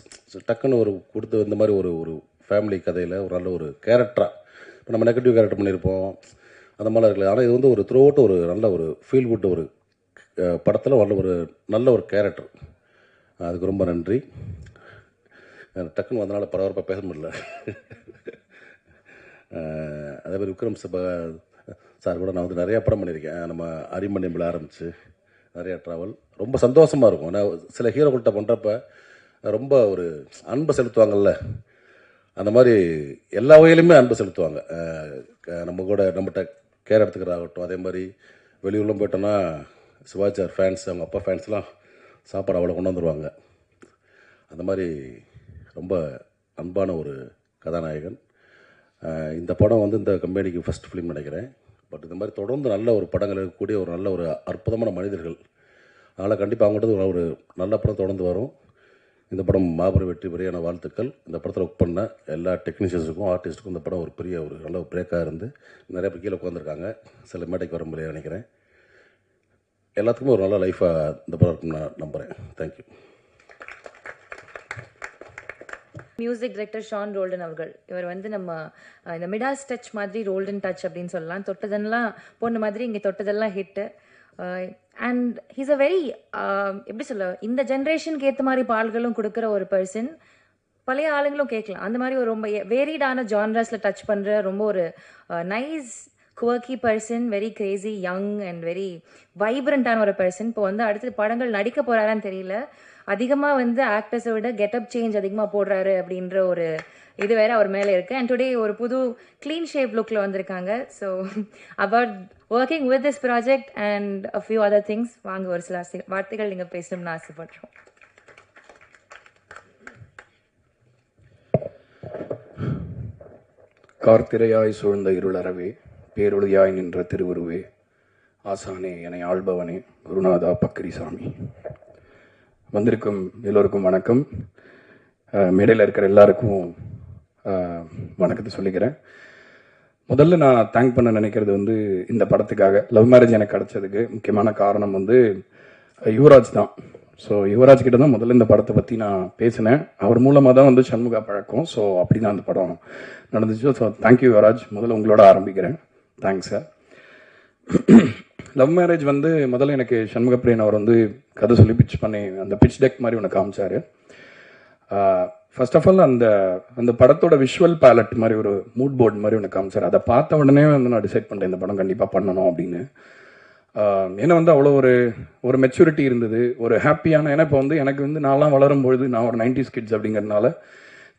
டக்குன்னு கொடுத்து இந்த மாதிரி ஒரு ஃபேமிலி கதையில் ஒரு நல்ல ஒரு கேரக்டராக, இப்போ நம்ம நெகட்டிவ் கேரக்டர் பண்ணியிருப்போம் அந்த மாதிரிலாம் இருக்கல. ஆனால் இது ஒரு த்ரூ அவுட் ஒரு நல்ல ஒரு ஃபீல் குட் ஒரு படத்தில் நல்ல ஒரு கேரக்டர். அதுக்கு ரொம்ப நன்றி. டக்குன்னு வந்தனால பரபரப்பாக பேச முடியல. அதே மாதிரி விக்ரம் சார் கூட நான் நிறையா படம் பண்ணியிருக்கேன். நம்ம அரிமணியம்பில் ஆரம்பித்து நிறையா ட்ராவல். ரொம்ப சந்தோஷமாக இருக்கும். நான் சில ஹீரோக்கள்கிட்ட பண்ணுறப்ப ரொம்ப ஒரு அன்பை செலுத்துவாங்கள்ல, அந்த மாதிரி எல்லா வகையிலுமே அன்பு செலுத்துவாங்க. நம்ம கூட நம்மகிட்ட கேர் எடுத்துக்கிறதாகட்டும். அதே மாதிரி வெளியூர்லாம் போயிட்டோன்னா சிவாஜி சார் ஃபேன்ஸ், அவங்க அப்பா ஃபேன்ஸ்லாம் சாப்பாடு அவ்வளோ கொண்டு வந்துடுவாங்க. அந்த மாதிரி ரொம்ப அன்பான ஒரு கதாநாயகன். இந்த படம் இந்த கம்பெனிக்கு ஃபஸ்ட் ஃபிலிம் நினைக்கிறேன். பட் இந்த மாதிரி தொடர்ந்து நல்ல ஒரு படங்கள் இருக்கக்கூடிய ஒரு நல்ல ஒரு அற்புதமான மனிதர்கள். அதனால் கண்டிப்பாக அவங்கள்ட்ட ஒரு நல்ல படம் தொடர்ந்து வரும். இந்த படம் மாபெரும் வெற்றி பெரியான வாழ்த்துக்கள். இந்த படத்தில் ஒர்க் பண்ண எல்லா டெக்னீஷியன்ஸுக்கும் ஆர்டிஸ்ட்டுக்கும் இந்த படம் ஒரு பெரிய ஒரு நல்ல ஒரு பிரேக்காக இருந்து நிறைய பேர் கீழே உட்காந்துருக்காங்க. சில மேடைக்கு வர முடியாது நினைக்கிறேன். எல்லாத்துக்குமே ஒரு நல்ல லைஃபாக இந்த படம் இருக்குன்னு நான் நம்புகிறேன். Thank you. Music director Sean Roldan அவர்கள். இவர் நம்ம இந்த மிடாஸ் டச் மாதிரி ரோல்டன் டச் அப்படின்னு சொல்லலாம். தொட்டதெல்லாம் பொண்ணு மாதிரி, இங்கே தொட்டதெல்லாம் hit. And he's a very எப்படி சொல்ல, இந்த ஜென்ரேஷனுக்கு ஏற்ற மாதிரி பாடல்களும் கொடுக்குற ஒரு பர்சன். பழைய ஆளுங்களும் கேட்கலாம். அந்த மாதிரி ஒரு ரொம்ப வேரிடான ஜான்ரஸில் டச் பண்ணுற ரொம்ப ஒரு nice quirky person, very crazy young and very வைப்ரண்டான ஒரு பர்சன். இப்போ அடுத்த படங்கள் நடிக்க போகிறாரான்னு தெரியல. அதிகமாக வந்து ஆக்டர்ஸை விட கெட்டப் சேஞ்ச் அதிகமாக போடுறாரு அப்படின்ற ஒரு இது வேற அவர் மேலே இருக்குது. அண்ட் டுடே ஒரு புது க்ளீன் ஷேப் லுக்கில் வந்திருக்காங்க. So about working with this project and a few other things வாங்க ஒரு சில வார்த்தைகள் நீங்கள் பேசணும்னு ஆசைப்படுறோம். கார்த்திரையாய் சூழ்ந்த இருளறவே பேரொளியாய் நின்ற திருவுருவே ஆசானே என ஆள்பவனே குருநாதா பக்ரிசாமி. வந்திருக்கும் எல்லோருக்கும் வணக்கம். மேடையில் இருக்கிற எல்லாருக்கும் வணக்கத்தை சொல்லிக்கிறேன். முதல்ல நான் தேங்க் பண்ண நினைக்கிறது வந்து இந்த படத்துக்காக லவ் மேரேஜ் எனக்கு கிடைச்சதுக்கு முக்கியமான காரணம் வந்து யுவராஜ் தான். ஸோ யுவராஜ் கிட்ட தான் முதல்ல இந்த படத்தை பற்றி நான் பேசினேன். அவர் மூலமாக தான் வந்து சண்முகா பழக்கம். ஸோ அப்படி தான் அந்த படம் நடந்துச்சு. So thank you Yuvaraj. முதல்ல உங்களோட ஆரம்பிக்கிறேன். Thanks sir. லவ் மேரேஜ் வந்து முதல்ல எனக்கு சண்முகப்பிரியன் அவர் வந்து கதை சொல்லி பிச் பண்ணி அந்த பிச் டெக் மாதிரி ஒன்று காமிச்சார். ஃபர்ஸ்ட் ஆஃப் ஆல் அந்த படத்தோட விஷுவல் பேலட் மாதிரி ஒரு மூட் போர்டு மாதிரி ஒன்று காமிச்சார். அதை பார்த்த உடனே வந்து நான் டிசைட் பண்ணிட்டேன் இந்த படம் கண்டிப்பாக பண்ணணும் அப்படின்னு. ஏன்னா வந்து அவ்வளோ ஒரு மெச்சூரிட்டி இருந்தது, ஒரு ஹாப்பியான. ஏன்னா இப்போ வந்து எனக்கு வந்து நான்லாம் வளரும்பொழுது நான் ஒரு 90s கிட்ஸ் அப்படிங்கிறதுனால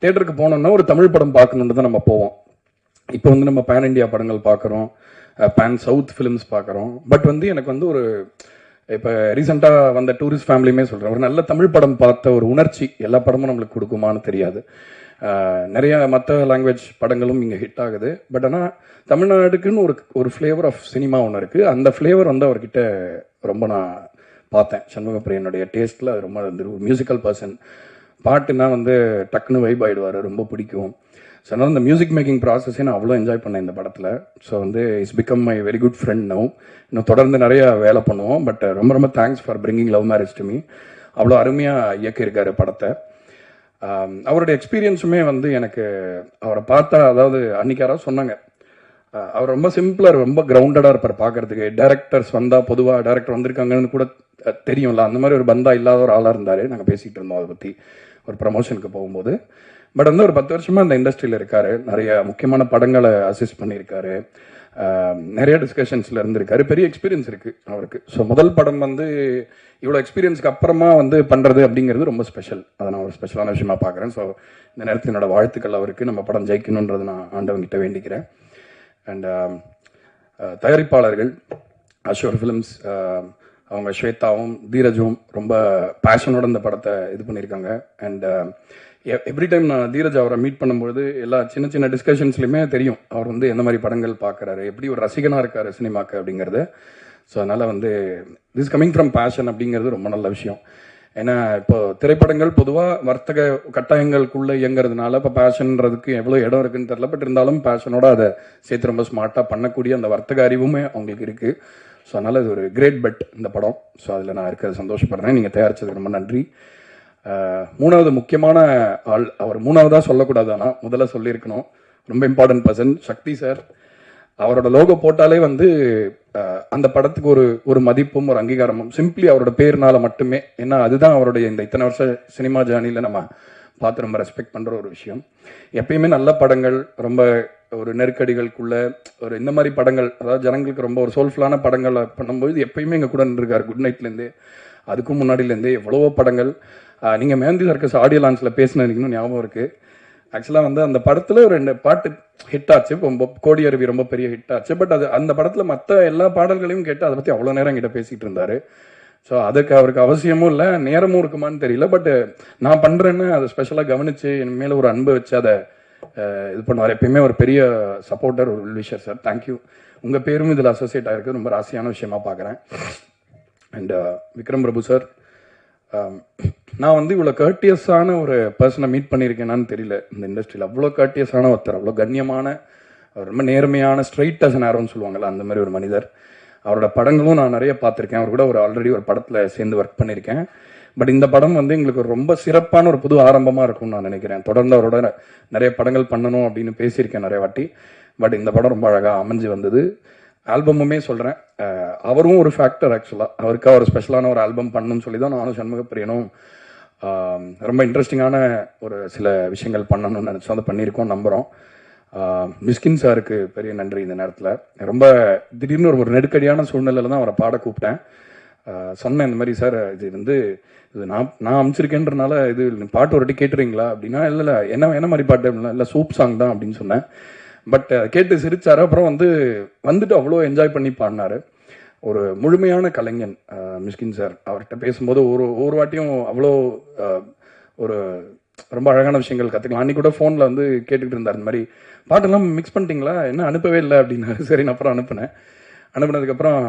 தேட்டருக்கு போனோம்னா ஒரு தமிழ் படம் பார்க்கணுன்னு தான் நம்ம போவோம். இப்போ வந்து நம்ம பேன் இண்டியா படங்கள் பார்க்குறோம், பேன் சவுத் ஃபிலிம்ஸ் பார்க்குறோம். பட் வந்து எனக்கு வந்து ஒரு இப்போ ரீசெண்டாக வந்த டூரிஸ்ட் ஃபேமிலியுமே சொல்கிறேன், ஒரு நல்ல தமிழ் படம் பார்த்த ஒரு உணர்ச்சி எல்லா படமும் நம்மளுக்கு கொடுக்குமான்னு தெரியாது. நிறைய மற்ற லாங்குவேஜ் படங்களும் இங்கே ஹிட் ஆகுது. பட் ஆனால் தமிழ்நாடுக்குன்னு ஒரு ஃப்ளேவர் ஆஃப் சினிமா ஒன்று இருக்குது. அந்த ஃப்ளேவர் வந்து அவர்கிட்ட ரொம்ப நான் பார்த்தேன். சண்முகப்பிரியனுடைய டேஸ்ட்டில் அது ரொம்ப மியூசிக்கல் பர்சன். பாட்டுனா வந்து டக்குன்னு வைப் ஆகிடுவார், ரொம்ப பிடிக்கும். ஸோ அதனால் இந்த மியூசிக் மேக்கிங் ப்ராசஸே நான் அவ்வளோ என்ஜாய் பண்ணேன் இந்த படத்தில். ஸோ வந்து it's become my very good friend now. இன்னும் தொடர்ந்து நிறைய வேலை பண்ணுவோம். பட் ரொம்ப ரொம்ப thanks for bringing love marriage to me. அவ்வளோ அருமையாக இயக்கியிருக்காரு படத்தை. அவருடைய எக்ஸ்பீரியன்ஸுமே வந்து எனக்கு அவரை பார்த்தா, அதாவது அன்றைக்கி யாராவது சொன்னாங்க அவர் ரொம்ப சிம்பிளாக ரொம்ப கிரவுண்டடாக இருப்பார் பார்க்குறதுக்கு. டேரக்டர்ஸ் வந்தால் பொதுவாக டேரக்டர் வந்திருக்காங்கன்னு கூட தெரியும்ல, அந்த மாதிரி ஒரு பந்தா இல்லாத ஒரு ஆளாக இருந்தார். நாங்கள் பேசிகிட்டு இருந்தோம் அதை பற்றி ஒரு ப்ரமோஷனுக்கு போகும்போது. பட் வந்து ஒரு 10 வருஷமாக இந்த இண்டஸ்ட்ரியில் இருக்கார். நிறைய முக்கியமான படங்களை அசிஸ்ட் பண்ணியிருக்காரு, நிறைய டிஸ்கஷன்ஸில் இருந்திருக்காரு, பெரிய எக்ஸ்பீரியன்ஸ் இருக்குது அவருக்கு. ஸோ முதல் படம் வந்து இவ்வளோ எக்ஸ்பீரியன்ஸ்க்கு அப்புறமா வந்து பண்ணுறது அப்படிங்கிறது ரொம்ப ஸ்பெஷல். அதை நான் ஒரு ஸ்பெஷலான விஷயமா பார்க்குறேன். ஸோ இந்த நேரத்தில் என்னோட வாழ்த்துக்கள் அவருக்கு. நம்ம படம் ஜெயிக்கணுன்றது நான் ஆண்டவங்கிட்ட வேண்டிக்கிறேன். அண்ட் தயாரிப்பாளர்கள் அஷோர் ஃபிலிம்ஸ், அவங்க ஸ்வேதாவும் தீரஜும் ரொம்ப பேஷனோட இந்த படத்தை இது பண்ணியிருக்காங்க. அண்ட் எவ்ரி டைம் நான் தீரஜ் அவரை மீட் பண்ணும்பொழுது எல்லா சின்ன சின்ன டிஸ்கஷன்ஸ்லையுமே தெரியும் அவர் வந்து எந்த மாதிரி படங்கள் பார்க்குறாரு, எப்படி ஒரு ரசிகனாக இருக்காரு சினிமாக்கு அப்படிங்கிறது. ஸோ அதனால் வந்து திஸ் கமிங் ஃப்ரம் பேஷன் அப்படிங்கிறது ரொம்ப நல்ல விஷயம். ஏன்னா இப்போ திரைப்படங்கள் பொதுவாக வர்த்தக கட்டாயங்களுக்குள்ளே இயங்குறதுனால இப்போ பேஷன்ன்றதுக்கு எவ்வளோ இடம் இருக்குன்னு தெரியல. பட் இருந்தாலும் பேஷனோட அதை சேர்த்து ரொம்ப ஸ்மார்ட்டாக பண்ணக்கூடிய அந்த வர்த்தக அறிவுமே அவங்களுக்கு இருக்குது. ஸோ அதனால் இது ஒரு கிரேட் பெட் இந்த படம். ஸோ அதில் நான் இருக்கிறது சந்தோஷப்படுறேன். நீங்கள் தயாரித்ததுக்கு ரொம்ப நன்றி. மூணாவது முக்கியமான ஆள், அவர் மூணாவதாக சொல்லக்கூடாது, ஆனால் முதல்ல சொல்லியிருக்கணும், ரொம்ப இம்பார்ட்டன்ட் பர்சன் சக்தி சார். அவரோட லோகோ போட்டாலே வந்து அந்த படத்துக்கு ஒரு மதிப்பும் ஒரு அங்கீகாரமும் சிம்பிளி அவரோட பேர்னால மட்டுமே. ஏன்னா அதுதான் அவருடைய இந்த இத்தனை வருஷ சினிமா ஜேர்னியில் நம்ம பார்த்து ரொம்ப ரெஸ்பெக்ட் பண்ணுற ஒரு விஷயம். எப்பயுமே நல்ல படங்கள், ரொம்ப ஒரு நெருக்கடிகளுக்குள்ள ஒரு இந்த மாதிரி படங்கள், அதாவது ஜனங்களுக்கு ரொம்ப ஒரு சோல்ஃபுல்லான படங்களை பண்ணும்போது எப்பயுமே எங்கள் கூட நின்றுருக்காரு. குட் நைட்லேருந்தே அதுக்கும் முன்னாடியிலேருந்தே எவ்வளவோ படங்கள். நீங்கள் மேந்தி சர்க்கஸ் ஆடியோ லான்ச்சில் பேசினதுக்கு ஞாபகம் இருக்குது. ஆக்சுவலாக வந்து அந்த படத்தில் 2 பாட்டு ஹிட் ஆச்சு. ரொம்ப கோடி அருவி ரொம்ப பெரிய ஹிட் ஆச்சு. பட் அது அந்த படத்தில் மற்ற எல்லா பாடல்களையும் கேட்டு அதை பற்றி அவ்வளோ நேரம் என்கிட்ட பேசிகிட்டு இருந்தார். ஸோ அதுக்கு அவருக்கு அவசியமும் இல்லை, நேரமும் இருக்குமான்னு தெரியல. பட் நான் பண்ணுறேன்னு அதை ஸ்பெஷலாக கவனித்து என் மேலே ஒரு அன்பு வச்சு அதை இது பண்ணுவார். எப்பயுமே ஒரு பெரிய சப்போர்ட்டர், ஒரு விஷர் சார். தேங்க்யூ. உங்கள் பேரும் இதில் அசோசியேட் ஆகிருக்கு, ரொம்ப ராசியான விஷயமா பார்க்குறேன். அண்ட் விக்ரம் பிரபு சார், நான் வந்து இவ்வளோ கர்ட்டியஸான ஒரு பர்சனை மீட் பண்ணியிருக்கேனான்னு தெரியல இந்த இண்டஸ்ட்ரியில். அவ்வளோ கர்ட்டியஸான ஒருத்தர், அவ்வளோ கண்ணியமான, ரொம்ப நேர்மையான, ஸ்ட்ரைட் அஸ் நேரம்னு சொல்லுவாங்கள்ல, அந்த மாதிரி ஒரு மனிதர். அவரோட படங்களும் நான் நிறைய பார்த்துருக்கேன். அவர் கூட ஆல்ரெடி ஒரு படத்தில் சேர்ந்து ஒர்க் பண்ணியிருக்கேன். பட் இந்த படம் வந்து எங்களுக்கு ரொம்ப சிறப்பான ஒரு புது ஆரம்பமாக இருக்கும்னு நான் நினைக்கிறேன். தொடர்ந்து அவரோட நிறைய படங்கள் பண்ணணும் அப்படின்னு பேசியிருக்கேன் நிறைய வாட்டி. பட் இந்த படம் ரொம்ப அழகாக அமைஞ்சு வந்தது. ஆல்பமுமே சொல்கிறேன், அவரும் ஒரு ஃபேக்டர். ஆக்சுவலாக அவருக்கு ஒரு ஸ்பெஷலான ஒரு ஆல்பம் பண்ணணும்னு சொல்லி தான் நானும் சண்முகப்பிரியனும் ரொம்ப இன்ட்ரெஸ்டிங்கான ஒரு சில விஷயங்கள் பண்ணணும்னு நினச்சோம். அதை பண்ணியிருக்கோம், நம்புகிறோம். மிஸ்கின் சாருக்கு பெரிய நன்றி இந்த நேரத்தில். ரொம்ப திடீர்னு ஒரு நெருக்கடியான சூழ்நிலையில் தான் அவரை பாட கூப்பிட்டேன். சொன்னேன் இந்த மாதிரி சார் இது வந்து இது நான் அமைச்சிருக்கேன்றனால இது பாட்டு ஒரு வாட்டி கேட்டுறீங்களா அப்படின்னா இல்லை என்ன மாதிரி பாட்டு அப்படின்னா இல்லை சூப் சாங் தான் அப்படின்னு சொன்னேன். பட் கேட்டு சிரிச்சாரு. அப்புறம் வந்துட்டு அவ்வளோ என்ஜாய் பண்ணி பாடினாரு. ஒரு முழுமையான கலைஞன் மிஷ்கின் சார். அவர்கிட்ட பேசும்போது ஒரு வாட்டியும் அவ்வளோ ஒரு ரொம்ப அழகான விஷயங்கள் கற்றுக்கலாம். அன்றைக்கி கூட ஃபோனில் கேட்டுக்கிட்டு இருந்தார், இந்த மாதிரி பாட்டெல்லாம் மிக்ஸ் பண்ணிட்டீங்களா, என்ன அனுப்பவே இல்லை அப்படின்னாரு. சரி, நான் அப்புறம் அனுப்புனதுக்கப்புறம்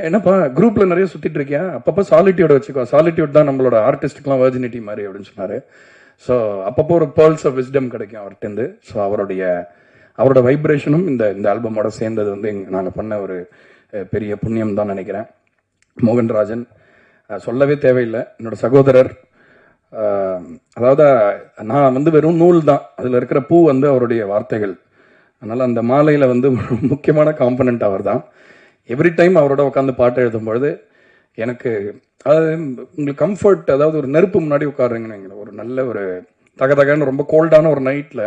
என்னப்பா குரூப்பில் நிறைய சுற்றிட்டு இருக்கியா, அப்பப்போ சாலிட்யூட் வச்சுக்கோ, சாலிட்யூட் தான் நம்மளோட ஆர்டிஸ்ட்டுக்கெலாம் வெர்ஜினிட்டி மாதிரி அப்படின்னு சொன்னார். ஸோ அப்பப்போ ஒரு பேர்ல்ஸ் ஆஃப் விஸ்டம் கிடைக்கும் அவர்கிட்டருந்து. ஸோ அவரோட வைப்ரேஷனும் இந்த ஆல்பமோட சேர்ந்தது நாங்கள் பண்ண ஒரு பெரிய புண்ணியம் தான் நினைக்கிறேன். மோகன்ராஜன் சொல்லவே தேவையில்லை, என்னோட சகோதரர். அதாவது நான் வெறும் நூல் தான், அதில் இருக்கிற பூ அவருடைய வார்த்தைகள். அதனால் அந்த மாலையில் முக்கியமான காம்பனண்ட் அவர் தான். எவ்ரி டைம் அவரோட உட்காந்து பாட்டு எழுதும் பொழுது எனக்கு அதாவது உங்களுக்கு கம்ஃபர்ட், அதாவது ஒரு நெருப்பு முன்னாடி உட்காருங்கன்னு, ஒரு நல்ல ஒரு தகன்னு ரொம்ப கோல்டான ஒரு நைட்டில்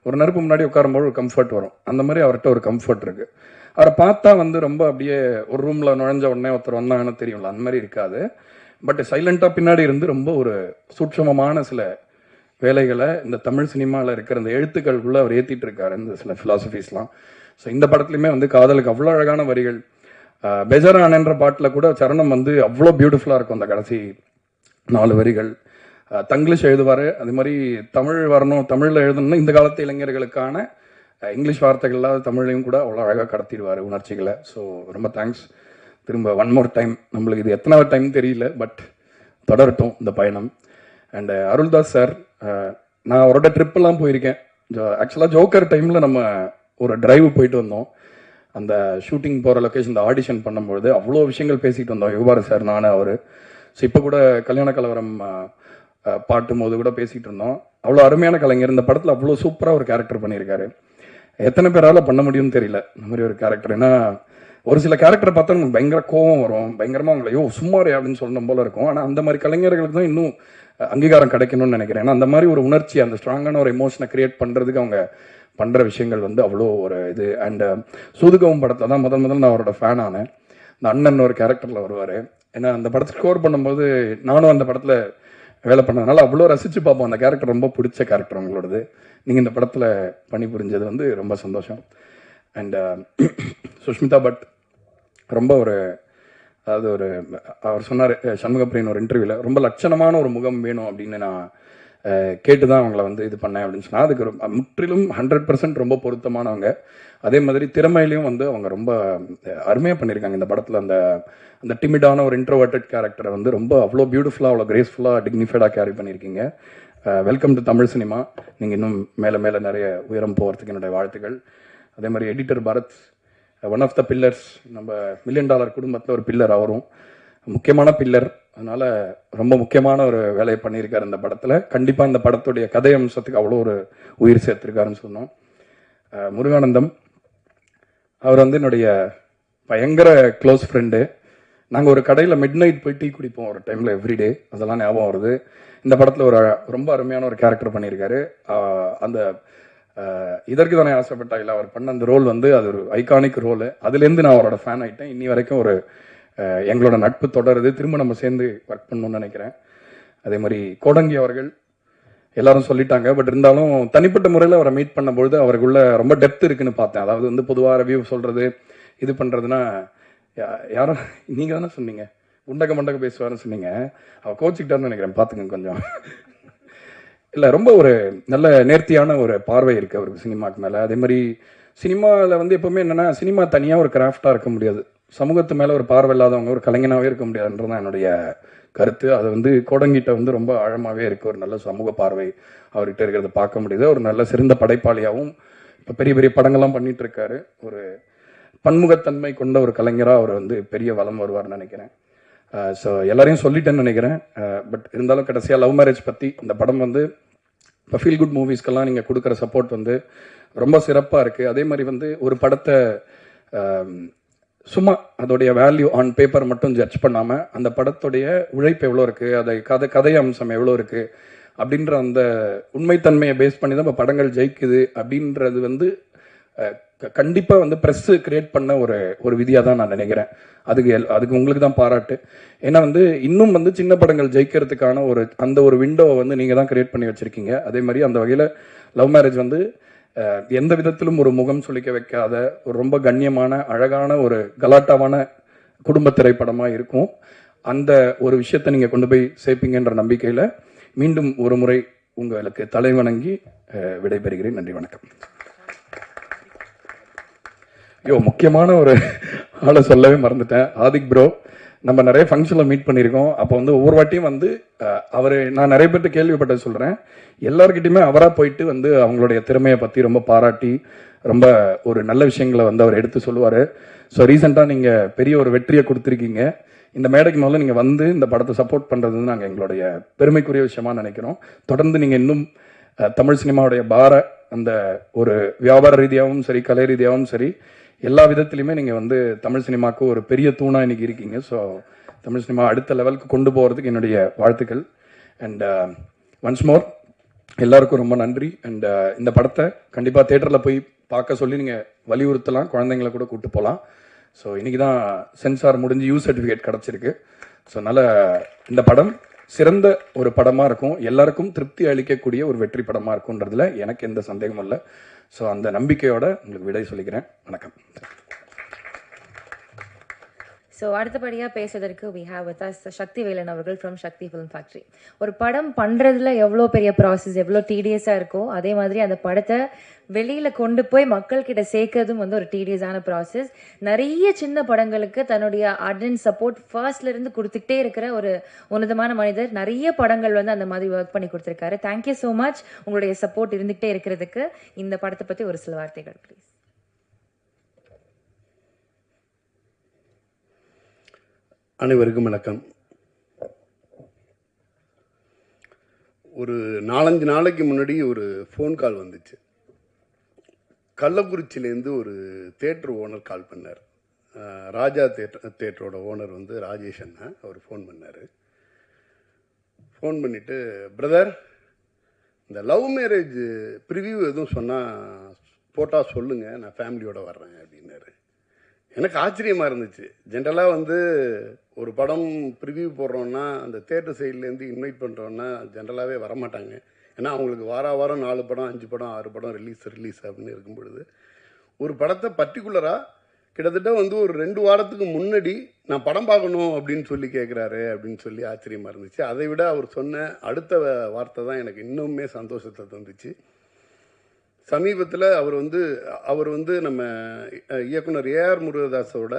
ஒரு நெருப்பு முன்னாடி உட்காரும்போது ஒரு கம்ஃபர்ட் வரும். அந்த மாதிரி அவர்கிட்ட ஒரு கம்ஃபர்ட் இருக்குது. அவரை பார்த்தா ரொம்ப அப்படியே ஒரு ரூமில் நுழைஞ்ச உடனே ஒருத்தர் வந்தாங்கன்னு தெரியும்ல, அந்த மாதிரி இருக்காது. பட் சைலண்டாக பின்னாடி ரொம்ப ஒரு சூட்சமமான சில வேலைகளை இந்த தமிழ் சினிமாவில் இருக்கிற இந்த எழுத்துக்களுக்குள்ளே அவர் ஏற்றிட்டு இருக்காரு, இந்த சில ஃபிலாசபிஸ்லாம். ஸோ இந்த படத்துலையுமே காதலுக்கு அவ்வளோ அழகான வரிகள். பெஜரானன்ற பாட்டில் கூட சரணம் அவ்வளோ பியூட்டிஃபுல்லாக இருக்கும். அந்த கடைசி 4 வரிகள் தங்கிலீஷ் எழுதுவார். அது மாதிரி தமிழ் வரணும், தமிழில் எழுதணும்னா இந்த காலத்து இளைஞர்களுக்கான இங்கிலீஷ் வார்த்தைகள் இல்லாத தமிழையும் கூட அவ்வளோ அழகாக கடத்திடுவார் உணர்ச்சிகளை. ஸோ ரொம்ப தேங்க்ஸ். திரும்ப ஒன் மோர் டைம், நம்மளுக்கு இது எத்தனாவது டைம் தெரியல, பட் தொடரட்டும் இந்த பயணம். அண்ட் அருள்தாஸ் சார், நான் அவரோட ட்ரிப்பெல்லாம் போயிருக்கேன். ஆக்சுவலாக ஜோக்கர் டைமில் நம்ம ஒரு டிரைவ் போயிட்டு வந்தோம். அந்த ஷூட்டிங் போகிற லொக்கேஷன், இந்த ஆடிஷன் பண்ணும்பொழுது அவ்வளோ விஷயங்கள் பேசிகிட்டு வந்தோம், யுவபாரதி சார், நான், அவர். ஸோ இப்போ கூட கல்யாண கலவரம் பாட்டும் போது கூட பேசிகிட்டு இருந்தோம். அவ்வளோ அருமையான கலைஞர். இந்த படத்தில் அவ்வளோ சூப்பராக ஒரு கேரக்டர் பண்ணியிருக்காரு. எத்தனை பேரால் பண்ண முடியும்னு தெரியல இந்த மாதிரி ஒரு கேரக்டர். ஏன்னா ஒரு சில கேரக்டரை பார்த்தா நமக்கு பயங்கர கோவம் வரும், பயங்கரமாக அவங்களையோ சும்மாரே அப்படின்னு சொல்லணும் போல இருக்கும். ஆனால் அந்த மாதிரி கலைஞர்களுக்கு தான் இன்னும் அங்கீகாரம் கிடைக்கணும்னு நினைக்கிறேன். ஏன்னா அந்த மாதிரி ஒரு உணர்ச்சி, அந்த ஸ்ட்ராங்கான ஒரு எமோஷனை கிரியேட் பண்ணுறதுக்கு அவங்க பண்ணுற விஷயங்கள் அவ்வளோ ஒரு இது. அண்ட் சூதுகவும் படத்தில் தான் முதல் நான் அவரோட ஃபேன் ஆனேன். இந்த அண்ணன் ஒரு கேரக்டரில் வருவார். ஏன்னா அந்த படத்தை ஸ்கோர் பண்ணும்போது நானும் அந்த படத்தில் வேலை பண்ணதுனால அவ்வளோ ரசித்து பார்ப்போம். அந்த கேரக்டர் ரொம்ப பிடிச்ச கேரக்டர் உங்களோடது. நீங்கள் இந்த படத்தில் பணி புரிஞ்சது ரொம்ப சந்தோஷம். அண்ட் சுஷ்மிதா பட் ரொம்ப அதாவது அவர் சொன்னார் சண்முகப்பிரியன் ஒரு இன்டர்வியூவில், ரொம்ப லட்சணமான ஒரு முகம் வேணும் அப்படின்னு நான் கேட்டு தான் அவங்கள இது பண்ணேன் அப்படின்னு சொன்னால், அதுக்கு முற்றிலும் 100% ரொம்ப பொருத்தமானவங்க. அதே மாதிரி திறமையிலையும் அவங்க ரொம்ப அருமையாக பண்ணியிருக்காங்க இந்த படத்தில். அந்த டிமிடான ஒரு இன்ட்ரோவர்டட் கேரக்டரை ரொம்ப அவ்வளோ பியூட்டிஃபுல்லாக, அவ்வளோ கிரேஸ்ஃபுல்லாக, டிக்னிஃபைடாக கேரி பண்ணியிருக்கீங்க. Welcome to Tamil cinema. நீங்கள் இன்னும் மேலே நிறைய உயரம் போகிறதுக்கு என்னுடைய வாழ்த்துக்கள். அதே மாதிரி editor Bharath, one of the pillars, நம்ம $1 மில்லியன் குடும்பத்தில் ஒரு பில்லர், அவரும் முக்கியமான பில்லர். அதனால் ரொம்ப முக்கியமான ஒரு வேலையை பண்ணியிருக்காரு இந்த படத்தில். கண்டிப்பாக இந்த படத்துடைய கதை அம்சத்துக்கு அவ்வளோ ஒரு உயிர் சேர்த்துருக்காருன்னு சொன்னோம். முருகானந்தம், அவர் என்னுடைய பயங்கர க்ளோஸ் ஃப்ரெண்டு. நாங்கள் ஒரு கடையில் மிட் நைட் போய் டீ குடிப்போம் ஒரு டைமில் எவ்ரிடே, அதெல்லாம் ஞாபகம் வருது. இந்த படத்தில் ஒரு ரொம்ப அருமையான ஒரு கேரக்டர் பண்ணியிருக்காரு. அந்த இதற்கு தானே ஆசைப்பட்டா இல்லை, அவர் பண்ண அந்த ரோல் அது ஒரு ஐகானிக் ரோலு. அதுலேருந்து நான் அவரோட ஃபேன் ஆகிட்டேன். இன்னி வரைக்கும் எங்களோட நட்பு தொடருது. திரும்ப நம்ம சேர்ந்து ஒர்க் பண்ணணும்னு நினைக்கிறேன். அதே மாதிரி கோடங்கி அவர்கள் எல்லாரும் சொல்லிட்டாங்க, பட் இருந்தாலும் தனிப்பட்ட முறையில் அவரை மீட் பண்ணும்பொழுது அவருக்குள்ள ரொம்ப டெப்த் இருக்குன்னு பார்த்தேன். அதாவது பொதுவாக ரிவ்யூ சொல்கிறது இது பண்ணுறதுனா, யாரும் நீங்கள் தானே சொன்னீங்க மண்டக்க பேசுவாருன்னு சொன்னீங்க, அவர் கோச்சிக்கிட்டாருன்னு நினைக்கிறேன், பார்த்துங்க கொஞ்சம். இல்லை, ரொம்ப ஒரு நல்ல நேர்த்தியான ஒரு பார்வை இருக்குது அவருக்கு சினிமாவுக்கு மேலே. அதே மாதிரி சினிமாவில் எப்போவுமே என்னென்னா, சினிமா தனியாக ஒரு கிராஃப்டாக இருக்க முடியாது. சமூகத்து மேலே ஒரு பார்வை இல்லாதவங்க ஒரு கலைஞனாகவே இருக்க முடியாதுன்றது தான் என்னுடைய கருத்து. அது கோடங்கிட்ட ரொம்ப ஆழமாகவே இருக்குது. ஒரு நல்ல சமூக பார்வை அவர்கிட்ட இருக்கிறத பார்க்க முடியுது. ஒரு நல்ல சிறந்த படைப்பாளியாகவும் இப்போ பெரிய பெரிய படங்கள்லாம் பண்ணிட்டு இருக்காரு. ஒரு பன்முகத்தன்மை கொண்ட ஒரு கலைஞராக அவர் பெரிய வளம் வருவார்னு நினைக்கிறேன். ஸோ எல்லாரையும் சொல்லிட்டேன்னு நினைக்கிறேன். பட் இருந்தாலும் கடைசியாக லவ் மேரேஜ் பற்றி இந்த படம் இப்போ ஃபீல் குட் மூவிஸ்க்கெல்லாம் நீங்கள் கொடுக்குற சப்போர்ட் ரொம்ப சிறப்பாக இருக்குது. அதே மாதிரி ஒரு படத்தை சும்மா அதோடைய வேல்யூ ஆன் பேப்பர் மட்டும் ஜட்ஜ் பண்ணாமல், அந்த படத்துடைய உழைப்பு எவ்வளோ இருக்குது, அதை கதை அம்சம் எவ்வளோ இருக்குது அப்படின்ற அந்த உண்மைத்தன்மையை பேஸ் பண்ணி தான் இப்போ படங்கள் ஜெயிக்குது அப்படின்றது கண்டிப்பாக வந்து ப்ரெஸ்ஸு கிரியேட் பண்ண ஒரு விதியாக தான் நான் நினைக்கிறேன். அதுக்கு உங்களுக்கு தான் பாராட்டு. ஏன்னா வந்து இன்னும் வந்து சின்ன படங்கள் ஜெயிக்கிறதுக்கான அந்த ஒரு விண்டோவை வந்து நீங்கள் தான் கிரியேட் பண்ணி வச்சுருக்கீங்க. அதே மாதிரி அந்த வகையில் லவ் மேரேஜ் வந்து எந்த விதத்திலும் ஒரு முகம் சுளிக்க வைக்காத ஒரு ரொம்ப கண்ணியமான அழகான ஒரு கலாட்டாவான குடும்ப திரைப்படமாக இருக்கும். அந்த ஒரு விஷயத்தை நீங்கள் கொண்டு போய் சேர்ப்பீங்கன்ற நம்பிக்கையில் மீண்டும் ஒரு முறை உங்களுக்கு தலைவணங்கி விடைபெறுகிறேன். நன்றி, வணக்கம். முக்கியமான ஒரு ஆளை சொல்லவே மறந்துட்டேன். ஆதிக் ப்ரோ, நம்ம நிறைய ஃபங்க்ஷனில் மீட் பண்ணியிருக்கோம். அப்போ வந்து ஒவ்வொரு வாட்டியும் வந்து நான் நிறைய பேர்ட்டு கேள்விப்பட்டது சொல்கிறேன். எல்லாருக்கிட்டையுமே அவராக போயிட்டு வந்து அவங்களுடைய திறமையை பற்றி ரொம்ப பாராட்டி ரொம்ப ஒரு நல்ல விஷயங்களை வந்து அவர் எடுத்து சொல்லுவார். ஸோ ரீசெண்டாக நீங்கள் பெரிய ஒரு வெற்றியை கொடுத்துருக்கீங்க. இந்த மேடைக்கு மேலே நீங்கள் வந்து இந்த படத்தை சப்போர்ட் பண்ணுறது நாங்கள் எங்களுடைய பெருமைக்குரிய விஷயமா நினைக்கிறோம். தொடர்ந்து நீங்கள் இன்னும் தமிழ் சினிமாவுடைய அந்த ஒரு வியாபார ரீதியாகவும் சரி, கலை ரீதியாகவும் சரி, எல்லா விதத்துலையுமே நீங்கள் வந்து தமிழ் சினிமாவுக்கு ஒரு பெரிய தூணாக இன்றைக்கி இருக்கீங்க. ஸோ தமிழ் சினிமா அடுத்த லெவலுக்கு கொண்டு போகிறதுக்கு என்னுடைய வாழ்த்துக்கள். அண்ட் ஒன்ஸ் மோர் எல்லாருக்கும் ரொம்ப நன்றி. அண்ட் இந்த படத்தை கண்டிப்பாக தேட்டரில் போய் பார்க்க சொல்லி நீங்கள் வலியுறுத்தலாம், குழந்தைங்களை கூட கூப்பிட்டு போகலாம். ஸோ இன்றைக்கி தான் சென்சார் முடிஞ்சு யூ சர்டிஃபிகேட் கிடச்சிருக்கு. ஸோ அதனால் இந்த படம் சிறந்த ஒரு படமாக இருக்கும், எல்லாருக்கும் திருப்தி அளிக்கக்கூடிய ஒரு வெற்றி படமாக இருக்கும்ன்றதுல எனக்கு எந்த சந்தேகமும் இல்லை. ஸோ அந்த நம்பிக்கையோட உங்களுக்கு விடை சொல்லிக்கிறேன். வணக்கம். ஸோ அடுத்தபடியாக பேசுவதற்கு we have with us சக்தி வேலன் அவர்கள் ஃப்ரம் சக்தி ஃபிலிம் ஃபேக்ட்ரி. ஒரு படம் பண்ணுறதுல எவ்வளோ பெரிய ப்ராசஸ், எவ்வளோ டீடியஸாக இருக்கோ அதே மாதிரி அந்த படத்தை வெளியில் கொண்டு போய் மக்கள்கிட்ட சேர்க்கறதும் வந்து ஒரு டீடியஸான ப்ராசஸ். நிறைய சின்ன படங்களுக்கு தன்னுடைய அண்ட் சப்போர்ட் ஃபர்ஸ்ட்லேருந்து கொடுத்துக்கிட்டே இருக்கிற ஒரு உன்னதமான மனிதர். நிறைய படங்கள் வந்து அந்த மாதிரி ஒர்க் பண்ணி கொடுத்துருக்காரு. தேங்க்யூ ஸோ மச் உங்களுடைய சப்போர்ட் இருந்துகிட்டே இருக்கிறதுக்கு. இந்த படத்தை பற்றி ஒரு சில வார்த்தைகள் ப்ளீஸ். அனைவருக்கும் வணக்கம். ஒரு 4-5 நாளைக்கு முன்னாடி ஒரு ஃபோன் கால் வந்துச்சு. கள்ளக்குறிச்சியிலேருந்து ஒரு தேட்டர் ஓனர் கால் பண்ணார். ராஜா தேட்டரோட ஓனர் வந்து ராஜேஷ் அண்ணா. அவர் ஃபோன் பண்ணார். ஃபோன் பண்ணிவிட்டு, பிரதர் இந்த லவ் மேரேஜ் ப்ரிவியூ எதுவும் போட்டால் சொல்லுங்கள், நான் ஃபேமிலியோடு வர்றேன் அப்படின்னாரு. எனக்கு ஆச்சரியமாக இருந்துச்சு. ஜென்ரலாக வந்து ஒரு படம் ப்ரிவியூ போடுறோன்னா அந்த தேட்டர் சைட்லேருந்து இன்வைட் பண்ணுறோன்னா ஜென்ரலாகவே வரமாட்டாங்க. ஏன்னா அவங்களுக்கு வாரம் 4 படம் 5 படம் 6 படம் ரிலீஸ் அப்படின்னு இருக்கும் பொழுது ஒரு படத்தை பர்டிகுலராக கிட்டத்தட்ட வந்து ஒரு 2 வாரத்துக்கு முன்னாடி நான் படம் பார்க்கணும் அப்படின்னு சொல்லி கேட்குறாரு அப்படின்னு சொல்லி ஆச்சரியமாக இருந்துச்சு. அதை விட அவர் சொன்ன அடுத்த வார்த்தை தான் எனக்கு இன்னுமே சந்தோஷத்தை தந்துச்சு. சமீபத்தில் அவர் வந்து நம்ம இயக்குனர் ஏஆர் முருகதாஸோட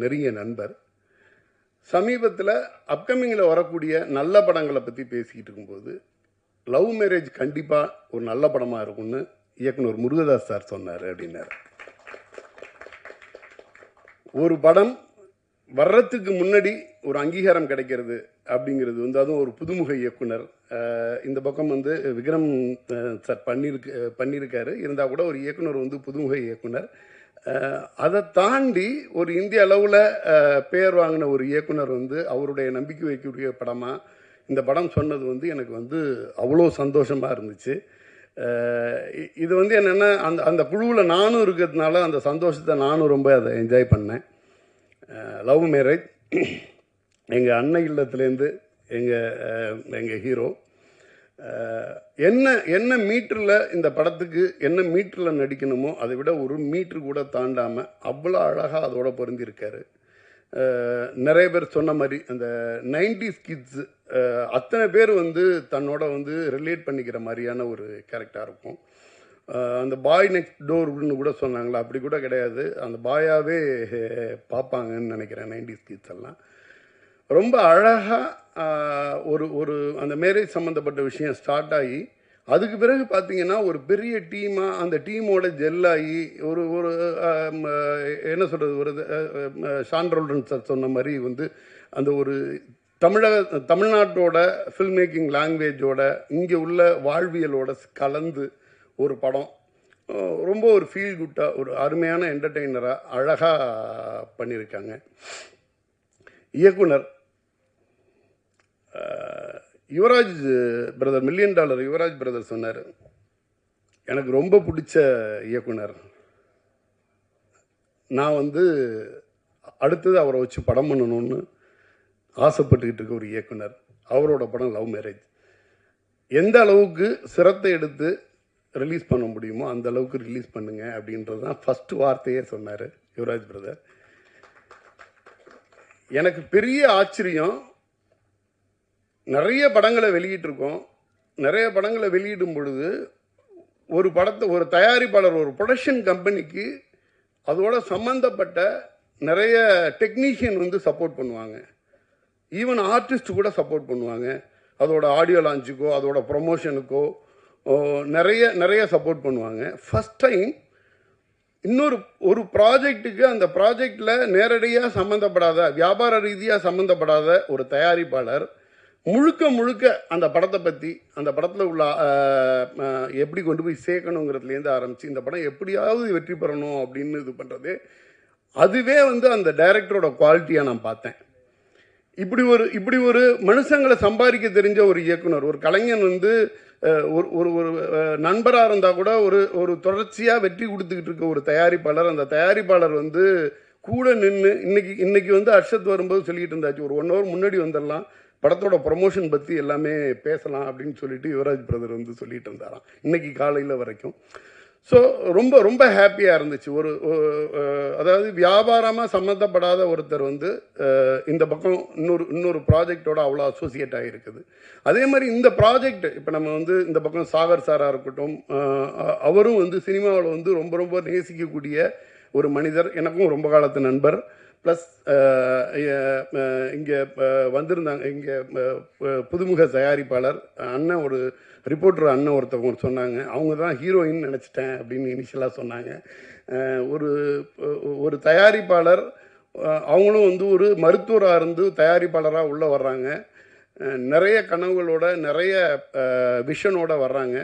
நெருங்கிய நண்பர். சமீபத்தில் அப்கமிங்கில் வரக்கூடிய நல்ல படங்களை பற்றி பேசிக்கிட்டு இருக்கும்போது லவ் மேரேஜ் கண்டிப்பாக ஒரு நல்ல படமாக இருக்கும்னு இயக்குனர் முருகதாஸ் சார் சொன்னார் அப்படின்னாரு. ஒரு படம் வர்றதுக்கு முன்னாடி ஒரு அங்கீகாரம் கிடைக்கிறது அப்படிங்கிறது வந்து அதுவும் ஒரு புதுமுக இயக்குனர். இந்த பக்கம் வந்து விக்ரம் சார் பண்ணியிருக்காரு. இருந்தால் கூட ஒரு இயக்குனர் வந்து புதுமுக இயக்குனர். அதை தாண்டி ஒரு இந்திய அளவில் பெயர் வாங்கின ஒரு இயக்குனர் வந்து அவருடைய நம்பிக்கை வைக்கக்கூடிய படமாக இந்த படம் சொன்னது வந்து எனக்கு வந்து அவ்வளோ சந்தோஷமாக இருந்துச்சு. இது வந்து என்னென்னா அந்த குழுவில் நானும் இருக்கிறதுனால அந்த சந்தோஷத்தை நானும் ரொம்ப அதை என்ஜாய் பண்ணேன். லவ் மேரேஜ் எங்கள் அன்னை இல்லத்துலேருந்து எங்கள் ஹீரோ என்ன மீட்டரில் இந்த படத்துக்கு என்ன மீட்டரில் நடிக்கணுமோ அதை விட ஒரு மீட்ரு கூட தாண்டாமல் அவ்வளோ அழகாக அதோட பொருந்திருக்காரு. நிறைய பேர் சொன்ன மாதிரி அந்த 90s கிட்ஸ் அத்தனை பேர் வந்து தன்னோட வந்து ரிலேட் பண்ணிக்கிற மாதிரியான ஒரு கேரக்டராக இருக்கும். அந்த பாய் நெக்ஸ்ட் டோர்னு கூட சொன்னாங்களா, அப்படி கூட கிடையாது. அந்த பாயாவே பார்ப்பாங்கன்னு நினைக்கிறேன் 90s கிட்ஸ் எல்லாம். ரொம்ப அழகாக ஒரு அந்த மேரேஜ் சம்மந்தப்பட்ட விஷயம் ஸ்டார்ட் ஆகி அதுக்கு பிறகு பார்த்தீங்கன்னா ஒரு பெரிய டீமாக அந்த டீமோட ஜெல்லாகி ஒரு என்ன சொல்கிறது, ஒரு ஷான்ரோல்டன் சார் சொன்ன மாதிரி வந்து அந்த ஒரு தமிழ்நாட்டோட ஃபில்ம் மேக்கிங் லாங்குவேஜோட இங்கே உள்ள வாழ்வியலோட கலந்து ஒரு படம் ரொம்ப ஒரு ஃபீல் குட்டாக ஒரு அருமையான என்டர்டெய்னராக அழகாக பண்ணியிருக்காங்க. இயக்குனர் Yuvaraj brother, $1 million Yuvaraj brother சொன்னார், எனக்கு ரொம்ப பிடிச்ச இயக்குனர் நான் வந்து அடுத்தது அவரை வச்சு படம் பண்ணணும்னு ஆசைப்பட்டுக்கிட்டு இருக்க ஒரு இயக்குனர். அவரோட படம் லவ் மேரேஜ். எந்த அளவுக்கு சிரத்தை எடுத்து ரிலீஸ் பண்ண முடியுமோ அந்த அளவுக்கு ரிலீஸ் பண்ணுங்க அப்படின்றது தான் ஃபஸ்ட்டு வார்த்தையே சொன்னார் யுவராஜ் பிரதர். எனக்கு பெரிய ஆச்சரியம், நிறைய படங்களை வெளியிட்டிருக்கோம். நிறைய படங்களை வெளியிடும் பொழுது ஒரு தயாரிப்பாளர் ஒரு ப்ரொடக்ஷன் கம்பெனிக்கு அதோட சம்மந்தப்பட்ட நிறைய டெக்னீஷியன் வந்து சப்போர்ட் பண்ணுவாங்க. ஈவன் ஆர்டிஸ்ட் கூட சப்போர்ட் பண்ணுவாங்க. அதோட ஆடியோ லான்ச்சுக்கோ அதோட ப்ரொமோஷனுக்கோ நிறைய சப்போர்ட் பண்ணுவாங்க. ஃபஸ்ட் டைம் ஒரு ப்ராஜெக்ட்டுக்கு அந்த ப்ராஜெக்டில் நேரடியாக சம்மந்தப்படாத, வியாபார ரீதியாக சம்மந்தப்படாத ஒரு தயாரிப்பாளர் முழுக்க அந்த படத்தை பற்றி, அந்த படத்தில் உள்ள எப்படி கொண்டு போய் சேர்க்கணுங்கிறதுலேருந்து ஆரம்பித்து இந்த படம் எப்படியாவது வெற்றி பெறணும் அப்படின்னு இது பண்ணுறது, அதுவே வந்து அந்த டைரக்டரோட குவாலிட்டியாக நான் பார்த்தேன். இப்படி ஒரு மனுஷங்களை சம்பாதிக்க தெரிஞ்ச ஒரு இயக்குனர், ஒரு கலைஞன் வந்து ஒரு நண்பராக இருந்தால் கூட ஒரு தொடர்ச்சியாக வெற்றி கொடுத்துக்கிட்டு இருக்க ஒரு தயாரிப்பாளர். அந்த தயாரிப்பாளர் வந்து கூட நின்று இன்னைக்கு வந்து அர்ஷத் வரும்போது சொல்லிட்டு இருந்தாச்சு, ஒரு 1 hour முன்னாடி வந்துடலாம், படத்தோட ப்ரொமோஷன் பற்றி எல்லாமே பேசலாம் அப்படின்னு சொல்லிட்டு யுவராஜ் பிரதர் வந்து சொல்லிட்டு இருந்தாராம் இன்னைக்கு காலையில் வரைக்கும். ஸோ ரொம்ப ஹாப்பியாக இருந்துச்சு. அதாவது வியாபாரமாக சம்மந்தப்படாத ஒருத்தர் வந்து இந்த பக்கம் இன்னொரு ப்ராஜெக்டோட அவ்வளோ அசோசியேட் ஆகிருக்குது. அதே மாதிரி இந்த ப்ராஜெக்ட் இப்போ நம்ம வந்து இந்த பக்கம் சாகர் சாராக இருக்கட்டும், அவரும் வந்து சினிமாவில் வந்து ரொம்ப நேசிக்கக்கூடிய ஒரு மனிதர், எனக்கும் ரொம்ப காலத்து நண்பர். ப்ளஸ் இங்கே வந்திருந்தாங்க, இங்கே புதுமுக தயாரிப்பாளர் அண்ணன், ஒரு ரிப்போர்ட்டர் அண்ணன் ஒருத்தவங்க சொன்னாங்க, அவங்க தான் ஹீரோயின் நினச்சிட்டேன் அப்படின்னு இனிஷியலாக சொன்னாங்க. ஒரு தயாரிப்பாளர், அவங்களும் வந்து ஒரு மருத்துவராக இருந்து தயாரிப்பாளராக உள்ளே வர்றாங்க. நிறைய கனவுகளோட நிறைய விஷனோட வர்றாங்க.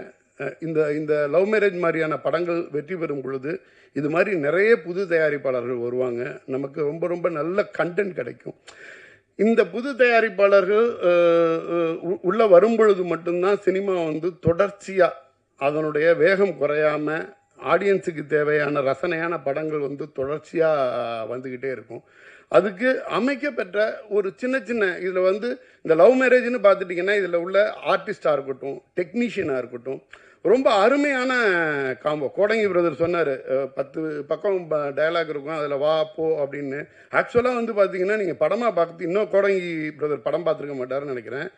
இந்த லவ் மேரேஜ் மாதிரியான படங்கள் வெற்றி பெறும் பொழுது இது மாதிரி நிறைய புது தயாரிப்பாளர்கள் வருவாங்க. நமக்கு ரொம்ப நல்ல கண்டென்ட் கிடைக்கும். இந்த புது தயாரிப்பாளர்கள் உள்ளே வரும்பொழுது மட்டும்தான் சினிமா வந்து தொடர்ச்சியாக அதனுடைய வேகம் குறையாமல் ஆடியன்ஸுக்கு தேவையான ரசனையான படங்கள் வந்து தொடர்ச்சியாக வந்துக்கிட்டே இருக்கும். அதுக்கு அமைக்கப்பட்ட ஒரு சின்ன இதில் வந்து இந்த லவ் மேரேஜ்னு பார்த்துட்டிங்கன்னா இதில் உள்ள ஆர்டிஸ்டாக இருக்கட்டும், டெக்னீஷியனாக இருக்கட்டும், ரொம்ப அருமையான காம்போ. கோடங்கி பிரதர் சொன்னார் 10 பக்கம் டயலாக் இருக்கும், அதில் வா போ அப்படின்னு. ஆக்சுவலாக வந்து பார்த்தீங்கன்னா நீங்கள் படமாக பார்த்து, இன்னும் கோடங்கி பிரதர் படம் பார்த்துருக்க மாட்டாருன்னு நினைக்கிறேன்.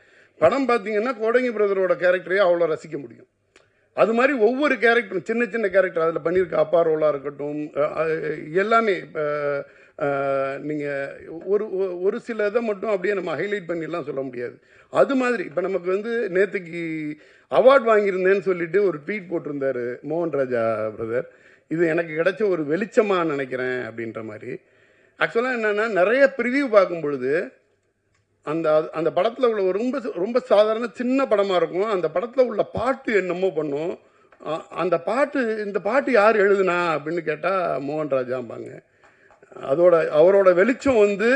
படம் பார்த்தீங்கன்னா கோடங்கி பிரதரோட கேரக்டரையே அவ்வளோ ரசிக்க முடியும். அது மாதிரி ஒவ்வொரு கேரக்டரும் சின்ன கேரக்டர் அதில் பண்ணியிருக்க அப்பா ரோலாக இருக்கட்டும், எல்லாமே நீங்கள் ஒரு சில இதை மட்டும் அப்படியே நம்ம ஹைலைட் பண்ணிடலாம் சொல்ல முடியாது. அது மாதிரி இப்போ நமக்கு வந்து நேற்றுக்கு அவார்ட் வாங்கியிருந்தேன்னு சொல்லிட்டு ஒரு ட்வீட் போட்டிருந்தார் மோகன் ராஜா பிரதர். இது எனக்கு கிடைச்ச ஒரு வெளிச்சமாக நினைக்கிறேன் அப்படின்ற மாதிரி. ஆக்சுவலாக என்னென்னா, நிறைய ப்ரிவியூ பார்க்கும் பொழுது அந்த படத்தில் உள்ள ஒரு ரொம்ப சாதாரண சின்ன படமாக இருக்கும். அந்த படத்தில் உள்ள பாட்டு என்னமோ பண்ணும். இந்த பாட்டு யார் எழுதுனா அப்படின்னு கேட்டால் மோகன் ராஜாம்பாங்க. அவரோட வெளிச்சம் வந்து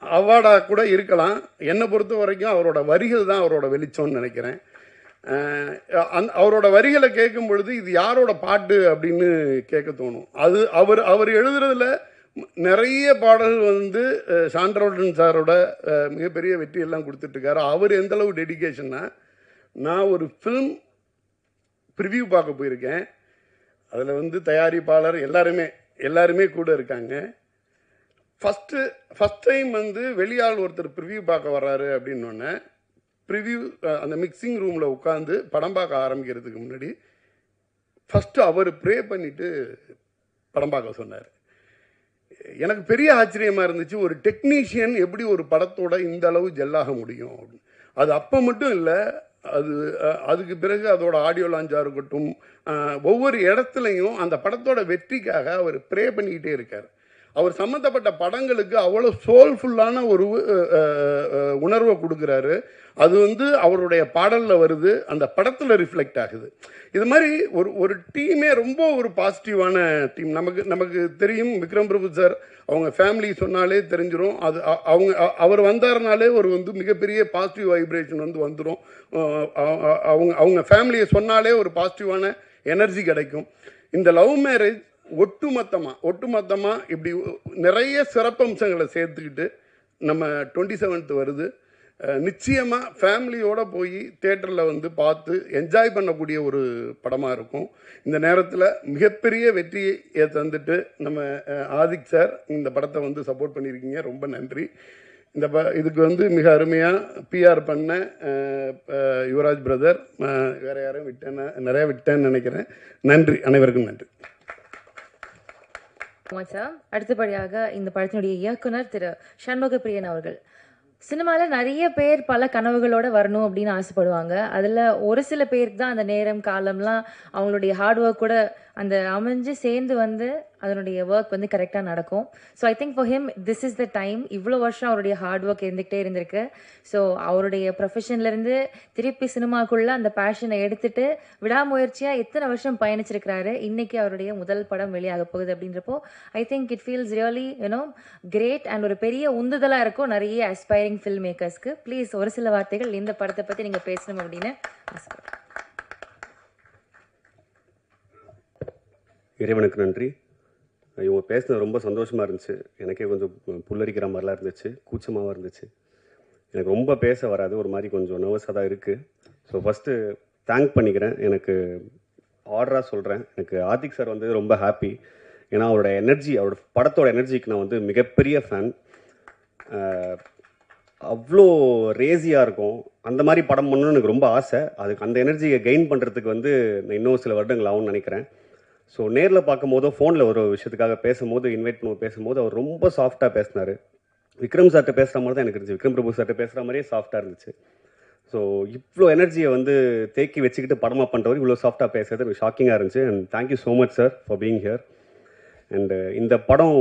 அவார்டாக கூட இருக்கலாம். என்னை பொறுத்த வரைக்கும் அவரோட வரிகள் தான் அவரோட வெளிச்சம்னு நினைக்கிறேன். அவரோட வரிகளை கேட்கும் பொழுது இது யாரோட பாட்டு அப்படின்னு கேட்க தோணும். அது அவர் எழுதுறதுல நிறைய பாடல்கள் வந்து சாண்ட்ரோடன் சாரோட மிகப்பெரிய வெற்றி எல்லாம் கொடுத்துட்ருக்காரு. அவர் எந்தளவு டெடிக்கேஷன்னா, நான் ஒரு ஃபிலிம் ப்ரிவ்யூ பார்க்க போயிருக்கேன். அதில் வந்து தயாரிப்பாளர் எல்லாருமே கூட இருக்காங்க. ஃபஸ்ட் டைம் வந்து வெளியாள் ஒருத்தர் ப்ரிவ்யூ பார்க்க வர்றாரு அப்படின்னோடனே ப்ரிவ்யூ அந்த மிக்சிங் ரூமில் உட்காந்து படம் பார்க்க ஆரம்பிக்கிறதுக்கு முன்னாடி ஃபஸ்ட்டு அவர் ப்ரே பண்ணிவிட்டு படம் பார்க்க சொன்னார். எனக்கு பெரிய ஆச்சரியமாக இருந்துச்சு. ஒரு டெக்னீஷியன் எப்படி ஒரு படத்தோட இந்த அளவு ஜெல்லாக முடியும் அப்படின்னு. அது அப்போ மட்டும் இல்லை, அதுக்கு பிறகு அதோட ஆடியோ லான்ச்சாக இருக்கட்டும், ஒவ்வொரு இடத்துலையும் அந்த படத்தோட வெற்றிக்காக அவர் ப்ரே பண்ணிக்கிட்டே இருக்கார். அவர் சம்மந்தப்பட்ட படங்களுக்கு அவ்வளோ சோல்ஃபுல்லான ஒரு உணர்வை கொடுக்குறாரு. அது வந்து அவருடைய பாடலில் வருது, அந்த படத்தில் ரிஃப்ளெக்ட் ஆகுது. இது மாதிரி ஒரு டீமே ரொம்ப ஒரு பாசிட்டிவான டீம். நமக்கு தெரியும், விக்ரம் பிரபு சார் அவங்க ஃபேமிலி சொன்னாலே தெரிஞ்சிடும். அது அவர் வந்தாருனாலே ஒரு வந்து மிகப்பெரிய பாசிட்டிவ் வைப்ரேஷன் வந்துடும். அவங்க ஃபேமிலியை சொன்னாலே ஒரு பாசிட்டிவான எனர்ஜி கிடைக்கும். இந்த லவ் மேரேஜ் ஒட்டுமொத்தமாக இப்படி நிறைய சிறப்பம்சங்களை சேர்த்துக்கிட்டு நம்ம 27th வருது. நிச்சயமாக ஃபேமிலியோடு போய் தேட்டரில் வந்து பார்த்து என்ஜாய் பண்ணக்கூடிய ஒரு படமாக இருக்கும். இந்த நேரத்தில் மிகப்பெரிய வெற்றியை தந்துட்டு நம்ம ஆதிக் சார் இந்த படத்தை வந்து சப்போர்ட் பண்ணியிருக்கீங்க, ரொம்ப நன்றி. இதுக்கு வந்து மிக அருமையாக பிஆர் பண்ண யுவராஜ் பிரதர், வேறு யாரும் நிறையா விட்டேன்னு நினைக்கிறேன். நன்றி, அனைவருக்கும் நன்றி. அடுத்தபடியாக இந்த படத்தினுடைய இயக்குனர் திரு சண்முக பிரியன் அவர்கள். சினிமாவில் நிறைய பேர் பல கனவுகளோடு வரணும் அப்படின்னு ஆசைப்படுவாங்க. அதில் ஒரு சில பேருக்கு தான் அந்த நேரம் காலம்லாம் அவங்களுடைய ஹார்ட் ஒர்க் கூட அந்த அமைஞ்சு சேர்ந்து வந்து அதனுடைய ஒர்க் வந்து கரெக்டாக நடக்கும். So I think for him this is the time. இவ்வளோ வருஷம் அவருடைய ஹார்ட் ஒர்க் இருந்துக்கிட்டே இருந்திருக்கு. ஸோ அவருடைய ப்ரொஃபஷன்லேருந்து திருப்பி சினிமாக்குள்ளே அந்த பேஷனை எடுத்துகிட்டு விடாமுயற்சியாக எத்தனை வருஷம் பயணிச்சிருக்கிறாரு. இன்றைக்கி அவருடைய முதல் படம் வெளியாக போகுது அப்படின்றப்போ I think it feels really great and ஒரு பெரிய உந்துதலாக இருக்கும் நிறைய அஸ்பைரிங் ஃபில்ம் மேக்கர்ஸ்க்கு. ப்ளீஸ் ஒரு சில வார்த்தைகள் இந்த படத்தை பற்றி நீங்கள் பேசணும் அப்படின்னு ஆசைப்படுறேன். இறைவனுக்கு நன்றி. இவங்க பேசுனது ரொம்ப சந்தோஷமாக இருந்துச்சு. எனக்கே கொஞ்சம் புல்லரிக்கிற மாதிரிலாம் இருந்துச்சு, கூச்சமாகவும் இருந்துச்சு. எனக்கு ரொம்ப பேச வராது, ஒரு மாதிரி கொஞ்சம் நர்வஸாக தான் இருக்குது. ஸோ ஃபஸ்ட்டு தேங்க் பண்ணிக்கிறேன். எனக்கு ஆர்டராக சொல்கிறேன், எனக்கு ஆதிக் சார் வந்து ரொம்ப ஹாப்பி. ஏன்னா அவரோட எனர்ஜி, அவரோட படத்தோட எனர்ஜிக்கு நான் வந்து மிகப்பெரிய ஃபேன். அவ்வளோ ரேசியாக இருக்கும். அந்த மாதிரி படம் பண்ணணும்னு எனக்கு ரொம்ப ஆசை. அதுக்கு அந்த எனர்ஜியை கெயின் பண்ணுறதுக்கு வந்து நான் இன்னும் சில வருடங்கள் ஆகும்னு நினைக்கிறேன். ஸோ நேரில் பார்க்கும்போதோ ஃபோனில் ஒரு விஷயத்துக்காக பேசும்போது, இன்வைட் பண்ணுவோம் பேசும்போது அவர் ரொம்ப சாஃப்டாக பேசினார். விக்ரம் சார்கிட்ட பேசுகிற மாதிரி தான் எனக்கு இருந்துச்சு, விக்ரம் பிரபு சார்கிட்ட பேசுகிற மாதிரியே சாஃப்டாக இருந்துச்சு. ஸோ இவ்வளோ எனர்ஜியை வந்து தேக்கி வச்சுக்கிட்டு படமாக பண்ணுறவர் இவ்வளோ சாஃப்டாக பேசுறது எனக்கு ஷாக்கிங்காக இருந்துச்சு. And thank you so much sir for being here. And இந்த படம்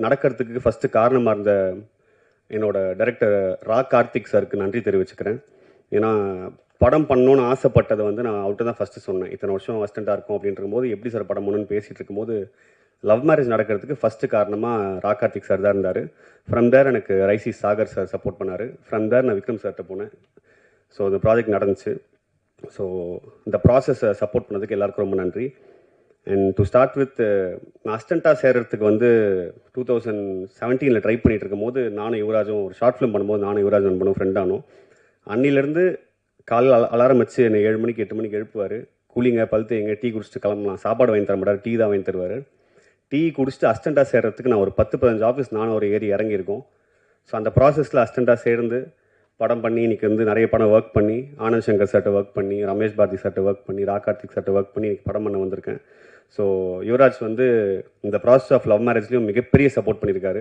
நடக்கிறதுக்கு ஃபஸ்ட்டு காரணமாக இருந்த என்னோட டைரக்டர் ரா கார்த்திக் சாருக்கு நன்றி தெரிவிச்சுக்கிறேன். ஏன்னா படம் பண்ணணுன்னு ஆசைப்பட்டதை வந்து நான் அவர்கிட்ட தான் ஃபஸ்ட்டு சொன்னேன். இத்தனை வருஷம் அசிஸ்டண்ட்டாக இருக்கும் அப்படின்ற போது எப்படி சார் படம் பண்ணணும்னு பேசிகிட்டு இருக்கும்போது லவ் மேரேஜ் நடக்கிறதுக்கு ஃபஸ்ட்டு காரணமாக ரா கார்த்திக் சார் தான் இருந்தார். ஃப்ரம் தேர் எனக்கு ரைசி சாகர் சார் சப்போர்ட் பண்ணார். ஃப்ரம் தேர் நான் விக்ரம் சார்கிட்ட போனேன். ஸோ இந்த ப்ராஜெக்ட் நடந்துச்சு. ஸோ இந்த ப்ராசஸை சப்போர்ட் பண்ணதுக்கு எல்லாருக்கும் ரொம்ப நன்றி. அண்ட் டு ஸ்டார்ட் வித், நான் அசிஸ்டண்ட்டாக சேர்கிறதுக்கு வந்து 2017 ட்ரை பண்ணிகிட்டு இருக்கும்போது நானும் யுவராஜும் ஒரு ஷார்ட் ஃபிலிம் பண்ணும்போது நானும் யுவராஜ் நண்பனும் ஃப்ரெண்டானோம். அன்னிலேருந்து காலையில் அலாரம் வச்சு என்னை 7 மணிக்கு 8 மணிக்கு எழுப்புவார். கூலிங்க பல் தேங்க, டீ குடிச்சிட்டு கிளம்பலாம். சாப்பாடு வாங்கி தர மாட்டார், டீ தான் வாங்கி தருவார். டீ குடிச்சிட்டு அசிஸ்டண்ட்டாக சேர்கிறதுக்கு நான் ஒரு 10-15 ஆஃபீஸ் நானும் ஒரு ஏறி இறங்கியிருக்கோம். ஸோ அந்த ப்ராசஸில் அசிஸ்டண்ட்டாக சேர்ந்து படம் பண்ணி இன்றைக்கி வந்து நிறைய படம் ஒர்க் பண்ணி, ஆனந்த் சங்கர் சார்ட்ட ஒர்க் பண்ணி, ரமேஷ் பாரதி சார்ட்ட ஒர்க் பண்ணி, ரா கார்த்திக் சார்ட்ட ஒர்க் பண்ணி இன்றைக்கி படம் பண்ண வந்திருக்கேன். ஸோ யுவராஜ் வந்து இந்த ப்ராசஸ் ஆஃப் லவ் மேரேஜ்லேயும் மிகப்பெரிய சப்போர்ட் பண்ணியிருக்காரு.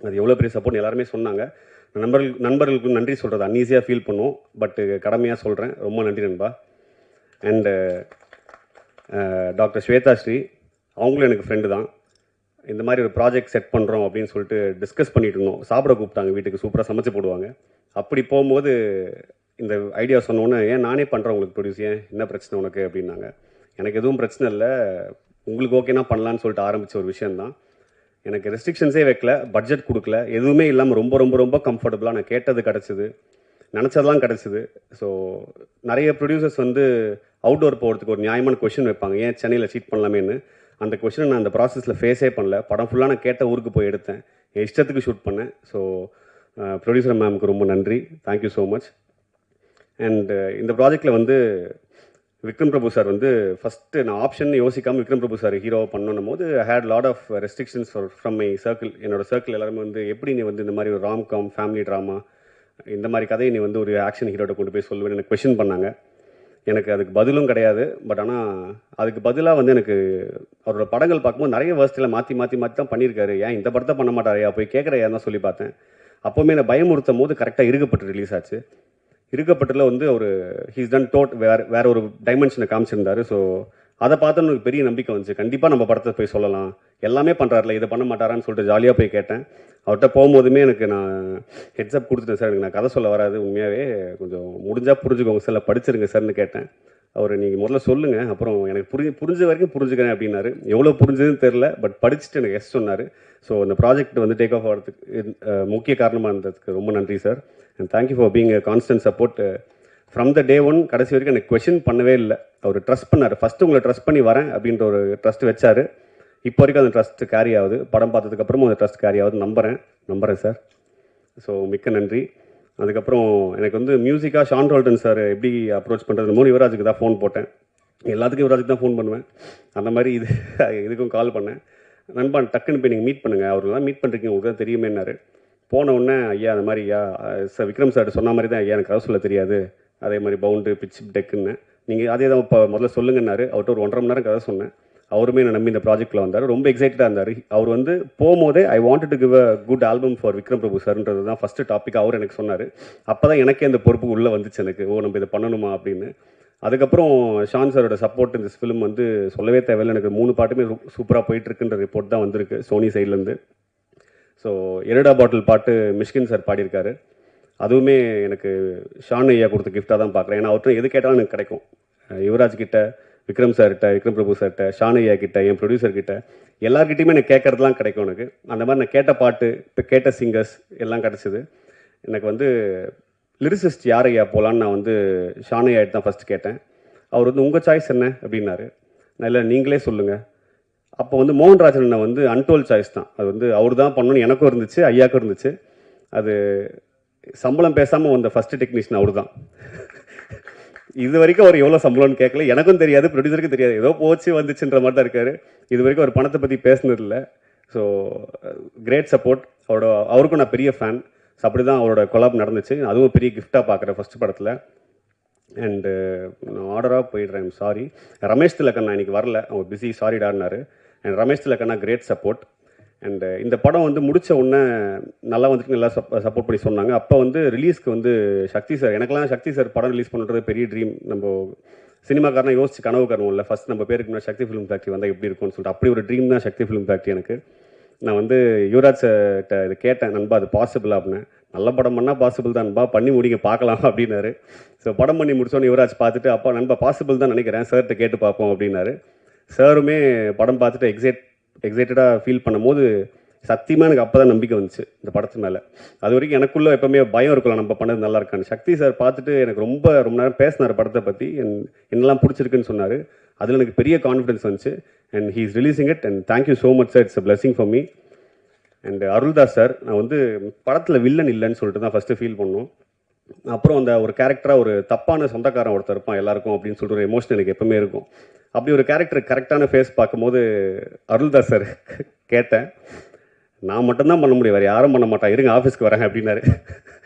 அது எவ்வளோ பெரிய சப்போர்ட் எல்லாருமே சொன்னாங்க. நண்பர்களுக்கு நன்றி சொல்கிறது அன்ஈஸியாக ஃபீல் பண்ணுவோம், பட்டு கடமையாக சொல்கிறேன். ரொம்ப நன்றி நண்பா. அண்டு டாக்டர் ஸ்வேதா ஸ்ரீ, அவங்களும் எனக்கு ஃப்ரெண்டு தான். இந்த மாதிரி ஒரு ப்ராஜெக்ட் செட் பண்ணுறோம் அப்படின்னு சொல்லிட்டு டிஸ்கஸ் பண்ணிட்டு இருந்தோம். சாப்பிட கூப்பிட்டாங்க, வீட்டுக்கு சூப்பராக சமைச்சு போடுவாங்க. அப்படி போகும்போது இந்த ஐடியா சொன்னோன்னே, ஏன் நானே பண்ணுறேன் உங்களுக்கு ப்ரொடியூஸ், ஏன் என்ன பிரச்சனை உனக்கு அப்படின்னாங்க. எனக்கு எதுவும் பிரச்சனை இல்லை, உங்களுக்கு ஓகேனா பண்ணலான்னு சொல்லிட்டு ஆரம்பித்த ஒரு விஷயந்தான். எனக்கு ரெஸ்ட்ரிக்ஷன்ஸே வைக்கல, பட்ஜெட் கொடுக்கல, எதுவுமே இல்லாமல் ரொம்ப ரொம்ப ரொம்ப கம்ஃபர்டபுளாக நான் கேட்டது கிடச்சிது, நினச்சதெல்லாம் கிடச்சிது. ஸோ நிறைய ப்ரொடியூசர்ஸ் வந்து அவுட்டோர் போகிறதுக்கு ஒரு நியாயமான கொஷின் வைப்பாங்க, ஏன் சென்னையில் சீட் பண்ணலாமேன்னு. அந்த கொஷினை நான் அந்த ப்ராசஸில் ஃபேஸே பண்ணல. படம் ஃபுல்லாக நான் கேட்ட ஊருக்கு போய் எடுத்தேன், என் இஷ்டத்துக்கு ஷூட் பண்ணேன். ஸோ ப்ரொடியூசர் மேமுக்கு ரொம்ப நன்றி, தேங்க்யூ ஸோ மச். அண்ட் இந்த ப்ராஜெக்டில் வந்து விக்ரம் பிரபு சார் வந்து ஃபஸ்ட்டு நான் ஆப்ஷன் யோசிக்காமல் விக்ரம் பிரபு சார் ஹீரோவை பண்ணணும் போது I had lot of restrictions from my circle. என்னோட சர்க்கிள் எல்லாருமே வந்து எப்படி நீ வந்து இந்த மாதிரி ஒரு ராம்காம் ஃபேமிலி ட்ராமா இந்த மாதிரி கதையை நீ வந்து ஒரு ஆக்ஷன் ஹீரோட்ட கொண்டு போய் சொல்லுவேன்னு எனக்கு கொஷின் பண்ணாங்க. எனக்கு அதுக்கு பதிலும் கிடையாது. பட் ஆனால் அதுக்கு பதிலாக வந்து எனக்கு அவரோட படங்கள் பார்க்கும்போது நிறைய வேர்ஸ்டில் மாற்றி மாற்றி மாற்றி தான் பண்ணியிருக்காரு. ஏன் இந்த படத்தை பண்ண மாட்டாரையா, போய் கேட்குறையா தான் சொல்லி பார்த்தேன். அப்போவுமே நான் பயமுறுத்தும் போது கரெக்டாக இருக்கப்பட்டு ரிலீஸ் ஆச்சு. இருக்கப்பட்டில் வந்து ஒரு ஹீஸ் டன் வேற ஒரு டைமென்ஷனை காமிச்சிருந்தாரு. ஸோ அதை பார்த்து எனக்கு பெரிய நம்பிக்கை வந்துச்சு, கண்டிப்பாக நம்ம படத்தை போய் சொல்லலாம், எல்லாமே பண்ணுறாருல, இதை பண்ண மாட்டாரான்னு சொல்லிட்டு ஜாலியாக போய் கேட்டேன். அவர்கிட்ட போகும்போதுமே எனக்கு நான் ஹெட்ஸ்அப் கொடுத்துட்டேன், சார் எனக்கு நான் கதை சொல்ல வராது, உண்மையாகவே கொஞ்சம் முடிஞ்சால் புரிஞ்சுக்கோங்க சார், படிச்சிருங்க சார்னு கேட்டேன். அவர் நீங்கள் முதல்ல சொல்லுங்கள், அப்புறம் எனக்கு புரிஞ்ச வரைக்கும் புரிஞ்சுக்கிறேன் அப்படின்னாரு. எவ்வளோ புரிஞ்சதுன்னு தெரில, பட் படிச்சுட்டு எனக்கு எஸ் சொன்னார். ஸோ அந்த ப்ராஜெக்ட் வந்து டேக் ஆஃப் ஆகிறதுக்கு முக்கிய காரணமாக இருந்ததுக்கு ரொம்ப நன்றி sir. And thank you for being constant support from the day one. கடைசி வரைக்கும் எனக்கு கொஷின் பண்ணவே இல்லை. அவர் ட்ரஸ்ட் பண்ணார். ஃபஸ்ட்டு உங்களை ட்ரஸ்ட் பண்ணி வரேன் அப்படின்ற ஒரு ட்ரஸ்ட் வச்சார். இப்போ வரைக்கும் அந்த ட்ரஸ்ட் கேரி ஆகுது. படம் பார்த்ததுக்கப்புறமும் அந்த ட்ரஸ்ட் கேரி ஆகுது நம்புகிறேன் சார். ஸோ மிக்க நன்றி. அதுக்கப்புறம் எனக்கு வந்து மியூசிக்காக ஷான் ரோல்டன் சார் எப்படி அப்ரோச் பண்ணுறது, மூணு யுவராஜுக்கு தான் ஃபோன் போட்டேன். எல்லாத்துக்கும் யுவராஜுக்கு தான் ஃபோன் பண்ணுவேன். அந்த மாதிரி இதுக்கும் கால் பண்ணேன். நண்பா டக்குன்னு போய் நீங்கள் மீட் பண்ணுங்கள், அவர்களெலாம் மீட் பண்ணுறீங்க உங்களுக்கு தான் தெரியுமேன்னாரு. போன உடனே ஐயா அந்த மாதிரி ஐயா சார் விக்ரம் சார் சொன்ன மாதிரி தான் ஐயா எனக்கு கதை சொல்ல தெரியாது, அதே மாதிரி பவுண்டு பிச் டெக்குன்னு நீங்கள் அதே தான் இப்போ முதல்ல சொல்லுங்கன்னாரு. அவர்கிட்ட ஒரு 1.5 மணி நேரம் கதை சொன்னேன். அவருமே என்னை நம்பி இந்த ப்ராஜெக்ட்டில் வந்தார். ரொம்ப எக்ஸைட்டடாக இருந்தார். அவர் வந்து போகும்போதே I wanted to give a good album for Vikram Prabhu சார்ன்றது தான் ஃபஸ்ட்டு டாபிக் அவர் எனக்கு சொன்னார். அப்போ தான் எனக்கே அந்த பொறுப்பு உள்ளே வந்துச்சு எனக்கு, நம்ம இதை பண்ணணுமா அப்படின்னு. அதுக்கப்புறம் ஷான் சாரோட சப்போர்ட் இந்த ஃபிலிம் வந்து சொல்லவே தேவையில்லை. எனக்கு 3 பாட்டுமே சூப்பராக போயிட்டுருக்குன்ற ரிப்போர்ட் தான் வந்திருக்கு சோனி சைட்லேருந்து. ஸோ எரடா பாட்டில் பாட்டு மிஷ்கின் சார் பாடியிருக்காரு. அதுவுமே எனக்கு ஷான் ஐயா கொடுத்த கிஃப்டாக தான் பார்க்குறேன். ஏன்னா அவர்கிட்ட எது கேட்டாலும் எனக்கு கிடைக்கும். யுவராஜ் கிட்ட, விக்ரம் சார்கிட்ட, விக்ரம் பிரபு சார்கிட்ட, ஷான் ஐயா கிட்ட, என் ப்ரொடியூசர் கிட்ட எல்லார்கிட்டையுமே எனக்கு கேட்கறதுலாம் கிடைக்கும் எனக்கு. அந்த மாதிரி நான் கேட்ட பாட்டு, இப்போ கேட்ட சிங்கர்ஸ் எல்லாம் கிடச்சிது. எனக்கு வந்து லிரிசிஸ்ட் யார் ஐயா போகலான்னு நான் வந்து ஷான் ஐயா தான் ஃபஸ்ட்டு கேட்டேன். அவர் வந்து உங்கள் சாய்ஸ் என்ன அப்படின்னாரு. நான் இல்லை நீங்களே சொல்லுங்கள். அப்போ வந்து மோகன்ராஜன் அண்ணன் வந்து அன்டோல் சாய்ஸ் தான். அது வந்து அவர் தான் பண்ணணும்னு எனக்கும் இருந்துச்சு, ஐயாவுக்கும் இருந்துச்சு. அது சம்பளம் பேசாமல் வந்த ஃபஸ்ட்டு டெக்னீஷியன் அவர் தான். இது வரைக்கும் அவர் எவ்வளோ சம்பளம்னு கேட்கல, எனக்கும் தெரியாது, ப்ரொடியூசருக்கும் தெரியாது. ஏதோ போச்சு வந்துச்சுன்ற மாதிரி தான் இருக்கார். இது வரைக்கும் அவர் பணத்தை பற்றி பேசுனதில்லை. So great support. அவருக்கும் நான் பெரிய ஃபேன். ஸோ அப்படி தான் அவரோட கொலாப் நடந்துச்சு. அதுவும் பெரிய கிஃப்டாக பார்க்குறேன் ஃபஸ்ட்டு படத்தில். அண்டு நான் ஆர்டராக போயிடுறேன், சாரி. ரமேஷ் திலக்கண்ணா இன்னைக்கு வரல, அவங்க பிஸி, சாரிடான்னாரு. அண்ட் ரமேஷ் திலக்கண்ணா கிரேட் சப்போர்ட். அண்டு இந்த படம் வந்து முடித்த உடனே நல்லா வந்துட்டு நல்லா சப்போர்ட் பண்ணி சொன்னாங்க. அப்போ வந்து ரிலீஸ்க்கு வந்து சக்தி சார், எனக்கெல்லாம் சக்தி சார் படம் ரிலீஸ் பண்ணுறது பெரிய ட்ரீம். நம்ம சினிமாக்காரனை யோசிச்சு கனவு காரணம் இல்லை. ஃபஸ்ட் நம்ம பேருக்கு முன்னாடி சக்தி ஃபிலிம் ஃபேக்ட்ரி வந்தால் எப்படி இருக்கும்னு சொல்லிட்டு அப்படி ஒரு ட்ரீம் தான் சக்தி ஃபிலிம் ஃபேக்ட்ரி எனக்கு. நான் வந்து யுவராஜ் கிட்ட இது கேட்டேன், நண்பா அது பாசிபிளா அப்படின்னு. நல்ல படம் பண்ணால் பாசிபிள் தான் நண்பா, பண்ணி முடிங்க பார்க்கலாம் அப்படின்னாரு. ஸோ படம் பண்ணி முடிச்சோன்னு யுவராஜ் பார்த்துட்டு, அப்பா நண்பா பாசிபிள் தான் நினைக்கிறேன், சார்கிட்ட கேட்டு பார்ப்போம் அப்படின்னாரு. சாருமே படம் பார்த்துட்டு எக்ஸைட்டடாக ஃபீல் பண்ணும்போது சத்தியமாக எனக்கு அப்போ தான் நம்பிக்கை வந்துச்சு இந்த படத்து மேலே. அது வரைக்கும் எனக்குள்ளே எப்போவுமே பயம் இருக்கலாம், நம்ம பண்ணது நல்லா இருக்கான்னு. சக்தி சார் பார்த்துட்டு எனக்கு ரொம்ப நேரம் பேசினார் படத்தை பற்றி, என்னெல்லாம் பிடிச்சிருக்குன்னு சொன்னார். அதில் எனக்கு பெரிய கான்ஃபிடன்ஸ் வந்துச்சு. And he is releasing it and thank you so much sir, it's a blessing for me. And Aruldas sir, நான் வந்து படத்தில் வில்லன் இல்லைன்னு சொல்லிட்டு தான் ஃபஸ்ட்டு ஃபீல் பண்ணோம். அப்புறம் அந்த ஒரு கேரக்டராக ஒரு தப்பான சொந்தக்காரன் ஒருத்தர் இருப்பான் எல்லாருக்கும் அப்படின்னு சொல்லிட்டு ஒரு எமோஷன் எனக்கு எப்பவுமே இருக்கும். அப்படி ஒரு கேரக்டர் கரெக்டான ஃபேஸ் பார்க்கும்போது அருள்தாஸ் சார் கேட்டேன், நான் மட்டும்தான் பண்ண முடியும், வேறு யாரும் பண்ண மாட்டான், இருங்க ஆஃபீஸ்க்கு வரேன் அப்படின்னாரு.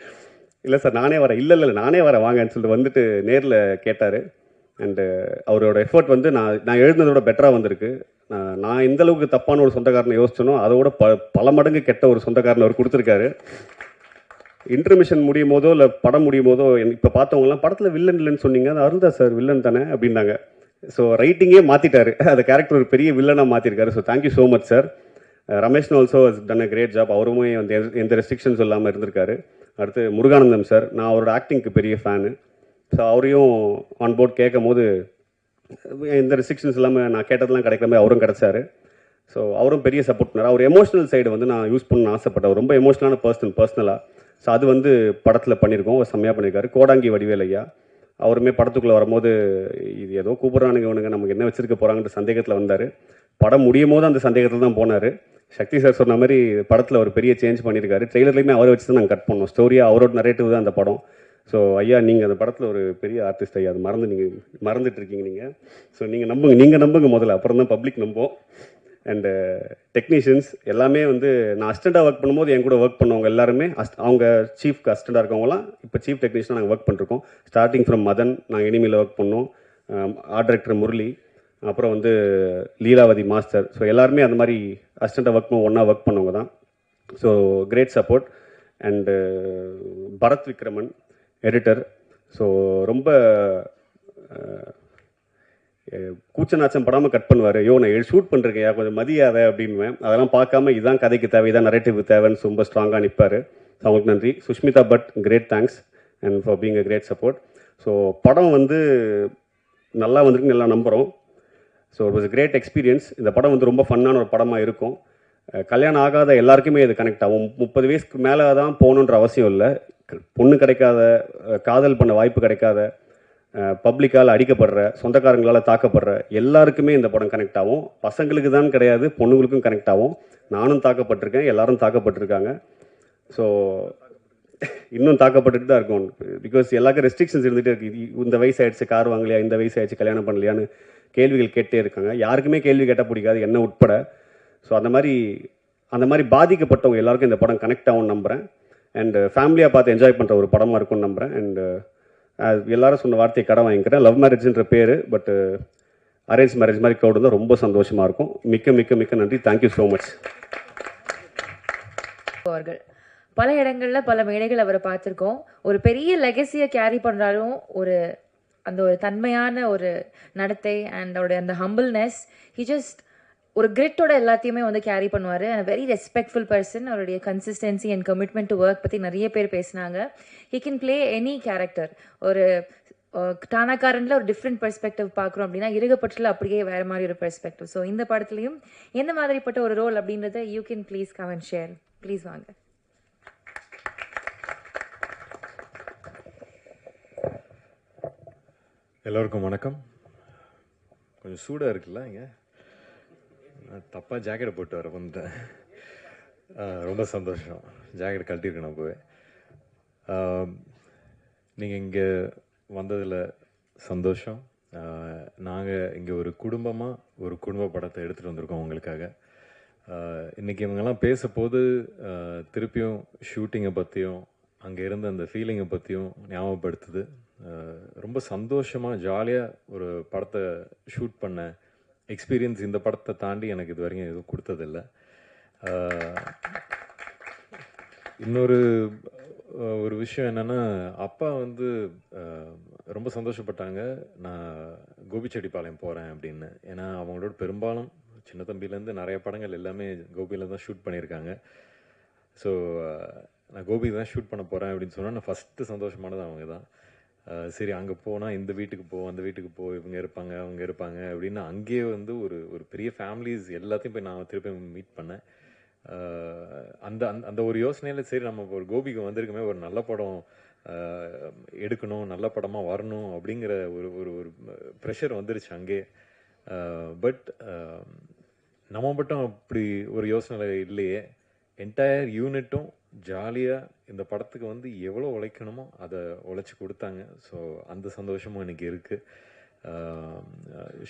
இல்லை சார் நானே வரேன், இல்லை நானே வரேன் வாங்கன்னு சொல்லிட்டு வந்துட்டு நேரில் கேட்டார். அண்டு அவரோட எஃபர்ட் வந்து நான் எழுதுனதோட பெட்டராக வந்திருக்கு. நான் எந்த அளவுக்கு தப்பான ஒரு சொந்தக்காரனை யோசிச்சனோ அதோட பல மடங்கு கெட்ட ஒரு சொந்தக்காரனை அவர் கொடுத்துருக்காரு. இன்டர்மிஷன் முடியும் போதோ இல்லை படம் முடியும் போதோ இப்போ பார்த்தவங்கலாம் படத்தில் வில்லன் இல்லைன்னு சொன்னீங்க, அது அருள்தாஸ் சார் வில்லன் தானே அப்படின்னாங்க. ஸோ ரைட்டிங்கே மாற்றிட்டாரு, அந்த கேரக்டர் ஒரு பெரிய வில்லனாக மாற்றிருக்காரு. So thank you so much sir. Ramesh also has done a great job. அவருமே வந்து எந்த ரெஸ்ட்ரிக்ஷன்ஸ் இல்லாமல் இருந்திருக்காரு. அடுத்து முருகானந்தம் சார், நான் அவரோட ஆக்டிங்க்கு பெரிய ஃபேனு. ஸோ அவரையும் ஆன் போர்ட் கேட்கும் போது எந்த ரெஸ்ட்ரிக்ஷன்ஸ் இல்லாமல் நான் கேட்டதெல்லாம் கிடைக்கிற மாதிரி அவரும் கிடச்சாரு. ஸோ அவரும் பெரிய சப்போர்ட் பண்ணார். அவர் எமோஷனல் சைடு வந்து நான் யூஸ் பண்ணணும்னு ஆசைப்பட்டேன். ரொம்ப எமோஷனலான பர்சனலாக. ஸோ அது வந்து படத்தில் பண்ணியிருக்கோம், செம்மையாக பண்ணியிருக்காரு. கோடாங்கி வடிவேல் ஐயா அவருமே படத்துக்குள்ளே வரும்போது இது ஏதோ கூப்பிட்றானுங்க இவனுங்க, நமக்கு என்ன வச்சிருக்க போகிறாங்கன்ற சந்தேகத்தில் வந்தார். படம் முடியும் போது அந்த சந்தேகத்தில் தான் போனார். சக்தி சார் சொன்ன மாதிரி படத்தில் ஒரு பெரிய சேஞ்ச் பண்ணியிருக்காரு. ட்ரெய்லர்லேயுமே அவரை வச்சு தான் நாங்கள் கட் பண்ணோம். ஸ்டோரியாக அவரோட நரேட்டிவ் தான் அந்த படம். ஸோ ஐயா நீங்கள் அந்த படத்தில் ஒரு பெரிய ஆர்டிஸ்ட் ஐயா, அது மறந்துட்டுருக்கீங்க நீங்கள். ஸோ நீங்கள் நம்புங்க முதல்ல, அப்புறம் தான் பப்ளிக் நம்பும். அண்டு டெக்னீஷியன்ஸ் எல்லாமே வந்து நான் அசிஸ்டண்ட்டாக ஒர்க் பண்ணும்போது என் கூட ஒர்க் பண்ணவங்க எல்லாருமே அவங்க சீஃப்க்கு அசிஸ்டண்ட்டாக இருக்கவங்களாம் இப்போ சீஃப் டெக்னீஷியனாக நாங்கள் ஒர்க் பண்ணிருக்கோம். ஸ்டார்டிங் ஃப்ரம் மதன், நாங்கள் எனிமியில் ஒர்க் பண்ணோம். ஆர்ட் டைரக்டர் முரளி, அப்புறம் வந்து லீலாவதி மாஸ்டர். ஸோ எல்லாருமே அந்த மாதிரி அசிஸ்டண்ட்டாக ஒர்க் பண்ண ஒன்றா ஒர்க் பண்ணவங்க தான். So great support. And Bharath Vikraman editor. So ரொம்ப கூச்சநாச்சம் படாமல் கட் பண்ணுவார். நான் ஷூட் பண்ணுறேன் கொஞ்சம் மதியாத அப்படின்வேன். அதெல்லாம் பார்க்காம இதுதான் கதைக்கு தேவை, இதான் நரேட்டிவ் தேவைன்னு ரொம்ப ஸ்ட்ராங்காக நிற்பார். ஸோ அவங்களுக்கு நன்றி. Sushmita but great thanks and for being a great support. So படம் வந்து நல்லா வந்திருக்குன்னு எல்லாம் நம்புகிறோம். So it was great experience. இந்த படம் வந்து ரொம்ப ஃபன்னான ஒரு படமாக இருக்கும். கல்யாணம் ஆகாத எல்லாருக்குமே இது கனெக்ட் ஆகும். 30 வயசுக்கு மேலே தான் போகணுன்ற அவசியம் இல்லை. பொண்ணு கிடைக்காத, காதல் பண்ண வாய்ப்பு கிடைக்காத, பப்ளிக்கால் அடிக்கப்படுற, சொந்தக்காரங்களால் தாக்கப்படுற எல்லாருக்குமே இந்த படம் கனெக்ட் ஆகும். பசங்களுக்கு தான் கிடையாது, பொண்ணுங்களுக்கும் கனெக்ட் ஆகும். நானும் தாக்கப்பட்டிருக்கேன், எல்லாரும் தாக்கப்பட்டிருக்காங்க. ஸோ இன்னும் தாக்கப்பட்டுட்டு தான் இருக்கும். பிகாஸ் எல்லாருக்கும் ரெஸ்ட்ரிக்ஷன்ஸ் இருந்துகிட்டே இருக்குது. இந்த வயசு ஆயிடுச்சு கார் வாங்கலையா, இந்த வயசு ஆயிடுச்சு கல்யாணம் பண்ணலையான்னு கேள்விகள் கேட்டே இருக்காங்க. யாருக்குமே கேள்வி கேட்டால் பிடிக்காது, என்ன உட்பட. ஸோ அந்த மாதிரி பாதிக்கப்பட்டவங்க எல்லாருக்கும் இந்த படம் கனெக்ட் ஆகும்னு நம்புகிறேன். அண்ட் ஃபேமிலியாக பார்த்து என்ஜாய் பண்ணுற ஒரு படமாக இருக்கும்னு நம்புகிறேன். அண்ட் எல்லாரும் சொன்ன வார்த்தையை கடன் வாங்கிக்கிறேன். லவ் மேரேஜ்ன்ற பேர், பட் அரேஞ்ச் மேரேஜ் மாதிரி க்ரௌட் தான் ரொம்ப சந்தோஷமாக இருக்கும். மிக்க மிக்க மிக்க நன்றி. Thank you so much. அவர்கள் பல இடங்கள்ல பல மேடைகள் அவரை பார்த்துருக்கோம். ஒரு பெரிய லெகசியை கேரி பண்ணுறாலும் அந்த ஒரு தன்மையான ஒரு நடத்தை அண்ட் அவருடைய அந்த ஹம்பிள்னஸ், ஹி ஜஸ்ட் ஒரு கிரிட்டோட எல்லாத்தையுமே வந்து கேரி பண்ணுவார். And very respectful person. அவருடைய consistency and commitment to work பற்றி நிறைய பேர் பேசினாங்க. He can play any character. ஒரு டானாக்காரனில் ஒரு டிஃப்ரெண்ட் பெர்ஸ்பெக்டிவ் பார்க்குறோம் அப்படின்னா, இருகப்பட்டில் அப்படியே வேறு மாதிரி ஒரு பெர்ஸ்பெக்டிவ். ஸோ இந்த படத்துலையும் எந்த மாதிரிப்பட்ட ஒரு ரோல் அப்படின்றத you can please come and share. Please வாங்க. எல்லோருக்கும் வணக்கம். கொஞ்சம் சூடாக இருக்குல்ல இங்கே? நான் தப்பாக ஜாக்கெட்டை போட்டு வர வந்துட்டேன். ரொம்ப சந்தோஷம். ஜாக்கெட் கழட்டியிருக்கேன் அப்போவே. நீங்கள் இங்கே வந்ததில் சந்தோஷம். நாங்கள் இங்கே ஒரு குடும்பமாக ஒரு குடும்ப படத்தை எடுத்துகிட்டு வந்திருக்கோம் உங்களுக்காக. இன்றைக்கி இவங்கெல்லாம் பேசும்போது திருப்பியும் ஷூட்டிங்கை பற்றியும் அங்கே இருந்த அந்த ஃபீலிங்கை பற்றியும் ஞாபகப்படுத்துது. ரொம்ப சந்தோஷமாக ஜாலியாக ஒரு படத்தை ஷூட் பண்ண எக்ஸ்பீரியன்ஸ் இந்த படத்தை தாண்டி எனக்கு இது வரைக்கும் எதுவும் கொடுத்ததில்லை. இன்னொரு ஒரு விஷயம் என்னென்னா, அப்பா வந்து ரொம்ப சந்தோஷப்பட்டாங்க நான் கோபிச்செட்டிப்பாளையம் போகிறேன் அப்படின்னு. ஏன்னா அவங்களோட பெரும்பாலும் சின்ன தம்பிலேருந்து நிறைய படங்கள் எல்லாமே கோபியில் தான் ஷூட் பண்ணியிருக்காங்க. ஸோ நான் கோபியில் தான் ஷூட் பண்ண போகிறேன் அப்படின்னு சொன்னால் நான் ஃபஸ்ட்டு சந்தோஷமானது அவங்க தான். சரி அங்கே போனால் இந்த வீட்டுக்கு போ, அந்த வீட்டுக்கு போ, இவங்க இருப்பாங்க அவங்க இருப்பாங்க அப்படின்னு அங்கேயே வந்து ஒரு பெரிய ஃபேமிலிஸ் எல்லாத்தையும் போய் நான் திருப்பி மீட் பண்ணேன். அந்த அந்த ஒரு யோசனையில் சரி நம்ம ஒரு கோபிக்கு வந்திருக்குமே, ஒரு நல்ல படம் எடுக்கணும், நல்ல படமாக வரணும் அப்படிங்கிற ஒரு ஒரு ஒரு ப்ரெஷர் வந்துருச்சு அங்கே. பட் நம்ம மட்டும் அப்படி ஒரு யோசனை இல்லையே. என்டையர் யூனிட்டும் ஜாலியாக இந்த படத்துக்கு வந்து எவ்வளோ உழைக்கணுமோ அதை உழைச்சி கொடுத்தாங்க. ஸோ அந்த சந்தோஷமும் எனக்கு இருக்குது.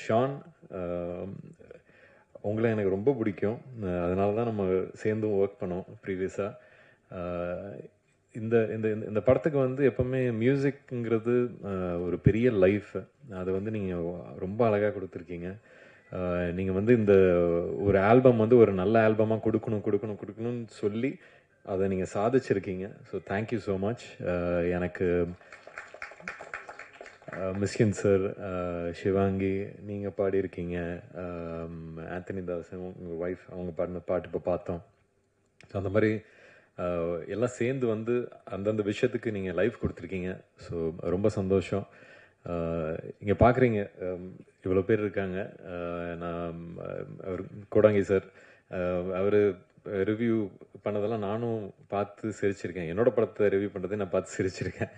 ஷான், உங்களை எனக்கு ரொம்ப பிடிக்கும். அதனால தான் நம்ம சேர்ந்தும் ஒர்க் பண்ணோம் ப்ரீவியஸாக. இந்த இந்த இந்த படத்துக்கு வந்து எப்போவுமே மியூசிக்ங்கிறது ஒரு பெரிய லைஃப். அதை வந்து நீங்கள் ரொம்ப அழகாக கொடுத்துருக்கீங்க. நீங்கள் வந்து இந்த ஒரு ஆல்பம் வந்து ஒரு நல்ல ஆல்பமாக கொடுக்கணும்னு சொல்லி அதை நீங்கள் சாதிச்சிருக்கீங்க. So thank you so much. எனக்கு மிஸ்கின் சார், சிவாங்கி நீங்கள் பாடியிருக்கீங்க, ஆந்தனி தாசன் உங்கள் ஒய்ஃப் அவங்க பாடின பாட்டு இப்போ பார்த்தோம். ஸோ அந்த மாதிரி எல்லாம் சேர்ந்து வந்து அந்தந்த விஷயத்துக்கு நீங்கள் லைஃப் கொடுத்துருக்கீங்க. ஸோ ரொம்ப சந்தோஷம். இங்கே பார்க்குறீங்க இவ்வளோ பேர் இருக்காங்க. நான் அவர் கோடாங்கி சார் அவர் ரிவ்யூ பண்ணதெல்லாம் நானும் பார்த்து சிரிச்சிருக்கேன். என்னோட படத்தை ரிவ்யூ பண்ணுறதை நான் பார்த்து சிரிச்சிருக்கேன்.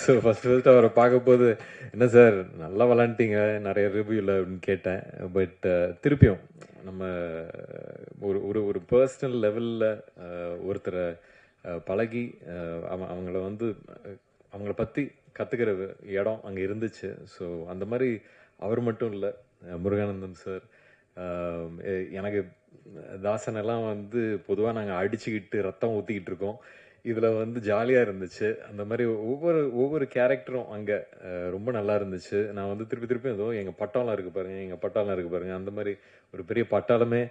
ஸோ ஃபஸ்ட்டு அவரை பார்க்கும்போது என்ன சார் நல்லா விளாண்டிங்க நிறைய ரிவ்யூவில் அப்படின்னு கேட்டேன். பட் திருப்பியும் நம்ம ஒரு ஒரு ஒரு பர்சனல் லெவலில் ஒருத்தரை பழகி அவங்கள வந்து அவங்கள பற்றி கற்றுக்கிற இடம் அங்கே இருந்துச்சு. ஸோ அந்த மாதிரி அவர் மட்டும் இல்லை, முருகானந்தம் சார், எனக்கு தாசனெல்லாம் வந்து பொதுவாக நாங்கள் அடிச்சுக்கிட்டு ரத்தம் ஊற்றிக்கிட்டு இருக்கோம். இதில் வந்து ஜாலியாக இருந்துச்சு. அந்த மாதிரி ஒவ்வொரு கேரக்டரும் அங்கே ரொம்ப நல்லா இருந்துச்சு. நான் வந்து திருப்பி ஏதோ எங்கள் பட்டாளம் இருக்குது பாருங்கள், அந்த மாதிரி ஒரு பெரிய பட்டாளமே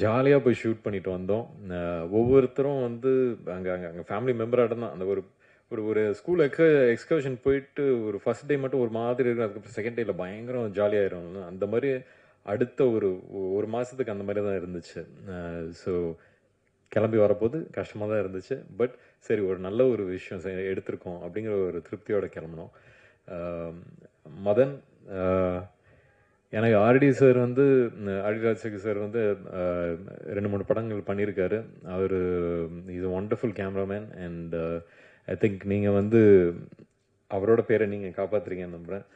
ஜாலியாக போய் ஷூட் பண்ணிட்டு வந்தோம். ஒவ்வொருத்தரும் வந்து அங்கே ஃபேமிலி மெம்பராக தான். அந்த ஒரு ஸ்கூல் எக்ஸ்கர்ஷன் போயிட்டு ஒரு ஃபர்ஸ்ட் டே மட்டும் ஒரு மாதிரி இருக்கும், அதுக்கப்புறம் செகண்ட் டேயில் பயங்கரம் ஜாலியாகிடும். அந்த மாதிரி அடுத்த ஒரு மாதத்துக்கு அந்த மாதிரி தான் இருந்துச்சு. ஸோ கிளம்பி வரப்போது கஷ்டமாக தான் இருந்துச்சு. பட் சரி ஒரு நல்ல ஒரு விஷயம் எடுத்திருக்கோம் அப்படிங்கிற ஒரு திருப்தியோடு கிளம்பணும். மதன், எனக்கு ஆர்டி சார் வந்து ஆர்டிராஜசேகர் சார் வந்து 2-3 படங்கள் பண்ணியிருக்காரு. அவர் is a wonderful cameraman. And I think நீங்கள் வந்து அவரோட பேரை நீங்கள் காப்பாற்றுறீங்கன்னு நம்புகிறேன்.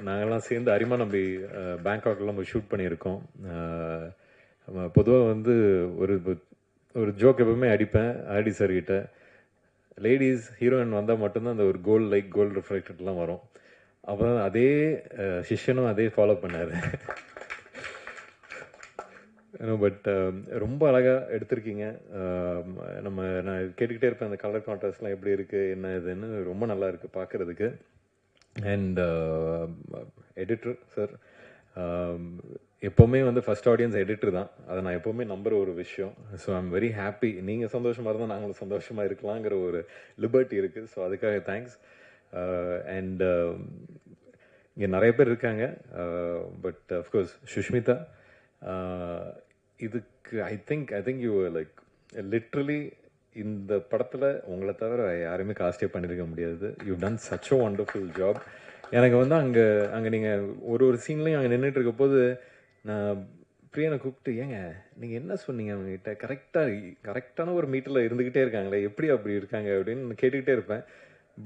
நாங்கள்லாம் சேர்ந்து அரிமா நம்பி பேங்காக்லாம் போய் ஷூட் பண்ணியிருக்கோம். பொதுவாக வந்து ஒரு ஜோக் எப்பவுமே அடிப்பேன் ஆடி சார்கிட்ட. லேடிஸ் ஹீரோயின் வந்தால் மட்டும்தான் அந்த ஒரு கோல்டு ரிஃப்ளெக்டட்லாம் வரும். அப்போ அதே சிஷ்யனும் அதே ஃபாலோ பண்ணார். பட் ரொம்ப அழகாக எடுத்திருக்கீங்க. நான் கேட்டுக்கிட்டே இருப்பேன் அந்த கலர் கான்ட்ராஸ்ட்லாம் எப்படி இருக்குது என்ன இதுன்னு. ரொம்ப நல்லா இருக்குது பார்க்குறதுக்கு. அண்ட் எடிட்டர் சார் எப்போவுமே வந்து ஃபஸ்ட் ஆடியன்ஸ் எடிட்டர் தான். அதை நான் எப்போவுமே நம்புகிற ஒரு விஷயம். So I'm very happy. நீங்கள் சந்தோஷமாக இருந்தால் நாங்களும் சந்தோஷமாக இருக்கலாங்கிற ஒரு லிபர்ட்டி இருக்குது. ஸோ அதுக்காக தேங்க்ஸ். அண்ட் இங்கே நிறைய பேர் இருக்காங்க. பட் அஃப்கோர்ஸ் சுஷ்மிதா, இதுக்கு I think you like literally இந்த படத்தில் உங்களை தவிர யாருமே காஸ்டே பண்ணியிருக்க முடியாது. You done such a wonderful job. எனக்கு வந்து அங்கே நீங்கள் ஒரு சீன்லேயும் அங்கே நின்றுட்டு இருக்க போது நான் பிரியனை கூப்பிட்டு, ஏங்க நீங்கள் என்ன சொன்னீங்க அவங்ககிட்ட, கரெக்டான ஒரு மீட்டரில் இருந்துக்கிட்டே இருக்காங்களே, எப்படி அப்படி இருக்காங்க அப்படின்னு கேட்டுக்கிட்டே இருப்பேன்.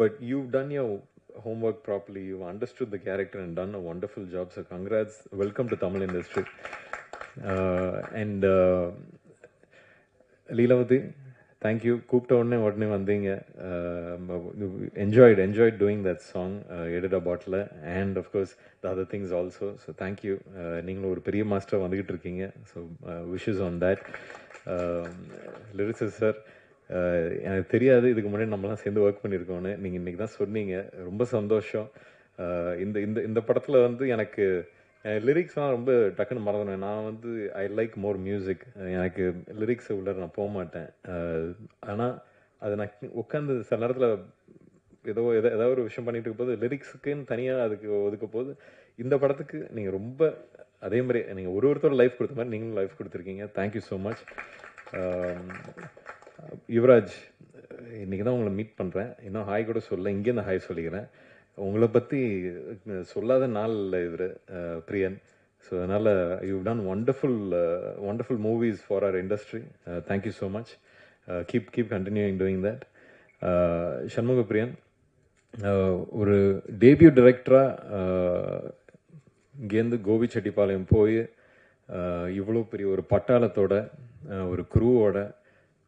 But you done your homework properly, you understood the character and done a wonderful job. So congrats, welcome to Tamil industry. And Leelavati, thank you. கூப்பிட்ட உடனே வந்தீங்க. enjoyed doing that song, Edida Bottle, and of course the other things also. So thank you. நீங்களும் ஒரு பெரிய master வந்துகிட்டு இருக்கீங்க. So wishes on that. Lyricist sir, எனக்கு தெரியாது இதுக்கு முன்னாடி நம்மலாம் சேர்ந்து ஒர்க் பண்ணியிருக்கோன்னு. நீங்கள் இன்றைக்கி தான் சொன்னீங்க. ரொம்ப சந்தோஷம். இந்த படத்தில் வந்து எனக்கு லிரிக்ஸ்லாம் ரொம்ப டக்குன்னு மறந்துடுவேன். நான் வந்து ஐ லைக் மோர் மியூசிக். எனக்கு லிரிக்ஸை உள்ள நான் போக மாட்டேன். ஆனால் அதை நான் உட்காந்து சில நேரத்தில் ஏதாவது ஒரு விஷயம் பண்ணிட்டு இருக்கும் போது லிரிக்ஸுக்குன்னு தனியாக அதுக்கு ஒதுக்க போது இந்த படத்துக்கு நீங்கள் ரொம்ப அதே மாதிரி நீங்கள் ஒருத்தரோட லைஃப் கொடுத்த மாதிரி நீங்களும் லைஃப் கொடுத்துருக்கீங்க. Thank you so much. யுவராஜ், இன்றைக்கி தான் உங்களை மீட் பண்ணுறேன். இன்னும் ஹாய் கூட சொல்ல, இங்கேருந்து ஹாய் சொல்லிக்கிறேன். உங்களை பற்றி சொல்லாத நாள் இல்லை இவர் பிரியன். ஸோ அதனால் you done wonderful movies for அவர் industry. Thank you so much. Keep continuing doing that. Shanmuga Priyan ஒரு டேபியூ டைரக்டராக இங்கேருந்து கோபிச்செட்டிப்பாளையம் போய் இவ்வளோ பெரிய ஒரு பட்டாளத்தோட ஒரு குரூவோட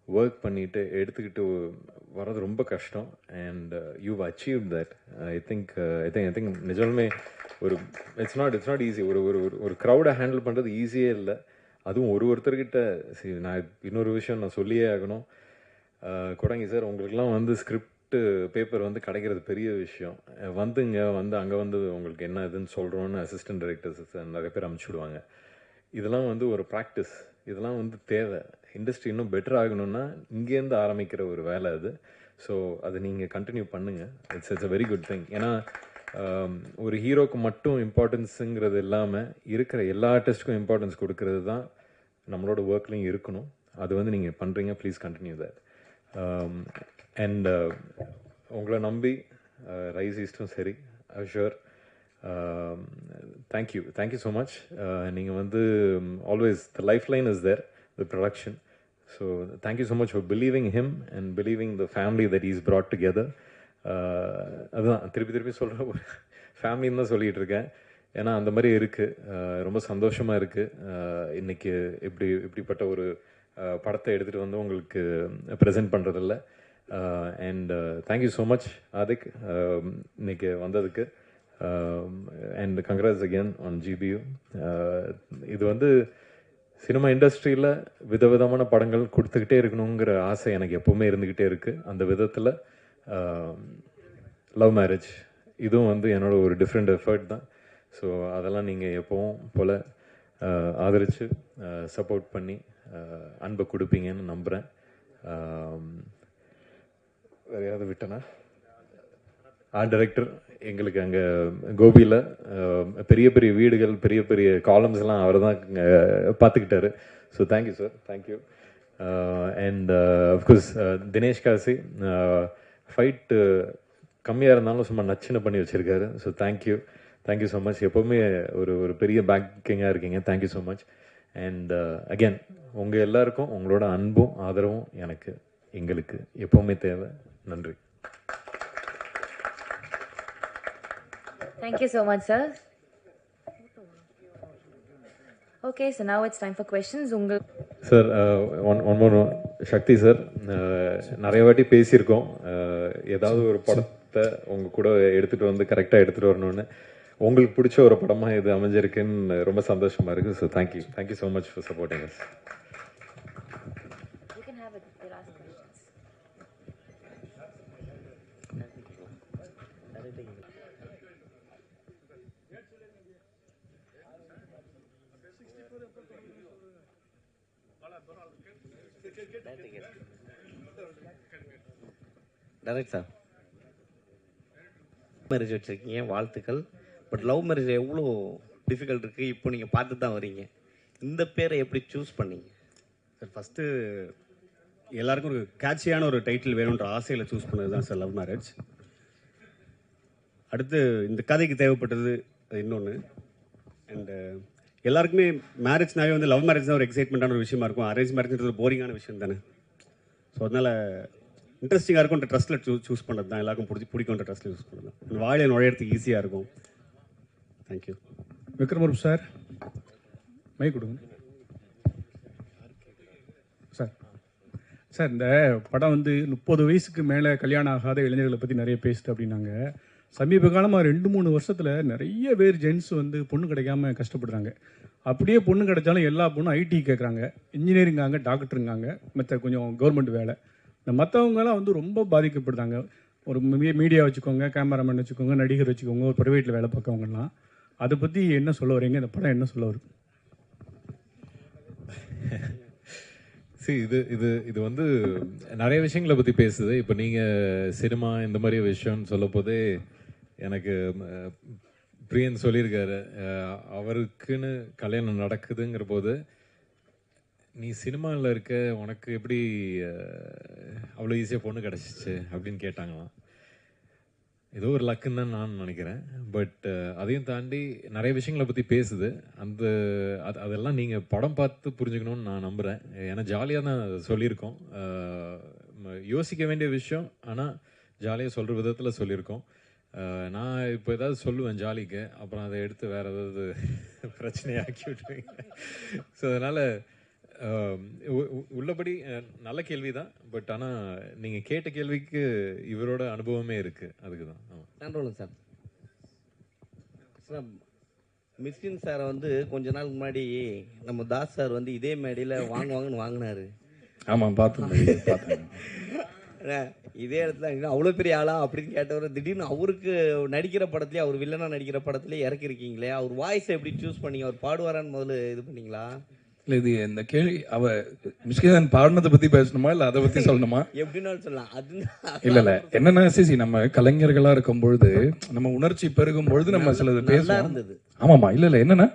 ஒர்க் பண்ணிட்டு எடுத்துக்கிட்டு வர்றது ரொம்ப கஷ்டம். And you've achieve that. I think நிஜமே ஒரு இட்ஸ் நாட் ஈஸி. ஒரு க்ரௌடை ஹேண்டில் பண்ணுறது ஈஸியே இல்லை. அதுவும் ஒருத்தர்கிட்ட நான் இன்னொரு விஷயம் நான் சொல்லியே ஆகணும். கொடங்கி சார், உங்களுக்குலாம் வந்து ஸ்கிரிப்ட் பேப்பர் வந்து கிடைக்கிறது பெரிய விஷயம். வந்து அங்கே வந்து உங்களுக்கு என்ன இதுன்னு சொல்கிறோன்னு அசிஸ்டன்ட் டைரக்டர்ஸ் நிறைய பேர் அனுப்பிச்சுடுவாங்க. இதெல்லாம் வந்து ஒரு ப்ராக்டிஸ். இதெல்லாம் வந்து தேவை. இண்டஸ்ட்ரி இன்னும் பெட்டர் ஆகணும்னா இங்கேருந்து ஆரம்பிக்கிற ஒரு வேலை அது. ஸோ அதை நீங்கள் கண்டினியூ பண்ணுங்கள். It's a very good thing. ஏன்னா ஒரு ஹீரோக்கு மட்டும் இம்பார்ட்டன்ஸுங்கிறது இல்லாமல் இருக்கிற எல்லா ஆர்டிஸ்ட்டுக்கும் இம்பார்ட்டன்ஸ் கொடுக்கறது தான் நம்மளோட ஒர்க்லையும் இருக்கணும். அது வந்து நீங்கள் பண்ணுறீங்க. Please continue that. அண்ட் உங்களை நம்பி ரைஸ் ஈஸ்டும் சரி, அஷூர். Thank you so much. நீங்கள் வந்து always the life line is there, the production. So thank you so much for believing him and believing the family that he's brought together. அதுதான் திருப்பி சொல்கிற ஒரு ஃபேமிலின்னு தான் சொல்லிகிட்டு இருக்கேன். ஏன்னா அந்த மாதிரி இருக்குது. ரொம்ப சந்தோஷமாக இருக்குது. இன்றைக்கி இப்படிப்பட்ட ஒரு படத்தை எடுத்துகிட்டு வந்து உங்களுக்கு ப்ரெசென்ட் பண்ணுறதில்ல. And thank you so much Adhik இன்னைக்கு வந்ததுக்கு. And congrats again on GBU. இது வந்து சினிமா இண்டஸ்ட்ரியில் விதவிதமான படங்கள் கொடுத்துக்கிட்டே இருக்கணுங்கிற ஆசை எனக்கு எப்போவுமே இருந்துக்கிட்டே இருக்குது. அந்த விதத்தில் லவ் மேரேஜ் இதுவும் வந்து என்னோட ஒரு டிஃப்ரெண்ட் எஃபர்ட் தான். ஸோ அதெல்லாம் நீங்கள் எப்போவும் போல் ஆதரித்து சப்போர்ட் பண்ணி அன்பை கொடுப்பீங்கன்னு நம்புகிறேன். வேறு யாராவது விட்டனா? ஆர்ட் டைரக்டர் எங்களுக்கு அங்கே கோபியில் பெரிய பெரிய வீடுகள், பெரிய பெரிய காலம்ஸ்லாம் அவர் தான் பார்த்துக்கிட்டாரு. So thank you sir, thank you. And of course Dinesh Kasi fight கம்மியாக இருந்தாலும் சும்மா நச்சுன்னு பண்ணி வச்சுருக்காரு. So thank you so much. எப்போவுமே ஒரு பெரிய பேக்கிங்காக இருக்கீங்க. Thank you so much. And again உங்கள் எல்லாருக்கும் உங்களோட அன்பும் ஆதரவும் எங்களுக்கு எப்போவுமே தேவை. நன்றி. Thank you so much, sir. Okay, so now it's time for questions. Sir one more Sakthi sir, நிறைய வாட்டி பேசியிருக்கோம் ஏதாவது ஒரு படத்தை உங்கள் கூட எடுத்துகிட்டு வந்து கரெக்டாக எடுத்துகிட்டு வரணும்னு. உங்களுக்கு பிடிச்ச ஒரு படமாக இது அமைஞ்சிருக்குன்னு ரொம்ப சந்தோஷமாக இருக்குது. So thank you so much for supporting us. Direct sir, marriage வச்சுருக்கீங்க, வாழ்த்துக்கள். பட் லவ் மேரேஜ் எவ்வளோ டிஃபிகல்ட் இருக்குது, இப்போ நீங்கள் பார்த்து தான் வரீங்க. இந்த பேரை எப்படி சூஸ் பண்ணீங்க சார்? ஃபஸ்ட்டு எல்லாருக்கும் ஒரு கேட்சியான ஒரு டைட்டில் வேணுன்ற ஆசையில் சூஸ் பண்ணது தான் சார் லவ் மேரேஜ். அடுத்து இந்த கதைக்கு தேவைப்பட்டது இன்னொன்று. அண்டு எல்லாருக்குமே மேரேஜ்னாவே வந்து லவ் மேரேஜ் தான் ஒரு எக்ஸைட்மெண்ட்டான ஒரு விஷயமா இருக்கும். அரேஞ்ச் மேரேஜ்ன்றது ஒரு போரிங்கான விஷயம் தானே. ஸோ அதனால் இன்ட்ரெஸ்டிங்காக இருக்கும்ன்ற ட்ரஸ்ட்டில் சூஸ் பண்ணுறது தான், எல்லாருக்கும் பிடிக்கும்ன்ற ட்ரஸ்ட்டில் சூஸ் பண்ணுறது தான். வாழையில் நுழையிறதுக்கு ஈஸியாக இருக்கும். தேங்க்யூ. விக்ரமரூப் சார், மை கொடுங்க சார். சார், இந்த படம் வந்து 30 வயசுக்கு மேலே கல்யாணம் ஆகாத இளைஞர்களை பற்றி நிறைய பேசுது அப்படின்னாங்க. சமீப காலமாக 2-3 வருஷத்தில் நிறைய பேர் ஜென்ஸ் வந்து பொண்ணு கிடைக்காம கஷ்டப்படுறாங்க. அப்படியே பொண்ணு கிடைச்சாலும் எல்லா பொண்ணும் ஐடி கேட்குறாங்க, இன்ஜினியரிங்காங்க, டாக்டருங்காங்க, மற்ற கொஞ்சம் கவர்மெண்ட் வேலை. இந்த மற்றவங்கலாம் வந்து ரொம்ப பாதிக்கப்படுறாங்க. ஒரு மீடியா வச்சுக்கோங்க, கேமராமேன் வச்சுக்கோங்க, நடிகர் வச்சுக்கோங்க, ஒரு ப்ரைவேட்டில் வேலை பார்க்கவங்கலாம். அதை பற்றி என்ன சொல்ல வரீங்க? இந்த படம் என்ன சொல்ல வருது? சரி, இது வந்து நிறைய விஷயங்களை பற்றி பேசுது. இப்போ நீங்கள் சினிமா இந்த மாதிரி விஷயம்னு சொல்ல போதே எனக்கு பிரியன் சொல்லியிருக்காரு, அவருக்குன்னு கல்யாணம் நடக்குதுங்கிற போது நீ சினிமாவில் இருக்க, உனக்கு எப்படி அவ்வளோ ஈஸியாக பொண்ணு கிடச்சிச்சு அப்படின்னு கேட்டாங்களாம். ஏதோ ஒரு லக்குன்னு தான் நான் நினைக்கிறேன். பட் அதையும் தாண்டி நிறைய விஷயங்களை பற்றி பேசுது. அதெல்லாம் நீங்கள் படம் பார்த்து புரிஞ்சுக்கணும்னு நான் நம்புகிறேன். ஏன்னா ஜாலியாக தான் சொல்லியிருக்கோம், யோசிக்க வேண்டிய விஷயம், ஆனால் ஜாலியாக சொல்கிற விதத்தில் சொல்லியிருக்கோம். நான் இப்போ ஏதாவது சொல்லுவேன் ஜாலிக்கு, அப்புறம் அதை எடுத்து வேறு ஏதாவது பிரச்சனையாக்கி விட்டுருவீங்க. ஸோ அதனால் உள்ளபடி நல்ல கேள்வி தான். பட் ஆனால் நீங்கள் கேட்ட கேள்விக்கு இவரோட அனுபவமே இருக்குது, அதுக்கு தான். நன்றி சார். சார், மிஸ்கின் சாரை வந்து கொஞ்ச நாள் முன்னாடி நம்ம தாஸ் சார் வந்து இதே மேடையில் வாங்குவாங்கன்னு வாங்கினாரு. ஆமாம், பார்த்தேன். இதே இடத்துல அவ்வளோ பெரிய ஆளா அப்படின்னு கேட்டவர், திடீர்னு அவருக்கு நடிக்கிற படத்துலேயே, அவர் வில்லனாக நடிக்கிற படத்துலேயே இறக்கிருக்கீங்களே, அவர் வாய்ஸை எப்படி சூஸ் பண்ணீங்க? அவர் பாடுவாரான்னு முதல்ல இது பண்ணீங்களா? இல்லை, இது இந்த கேள்வி மிஸ்கின் பாடினதை பற்றி பேசணுமா இல்லை அதை பற்றி சொல்லணுமா? எப்படின்னாலும் சொல்லலாம். அது இல்லை என்னன்னா, நம்ம கலைஞர்களாக இருக்கும் பொழுது, நம்ம உணர்ச்சி பெருகும் பொழுது நம்ம சிலது பேசலாம். ஆமாம்மா, இல்லை என்னன்னா,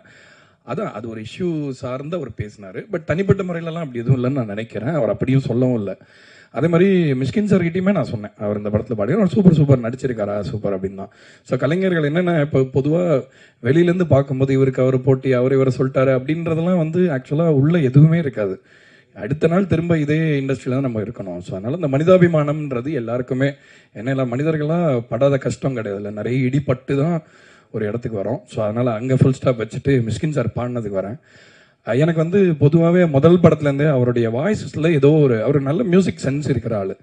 அதான் அது ஒரு இஷ்யூ சார்ந்து அவர் பேசினார். பட் தனிப்பட்ட முறையிலலாம் அப்படி எதுவும் இல்லைன்னு நான் நினைக்கிறேன். அவர் அப்படியும் சொல்லவும் இல்லை. அதே மாதிரி மிஸ்கின் சார்கிட்டையுமே நான் சொன்னேன், அவர் இந்த படத்தில் பாடி அவர் சூப்பர் நடிச்சிருக்காரா, சூப்பர் அப்படின்னு தான். ஸோ கலைஞர்கள் என்னென்னா, இப்போ பொதுவாக வெளியிலேருந்து பார்க்கும்போது இவருக்கு அவர் போட்டி, இவரை சொல்லிட்டாரு அப்படின்றதெல்லாம் வந்து ஆக்சுவலாக உள்ள எதுவுமே இருக்காது. அடுத்த நாள் திரும்ப இதே இண்டஸ்ட்ரியில் தான் நம்ம இருக்கணும். ஸோ அதனால் இந்த மனிதாபிமானம்ன்றது எல்லாருக்குமே, ஏன்னா மனிதர்களாக படாத கஷ்டம் கிடையாது, இல்லை நிறைய இடிப்பட்டு தான் ஒரு இடத்துக்கு வரோம். ஸோ அதனால் அங்கே ஃபுல் ஸ்டாப் வச்சுட்டு மிஸ்கின் சார் பாடினதுக்கு வரேன். எனக்கு வந்து பொதுவாகவே முதல் படத்துலேருந்தே அவருடைய வாய்ஸில் ஏதோ அவர் நல்ல மியூசிக் சென்ஸ் இருக்கிற ஆள்.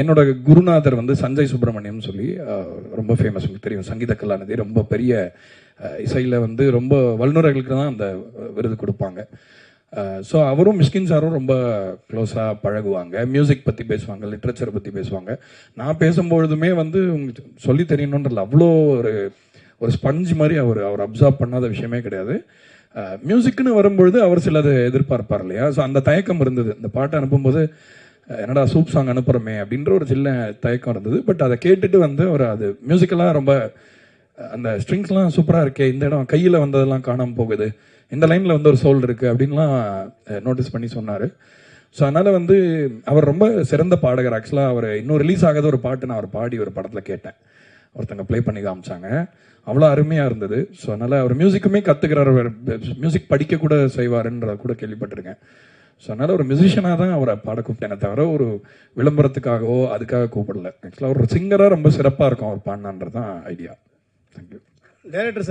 என்னோட குருநாதர் வந்து சஞ்சய் சுப்பிரமணியம் சொல்லி ரொம்ப ஃபேமஸ், உங்களுக்கு தெரியும், சங்கீத கலாநிதி, ரொம்ப பெரிய இசையில் வந்து ரொம்ப வல்லுநர்களுக்கு தான் அந்த விருது கொடுப்பாங்க. ஸோ அவரும் மிஸ்கின் சாரும் ரொம்ப க்ளோஸாக பழகுவாங்க, மியூசிக் பற்றி பேசுவாங்க, லிட்ரேச்சரை பற்றி பேசுவாங்க. நான் பேசும்பொழுதுமே வந்து உங்களுக்கு சொல்லி தெரியணுன்றதில்ல, அவ்வளோ ஒரு ஸ்பஞ்ச் மாதிரி அவர் அப்சார்ப் பண்ணாத விஷயமே கிடையாது. மியூசிக்னு வரும்பொழுது அவர் சிலது எதிர்பார்ப்பார் இல்லையா. ஸோ அந்த தயக்கம் இருந்தது. இந்த பாட்டை அனுப்பும்போது என்னடா சூப் சாங் அனுப்புகிறோமே அப்படின்ற ஒரு சின்ன தயக்கம் இருந்தது. பட் அதை கேட்டுட்டு வந்து அவர் அது மியூசிக்கெல்லாம் ரொம்ப அந்த ஸ்ட்ரிங்ஸ்லாம் சூப்பராக இருக்கே, இந்த இடம் கையில் வந்ததெல்லாம் காணாமல் போகுது, இந்த லைனில் வந்து ஒரு சோல் இருக்குது அப்படின்லாம் நோட்டீஸ் பண்ணி சொன்னார். ஸோ அதனால் வந்து அவர் ரொம்ப சிறந்த பாடகர். ஆக்சுவலாக அவர் இன்னும் ரிலீஸ் ஆகாத ஒரு பாட்டு நான் அவர் பாடி ஒரு படத்தில் கேட்டேன், ஒருத்தங்க ப்ளே பண்ணி காமிச்சாங்க, அவ்வளோ அருமையாக இருந்தது. ஸோ அதனால் அவர் மியூசிக்குமே கற்றுக்கிறார், மியூசிக் படிக்க கூட செய்வாருன்ற கூட கேள்விப்பட்டிருக்கேன். ஸோ அதனால் ஒரு மியூசிஷியனாக தான் அவரை பாட கூப்பிட்டேனே தவிர ஒரு விளம்பரத்துக்காகவோ அதுக்காக கூப்பிடல. ஆக்சுவலாக ஒரு சிங்கராக ரொம்ப சிறப்பாக இருக்கும் அவர் பாடினான்றது தான் ஐடியா. தேங்க்யூ. டைரக்டர்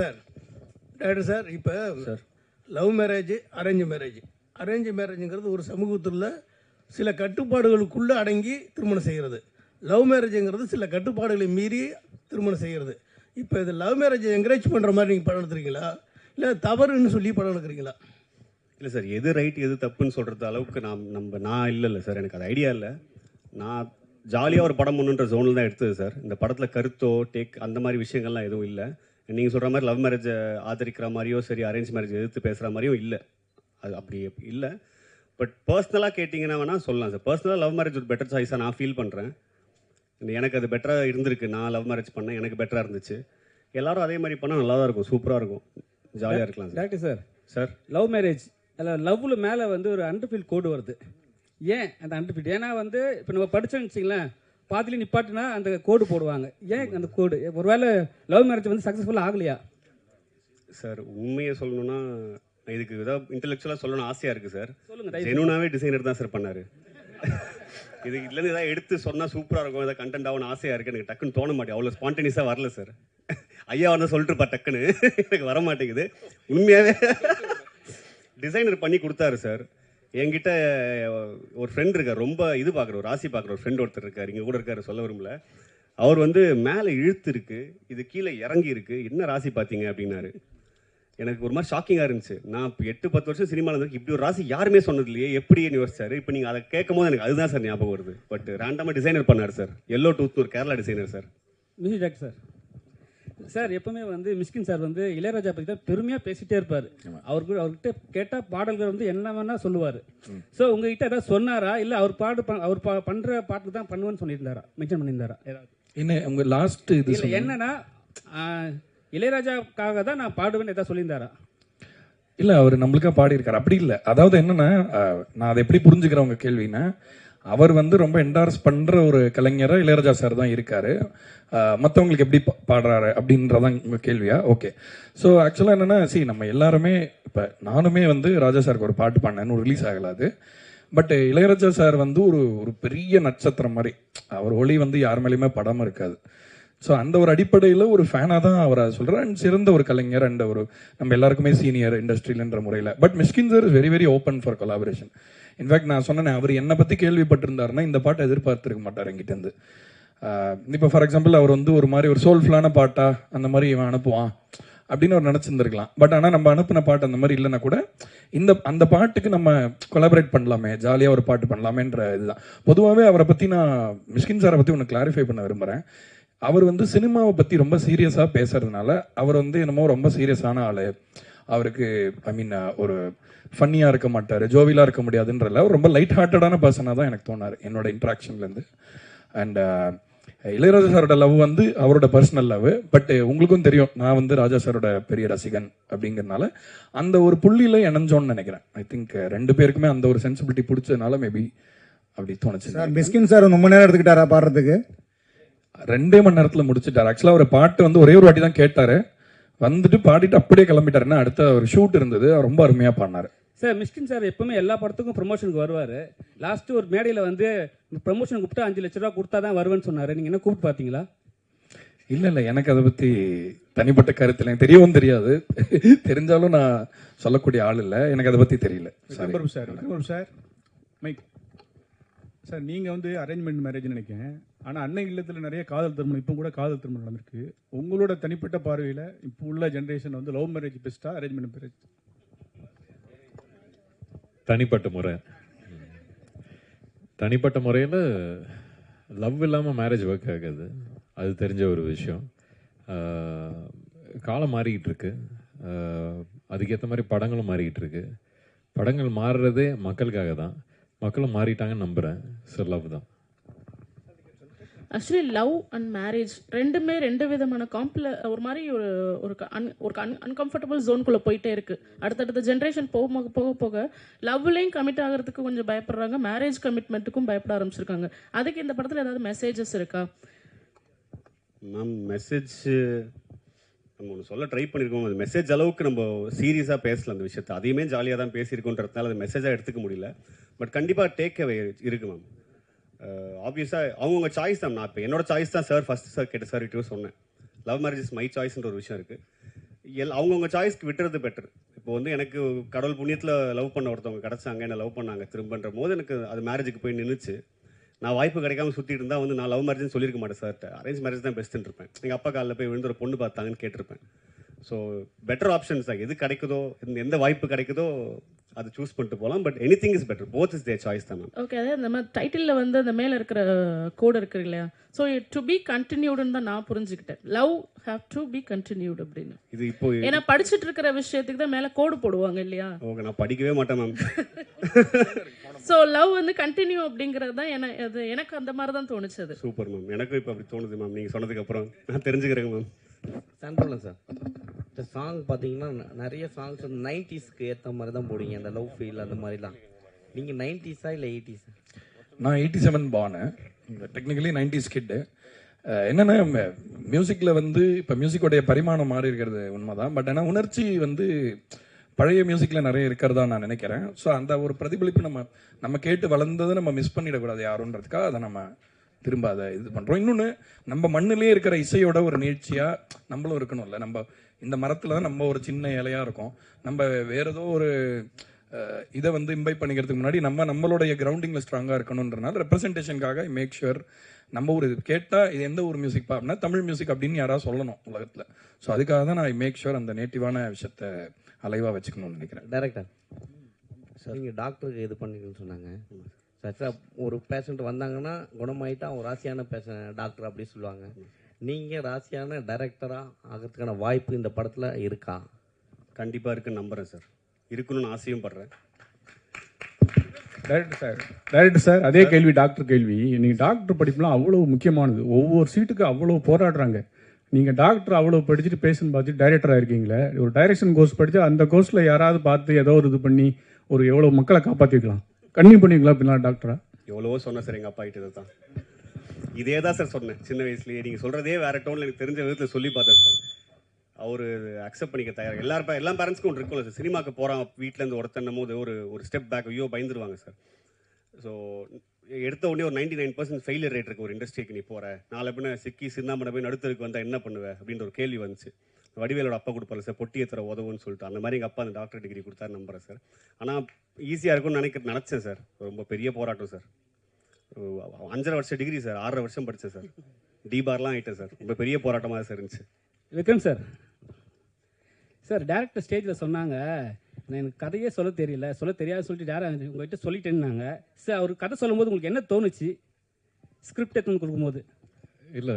சார் இப்போ லவ் மேரேஜ் அரேஞ்ச் மேரேஜுங்கிறது ஒரு சமூகத்தில் சில கட்டுப்பாடுகளுக்குள்ளே அடங்கி திருமணம் செய்கிறது. லவ் மேரேஜுங்கிறது சில கட்டுப்பாடுகளை மீறி திருமணம் செய்கிறது. இப்போ இது லவ் மேரேஜை என்கரேஜ் பண்ணுற மாதிரி நீங்கள் படம் எடுத்துறீங்களா, இல்லை தவறுன்னு சொல்லி படம் எடுக்கிறீங்களா? இல்லை சார், எது ரைட் எது தப்புன்னு சொல்கிறது அளவுக்கு நான் இல்லை சார், எனக்கு அது ஐடியா இல்லை. நான் ஜாலியாக ஒரு படம் பண்ணுன்ற ஜோனில் தான் எடுத்தது சார். இந்த படத்தில் கருத்தோ அந்த மாதிரி விஷயங்கள்லாம் எதுவும் இல்லை. நீங்கள் சொல்கிற மாதிரி லவ் மேரேஜை ஆதரிக்கிற மாதிரியோ சரி, அரேஞ்ச் மேரேஜ் எதிர்த்து பேசுகிற மாதிரியும் இல்லை. அது அப்படி இல்லை. பட் பர்சனலாக கேட்டிங்கன்னா வேணால் சொல்லலாம் சார். பர்சனலாக லவ் மேரேஜ் ஒரு பெட்டர் சாய்ஸாக நான் ஃபீல் பண்ணுறேன். எனக்கு அது பெட்டராக இருந்திருக்கு. நான் லவ் மேரேஜ் பண்ணேன், எனக்கு பெட்டராக இருந்துச்சு. எல்லாரும் அதே மாதிரி பண்ணால் நல்லா தான் இருக்கும், சூப்பராக இருக்கும், ஜாலியாக இருக்கலாம் sir. Doctor sir love marriage அதில் லவ்வில் மேலே வந்து ஒரு அண்டர்ஃபீல்ட் கோடு வருது. ஏன் அந்த அண்டர்ஃபீல்ட்? ஏன்னா வந்து இப்போ நம்ம படித்தோன்னு வச்சிங்களேன், பாதியில் நிப்பாட்டினா அந்த கோடு போடுவாங்க. ஏன் அந்த கோடு? ஒருவேளை லவ் மேரேஜ் வந்து சக்ஸஸ்ஃபுல்லாக ஆகலையா சார்? உண்மையை சொல்லணும்னா இதுக்கு ஏதாவது இன்டெலெக்சுவலாக சொல்லணும்னு ஆசையாக இருக்குது சார். சொல்லுங்கள். ஜெனுனாவே டிசைனர் தான் சார் பண்ணார். இது இதுலேருந்து ஏதாவது எடுத்து சொன்னால் சூப்பராக இருக்கும், ஏதாவது கண்டென்ட் ஆகணும் ஆசையாக இருக்குது. எனக்கு டக்குன்னு தோண மாட்டேன், அவ்வளோ ஸ்பான்டேனியஸாக வரல சார். ஐயா வந்து சொல்லிட்டுருப்பா டக்குன்னு, எனக்கு வர மாட்டேங்குது. உண்மையாகவே டிசைனர் பண்ணி கொடுத்தாரு சார். என்கிட்ட ஒரு ஃப்ரெண்ட் இருக்கார், ரொம்ப இது பார்க்குற ஒரு ராசி பார்க்குற ஒரு ஃப்ரெண்ட் ஒருத்தர் இருக்கார், இங்கே கூட இருக்கார், சொல்ல விரும்பல. அவர் வந்து மேலே இழுத்து இருக்கு, இது கீழே இறங்கி இருக்கு, என்ன ராசி பார்த்தீங்க அப்படின்னாரு. எனக்கு ஒரு மாதிரி ஷாக்கிங்காக இருந்துச்சு. நான் இப்போ 8-10 வருஷம் சினிமாவில் இருக்கு, இப்படி ஒரு ராசி யாருமே சொன்னது இல்லையே, எப்படின்னு யோசிச்சாரு. இப்போ நீங்கள் அதை கேட்கும் போது எனக்கு அதுதான் சார் ஞாபகம் வருது. பட் ரேண்டமாக டிசைனர் பண்ணார் சார். எல்லோ டூத் ஒரு Kerala designer sir. Music doctor sir எப்பவுமே வந்து மிஸ்கின் சார் வந்து இளையராஜா பற்றி தான் பெருமையாக பேசிகிட்டே இருப்பார். அவர்கிட்ட கேட்டால் பாடல்கள் வந்து என்ன வேணால் சொல்லுவார். ஸோ உங்ககிட்ட ஏதாவது சொன்னாரா, இல்லை அவர் பண்ணுற பாட்டு தான் பண்ணுவேன்னு சொல்லியிருந்தாரா, மென்ஷன் பண்ணியிருந்தாரா ஏதாவது? என்ன உங்கள் லாஸ்ட் இது இல்லை என்னன்னா இளையராஜாவுக்காக தான் நான் பாடுவேன்னு ஏதாவது சொல்லியிருந்தாரா? இல்லை, அவர் நம்மளுக்காக பாடியிருக்காரு. அப்படி இல்லை. அதாவது என்னன்னா, நான் அதை எப்படி புரிஞ்சுக்கிறேன் உங்கள் கேள்வின்னா, அவர் வந்து ரொம்ப என்டார்ஸ் பண்ணுற ஒரு கலைஞராக இளையராஜா சார் தான் இருக்காரு. மற்றவங்களுக்கு எப்படி பாடுறாரு அப்படின்றதான் உங்கள் கேள்வியா? ஓகே. ஸோ ஆக்சுவலாக என்னென்னா, நம்ம எல்லாருமே இப்போ நானுமே வந்து ராஜா சாருக்கு ஒரு பாட்டு பாடினேன்னு ரிலீஸ் ஆகலாது. பட் இளையராஜா சார் வந்து ஒரு பெரிய நட்சத்திரம் மாதிரி, அவர் ஒளி வந்து யார் மேலேயுமே படாமல் இருக்காது. ஸோ அந்த ஒரு அடிப்படையில் ஒரு ஃபேனாக தான் அவரை சொல்கிறேன். அண்ட் சிறந்த ஒரு கலைஞர் அண்ட் ஒரு நம்ம எல்லாருக்குமே சீனியர் இண்டஸ்ட்ரியில்ன்ற முறையில். But Mysskin sir is very very open for collaboration. In fact நான் சொன்னேன், அவர் என்னை பற்றி கேள்விப்பட்டிருந்தாருன்னா இந்த பாட்டை எதிர்பார்த்துருக்க மாட்டார் என்கிட்டேருந்து. இப்போ ஃபார் எக்ஸாம்பிள் அவர் வந்து ஒரு மாதிரி ஒரு சோல்ஃபுல்லான பாட்டா அந்த மாதிரி இவன் அனுப்புவான் அப்படின்னு அவர் நினச்சிருந்துருக்கலாம். பட் ஆனால் நம்ம அனுப்பின பாட்டு அந்த மாதிரி இல்லைன்னா கூட அந்த பாட்டுக்கு நம்ம கொலாபரேட் பண்ணலாமே, ஜாலியாக ஒரு பாட்டு பண்ணலாமேன்ற இதுதான். பொதுவாகவே அவரை பற்றி நான் மிஸ்கின் சாரை பற்றி ஒன்று கிளாரிஃபை பண்ண விரும்புகிறேன். அவர் வந்து சினிமாவை பற்றி ரொம்ப சீரியஸாக பேசுறதுனால அவர் வந்து என்னமோ ரொம்ப சீரியஸான ஆள், அவருக்கு ஒரு ஃபன்னியாக இருக்க மாட்டார், ஜோவிலாக இருக்க முடியாதுன்றல அவர் ரொம்ப லைட் ஹார்ட்டடான பர்சனாக தான் எனக்கு தோணார் என்னோட இன்ட்ராக்ஷன்லேருந்து. அண்ட் இளையராஜா சாரோட லவ் வந்து அவரோட பர்சனல் லவ். பட் உங்களுக்கும் தெரியும், நான் வந்து ராஜா சாரோட பெரிய ரசிகன் அப்படிங்கிறதுனால அந்த ஒரு புள்ளியில் இணைஞ்சோன்னு நினைக்கிறேன். ஐ திங்க் ரெண்டு பேருக்குமே அந்த ஒரு சென்சிபிலிட்டி பிடிச்சதுனால மேபி அப்படி தோணுச்சு. சார் மிஸ்கின் சார் ரொம்ப நேரம் எடுத்துக்கிட்டாரா பாடுறதுக்கு? 2 மணி நேரத்தில் முடிச்சுட்டார். ஆக்சுவலாக ஒரு பாட்டு வந்து ஒரே ஒரு வாட்டி தான் கேட்டார், வந்துட்டு பாடிட்டு அப்படியே கிளம்பிட்டாருன்னா அடுத்த ஒரு ஷூட் இருந்தது, ரொம்ப அருமையாக பாடினார். சார் மிஸ்கின் சார் எப்பவுமே எல்லா படத்துக்கும் ப்ரொமோஷனுக்கு வருவார். லாஸ்ட்டு ஒரு மேடையில் வந்து ப்ரொமோஷன் கூப்பிட்டு 5 லட்ச ரூபா கொடுத்தா தான் வருவேன்னு சொன்னார். நீங்கள் என்ன கூப்பிட்டு பார்த்தீங்களா? இல்லை, எனக்கு அதை பற்றி தனிப்பட்ட கருத்து எனக்கு தெரியவும் தெரியாது. தெரிஞ்சாலும் நான் சொல்லக்கூடிய ஆள் இல்லை, எனக்கு அதை பற்றி தெரியல. சார் மைக் சார், நீங்கள் வந்து அரேஞ்ச்மெண்ட் மேரேஜ் நினைக்கிறேன். ஆனால் அன்னை இல்லத்தில் நிறைய காதல் திருமணம், இப்போ கூட காதல் திருமணம் நடந்திருக்கு. உங்களோட தனிப்பட்ட பார்வையில் இப்போ உள்ள ஜென்ரேஷன் வந்து லவ் மேரேஜ் பெஸ்ட்டா அரேஞ்ச்மெண்ட் மேரேஜ்? தனிப்பட்ட முறையில் லவ் இல்லாமல் மேரேஜ் ஒர்க் ஆகாது, அது தெரிஞ்ச ஒரு விஷயம். காலம் மாறிக்கிட்டு இருக்கு, அதுக்கேற்ற மாதிரி படங்களும் மாறிக்கிட்டு இருக்கு. படங்கள் மாறுறதே மக்களுக்காக தான், மக்களும் மாறிட்டாங்கன்னு நம்புகிறேன். ஸோ லவ் தான். ஆக்சுவலி லவ் அண்ட் மேரேஜ் ரெண்டுமே 2 விதமான ஒரு மாதிரி ஒரு அன்கம்ஃபர்டபுள் ஜோனுக்குள்ளே போயிட்டே இருக்குது. அடுத்தடுத்த ஜென்ரேஷன் போக போக லவ்லேயும் கமிட் ஆகிறதுக்கு கொஞ்சம் பயப்படுறாங்க, மேரேஜ் கமிட்மெண்ட்டுக்கும் பயப்பட ஆரம்பிச்சிருக்காங்க. அதுக்கு இந்த படத்தில் ஏதாவது மெசேஜஸ் இருக்கா மேம்? மெசேஜ் நம்ம ஒன்று சொல்ல ட்ரை பண்ணியிருக்கோம். அது மெசேஜ் அளவுக்கு நம்ம சீரியஸாக பேசல அந்த விஷயத்தை, அதையுமே ஜாலியாக தான் பேசியிருக்கோன்றதுனால அது மெசேஜாக எடுத்துக்க முடியல. பட் கண்டிப்பாக டேக் அவே இருக்குது மேம். ஆப்வியஸாக அவங்கவுங்க சாய்ஸ் தான். நான் இப்போ என்னோட சாய்ஸ் தான் சார் ஃபஸ்ட்டு சார் கேட்ட சார் கிட்டே சொன்னேன். லவ் மேரேஜ் இஸ் மை சாய்ஸ்ன்ற ஒரு விஷயம் இருக்குது. அவங்கவுங்க சாய்ஸ்க்கு விட்டுறது பெட்டர். இப்போ வந்து எனக்கு கடவுள் புண்ணியத்தில் லவ் பண்ண ஒருத்தவங்க கிடச்சாங்க, என்ன லவ் பண்ணாங்க திரும்பன்ற போது எனக்கு அது மேரேஜுக்கு போய் நின்றுச்சு. நான் வாய்ப்பு கிடைக்காம சுற்றிட்டு இருந்தால் வந்து நான் லவ் மேரேஜ்னு சொல்லியிருக்க மாட்டேன் சார்ட்ட. அரேஞ்ச் மேரேஜ் தான் பெஸ்ட்டுன்னு இருப்பேன். எங்கள் அப்பா காலில் போய் விழுந்து ஒரு பொண்ணு பார்த்தாங்கன்னு கேட்டிருப்பேன். ஸோ பெட்டர் ஆப்ஷன்ஸ் தான். எது கிடைக்குதோ, எந்த வாய்ப்பு கிடைக்குதோ அது சூஸ் பண்ணிட்டு போகலாம். But any thing is better. Both is there choice தான் மேம். ஓகே, அதே அந்த மாதிரி டைட்டிலில் வந்து அந்த மேலே இருக்கிற கோடு இருக்கு இல்லையா, ஸோ டு பி கண்டினியூடுன்னு தான் நான் புரிஞ்சுக்கிட்டேன். Love have to be continued அப்படின்னு. இது இப்போ ஏன்னா படிச்சுட்டு இருக்கிற விஷயத்துக்கு தான் மேலே கோடு போடுவாங்க இல்லையா? ஓகே, நான் படிக்கவே மாட்டேன் மேம். ஸோ லவ் வந்து கண்டினியூ அப்படிங்கிறது தான் எனக்கு அந்த மாதிரி தான் தோணுச்சு. Super ma'am. எனக்கும் இப்போ அப்படி தோணுது மேம். நீங்கள் சொன்னதுக்கு அப்புறம் நான் தெரிஞ்சுக்கிறேங்க மேம். சார் சார் இந்த சாங் பார்த்தீங்கன்னா நிறைய சாங்ஸ் வந்து 90ஸ்க்கு ஏற்ற மாதிரி தான் போடுங்க, அந்த லவ் ஃபீல் அந்த மாதிரிலாம். நீங்கள் 90ஸா இல்லை 80ஸா? நான் 87 பானு, டெக்னிக்கலி 90s கிட்டு. என்னென்னா மியூசிக்கில் வந்து இப்போ மியூசிக்கோடைய பரிமாணம் மாறி இருக்கிறது உண்மைதான். பட் ஆனால் உணர்ச்சி வந்து பழைய மியூசிக்கில் நிறைய இருக்கிறதா நான் நினைக்கிறேன். ஸோ அந்த ஒரு பிரதிபலிப்பு நம்ம கேட்டு வளர்ந்ததை நம்ம மிஸ் பண்ணிடக்கூடாது யாருன்றதுக்காக அதை நம்ம திரும்ப அதை இது பண்ணுறோம். இன்னொன்று, நம்ம மண்ணிலே இருக்கிற இசையோட ஒரு நீட்சியாக நம்மளும் இருக்கணும்ல. நம்ம இந்த மரத்தில் தான் நம்ம ஒரு சின்ன இலையாக இருக்கும். நம்ம வேறு ஏதோ ஒரு இதை வந்து இம்பைப் பண்ணிக்கிறதுக்கு முன்னாடி நம்மளுடைய கிரவுண்டிங்கில் ஸ்ட்ராங்காக இருக்கணுன்றனால ரெப்ரசன்டேஷனுக்காக மேக் ஷுர் நம்ம ஒரு கேட்டால் இது எந்த ஒரு மியூசிக் அப்படின்னா தமிழ் மியூசிக் அப்படின்னு யாராவது சொல்லணும் உலகத்தில். ஸோ அதுக்காக தான் நான் மேக் ஷுர் அந்த நேட்டிவான விஷயத்தை அலைவாக வச்சுக்கணும்னு நினைக்கிறேன். டைரக்டர் சார், நீங்கள் டாக்டருக்கு இது பண்ணிக்கணும்னு சொன்னாங்க சார். ஒரு பேஷண்ட் வந்தாங்கன்னா குணமாயிட்டா ஒரு ராசியான டாக்டர் அப்படி சொல்லுவாங்க. நீங்கள் ராசியான டைரக்டராக ஆகிறதுக்கான வாய்ப்பு இந்த படத்தில் இருக்கா? கண்டிப்பாக இருக்குன்னு நம்புகிறேன் சார். இருக்கணும்னு ஆசையும் படுறேன். டைரக்டர் சார், அதே கேள்வி டாக்டர் கேள்வி. நீங்கள் டாக்டர் படிப்புலாம் அவ்வளோ முக்கியமானது. ஒவ்வொரு சீட்டுக்கு அவ்வளோ போராடுறாங்க. நீங்கள் டாக்டர் அவ்வளோ படிச்சுட்டு பேஷண்ட் பார்த்துட்டு டைரக்டராக இருக்கீங்களே. ஒரு டைரக்ஷன் கோர்ஸ் படித்து அந்த கோர்ஸில் யாராவது பார்த்து ஏதோ ஒரு இது பண்ணி ஒரு எவ்வளோ மக்களை காப்பாற்றிக்கலாம், கன்னியூ பண்ணிக்கலாம் அப்படின்னா டாக்டரா? எவ்வளவோ சொன்னேன் சார் எங்கள் அப்பா கிட்ட தான். இதே தான் சார் சொன்னேன் சின்ன வயசுலேயே. நீங்கள் சொல்கிறதே வேறு டோனில் எனக்கு தெரிஞ்ச விதத்தில் சொல்லி பார்த்தேன் சார். அவர் அக்செப்ட் பண்ணிக்க தயார். எல்லா பேரண்ட்ஸ்க்கும் ஒன்று இருக்கும்ல சார். சினிமாவுக்கு போகிறான் வீட்டிலேருந்து ஒருத்தன்னும் போது ஒரு ஸ்டெப் பேக் ஐயோ பயந்துருவாங்க சார். ஸோ எடுத்த உடனே ஒரு 99% ஃபெயிலியர் ரேட் இருக்குது ஒரு இண்டஸ்ட்ரிக்கு. நீ போகிற நாளை பின்ன சிக்கி சிந்தாமனை போய் நடுத்தருக்கு வந்தால் என்ன பண்ணுவேன் அப்படின்ற ஒரு கேள்வி வந்துச்சு. வடிவேலோட அப்பா கொடுப்பாரு சார், பொட்டி ஏற்றுற உதவுன்னு சொல்லிட்டு. அந்த மாதிரி எங்கள் அப்பா அந்த டாக்டர் டிகிரி கொடுத்தாரு நம்புறேன் சார். ஆனால் ஈஸியாக இருக்கும்னு நினச்சேன் சார். ரொம்ப பெரிய போராட்டம் சார். 5.5 வருஷம் டிகிரி சார், 6.5 வருஷம் படித்தேன் சார். டிபார்லாம் ஆகிட்டேன் சார். ரொம்ப பெரிய போராட்டமாக சார் இருந்துச்சு. விக்ரம் சார், டேரக்டர் ஸ்டேஜில் சொன்னாங்க எனக்கு கதையே சொல்ல தெரியாது சொல்லிட்டு டேரக்டர் உங்கள்கிட்ட சொல்லிட்டேன்னாங்க சார். அவர் கதை சொல்லும்போது உங்களுக்கு என்ன தோணுச்சு ஸ்கிரிப்ட் எடுத்துன்னு கொடுக்கும்போது? இல்லை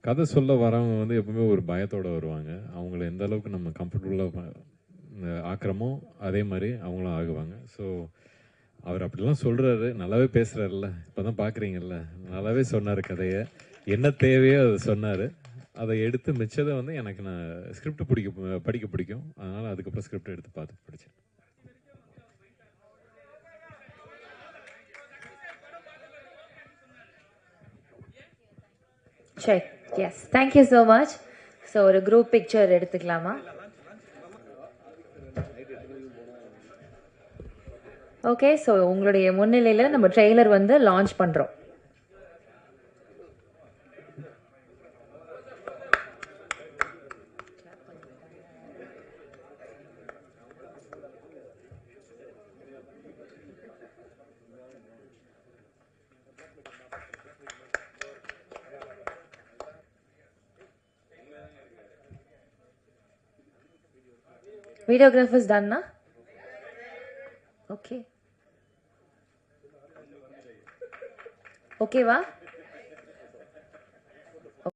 கதை சொல்ல வரவங்க வந்து எப்பவுமே ஒரு பயத்தோடு வருவாங்க. அவங்கள எந்த அளவுக்கு நம்ம கம்ஃபர்டபுளாக ஆக்கிறோமோ அதே மாதிரி அவங்களும் ஆகுவாங்க. ஸோ அவர் அப்படிலாம் சொல்கிறாரு, நல்லாவே பேசுகிறாருல்ல, இப்போ தான் பார்க்குறீங்கல்ல, நல்லாவே சொன்னார் கதையை. என்ன தேவையோ அதை சொன்னார். அதை எடுத்து மிச்சதை வந்து எனக்கு நான் ஸ்கிரிப்ட் படிக்க பிடிக்கும். அதனால் அதுக்கப்புறம் ஸ்கிரிப்ட் எடுத்து பார்த்து படித்தேன். Check. Yes. Thank you so much. So ஒரு group picture எடுத்துக்கலாமா? ஓகே, ஸோ உங்களுடைய முன்னிலையில் நம்ம ட்ரெய்லர் வந்து லான்ச் பண்ணுறோம். Videographers done na? Okay. Okay, va?